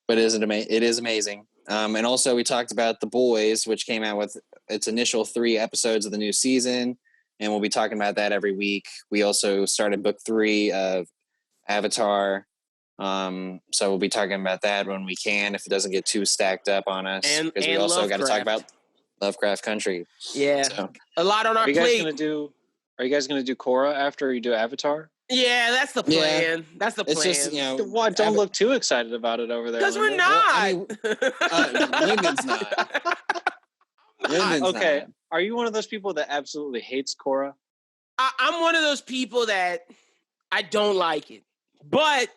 But it is amazing. And also we talked about The Boys, which came out with its initial 3 episodes of the new season, and we'll be talking about that every week. We also started book 3 of Avatar, so we'll be talking about that when we can, if it doesn't get too stacked up on us, because we also got to talk about Lovecraft Country. Yeah, so, a lot on our plate. Are you guys gonna do Korra after you do Avatar? Yeah, that's the plan. Yeah. That's the plan. It's just, don't look too excited about it over there. Because we're not. Lyndon's not. Okay. Not. Are you one of those people that absolutely hates Korra? I'm one of those people that I don't like it. But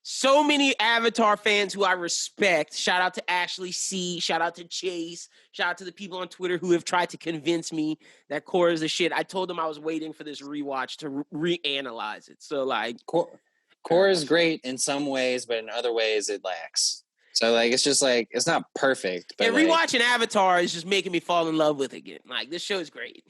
so many Avatar fans who I respect, shout out to Ashley C., shout out to Chase, shout out to the people on Twitter who have tried to convince me that Korra is the shit. I told them I was waiting for this rewatch to reanalyze it. So, like... Korra is great in some ways, but in other ways it lacks. So, like, it's just, like, it's not perfect. But rewatching Avatar is just making me fall in love with it again. Like, this show is great.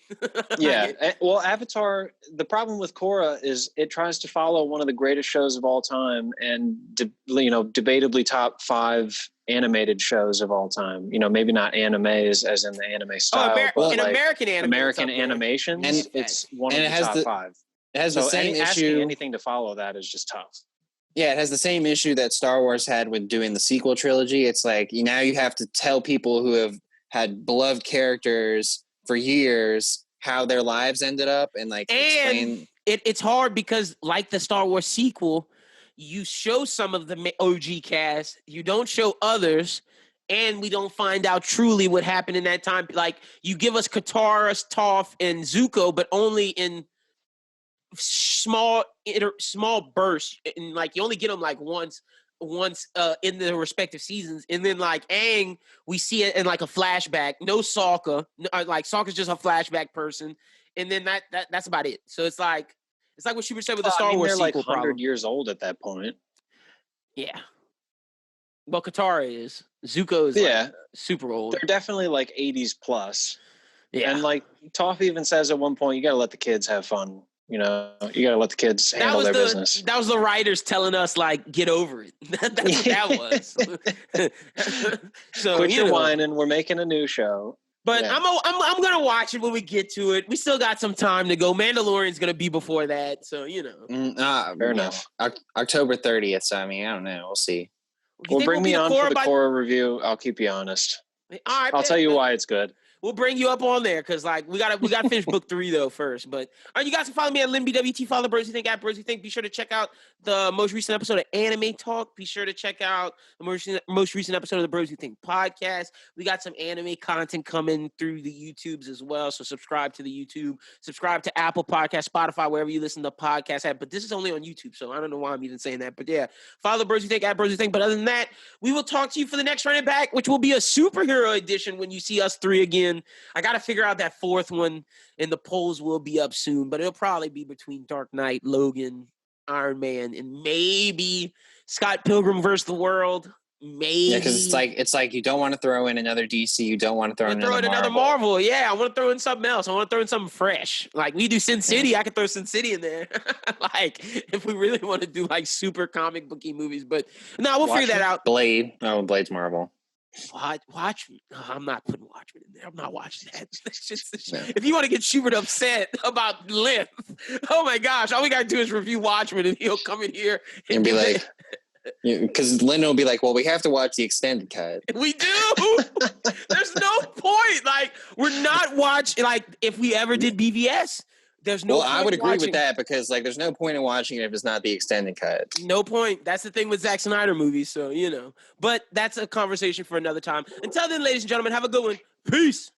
Yeah. Well, Avatar, the problem with Korra is it tries to follow one of the greatest shows of all time and, debatably top 5 animated shows of all time. Maybe not animes as in the anime style. But American anime. American animations, and it's one of the top 5. It has the same issue. Anything to follow that is just tough. Yeah, it has the same issue that Star Wars had with doing the sequel trilogy. It's like now you have to tell people who have had beloved characters for years how their lives ended up and explain. It's hard because, like the Star Wars sequel, you show some of the OG cast, you don't show others, and we don't find out truly what happened in that time. Like, you give us Katara, Toph, and Zuko, but only in small bursts, and like you only get them like once in the respective seasons, and then like Aang, we see it in like a flashback. No Sokka, like Sokka's just a flashback person, and then that's about it. So it's like what Schubert said with the Star Wars they're sequel. like 100 problem. years old at that point. Yeah. Well, Katara is. Zuko is like super old. They're definitely like 80s plus. Yeah. And like Toph even says at one point, you got to let the kids have fun. You know, you got to let the kids handle their business. That was the writers telling us, like, get over it. That's what that was. So quit your whining. We're making a new show. But I'm gonna watch it when we get to it. We still got some time to go. Mandalorian's gonna be before that, so fair enough. October 30th. So I mean, I don't know. We'll see. Well, bring me on for the Korra review. I'll keep you honest. All right, I'll tell you why it's good. We'll bring you up on there because like we gotta finish book 3 though first. But all right, you guys can follow me at LinBWT. Follow Bros Who Think at Bros Who Think. Be sure to check out the most recent episode of Anime Talk. Be sure to check out the most recent episode of the Bros Who Think podcast. We got some anime content coming through the YouTubes as well. So subscribe to the YouTube. Subscribe to Apple Podcasts, Spotify, wherever you listen to podcasts at. But this is only on YouTube, so I don't know why I'm even saying that. But yeah, follow the Bros Who Think at Bros Who Think. But other than that, we will talk to you for the next Running Back, which will be a superhero edition when you see us 3 again. I got to figure out that 4th one, and the polls will be up soon, but it'll probably be between Dark Knight, Logan, Iron Man, and maybe Scott Pilgrim versus the World. Maybe. Yeah, because it's like you don't want to throw in another DC, you don't want to throw in another Marvel. Yeah, I want to throw in something else. I want to throw in something fresh. Like we do Sin City, I could throw Sin City in there. Like if we really want to do like super comic booky movies, but no, we'll figure that out. Blade. Oh, Blade's Marvel. Watchmen. Oh, I'm not putting Watchmen in there. I'm not watching that. If you want to get Schubert upset about length, oh my gosh, all we gotta do is review Watchmen, and he'll come in here and be like, because Lyndon will be like, "Well, we have to watch the extended cut." We do. There's no point. Like we're not watching. Like if we ever did BVS. There's no. Well, I would agree with that because like there's no point in watching it if it's not the extended cut. No point. That's the thing with Zack Snyder movies. So But that's a conversation for another time. Until then, ladies and gentlemen, have a good one. Peace.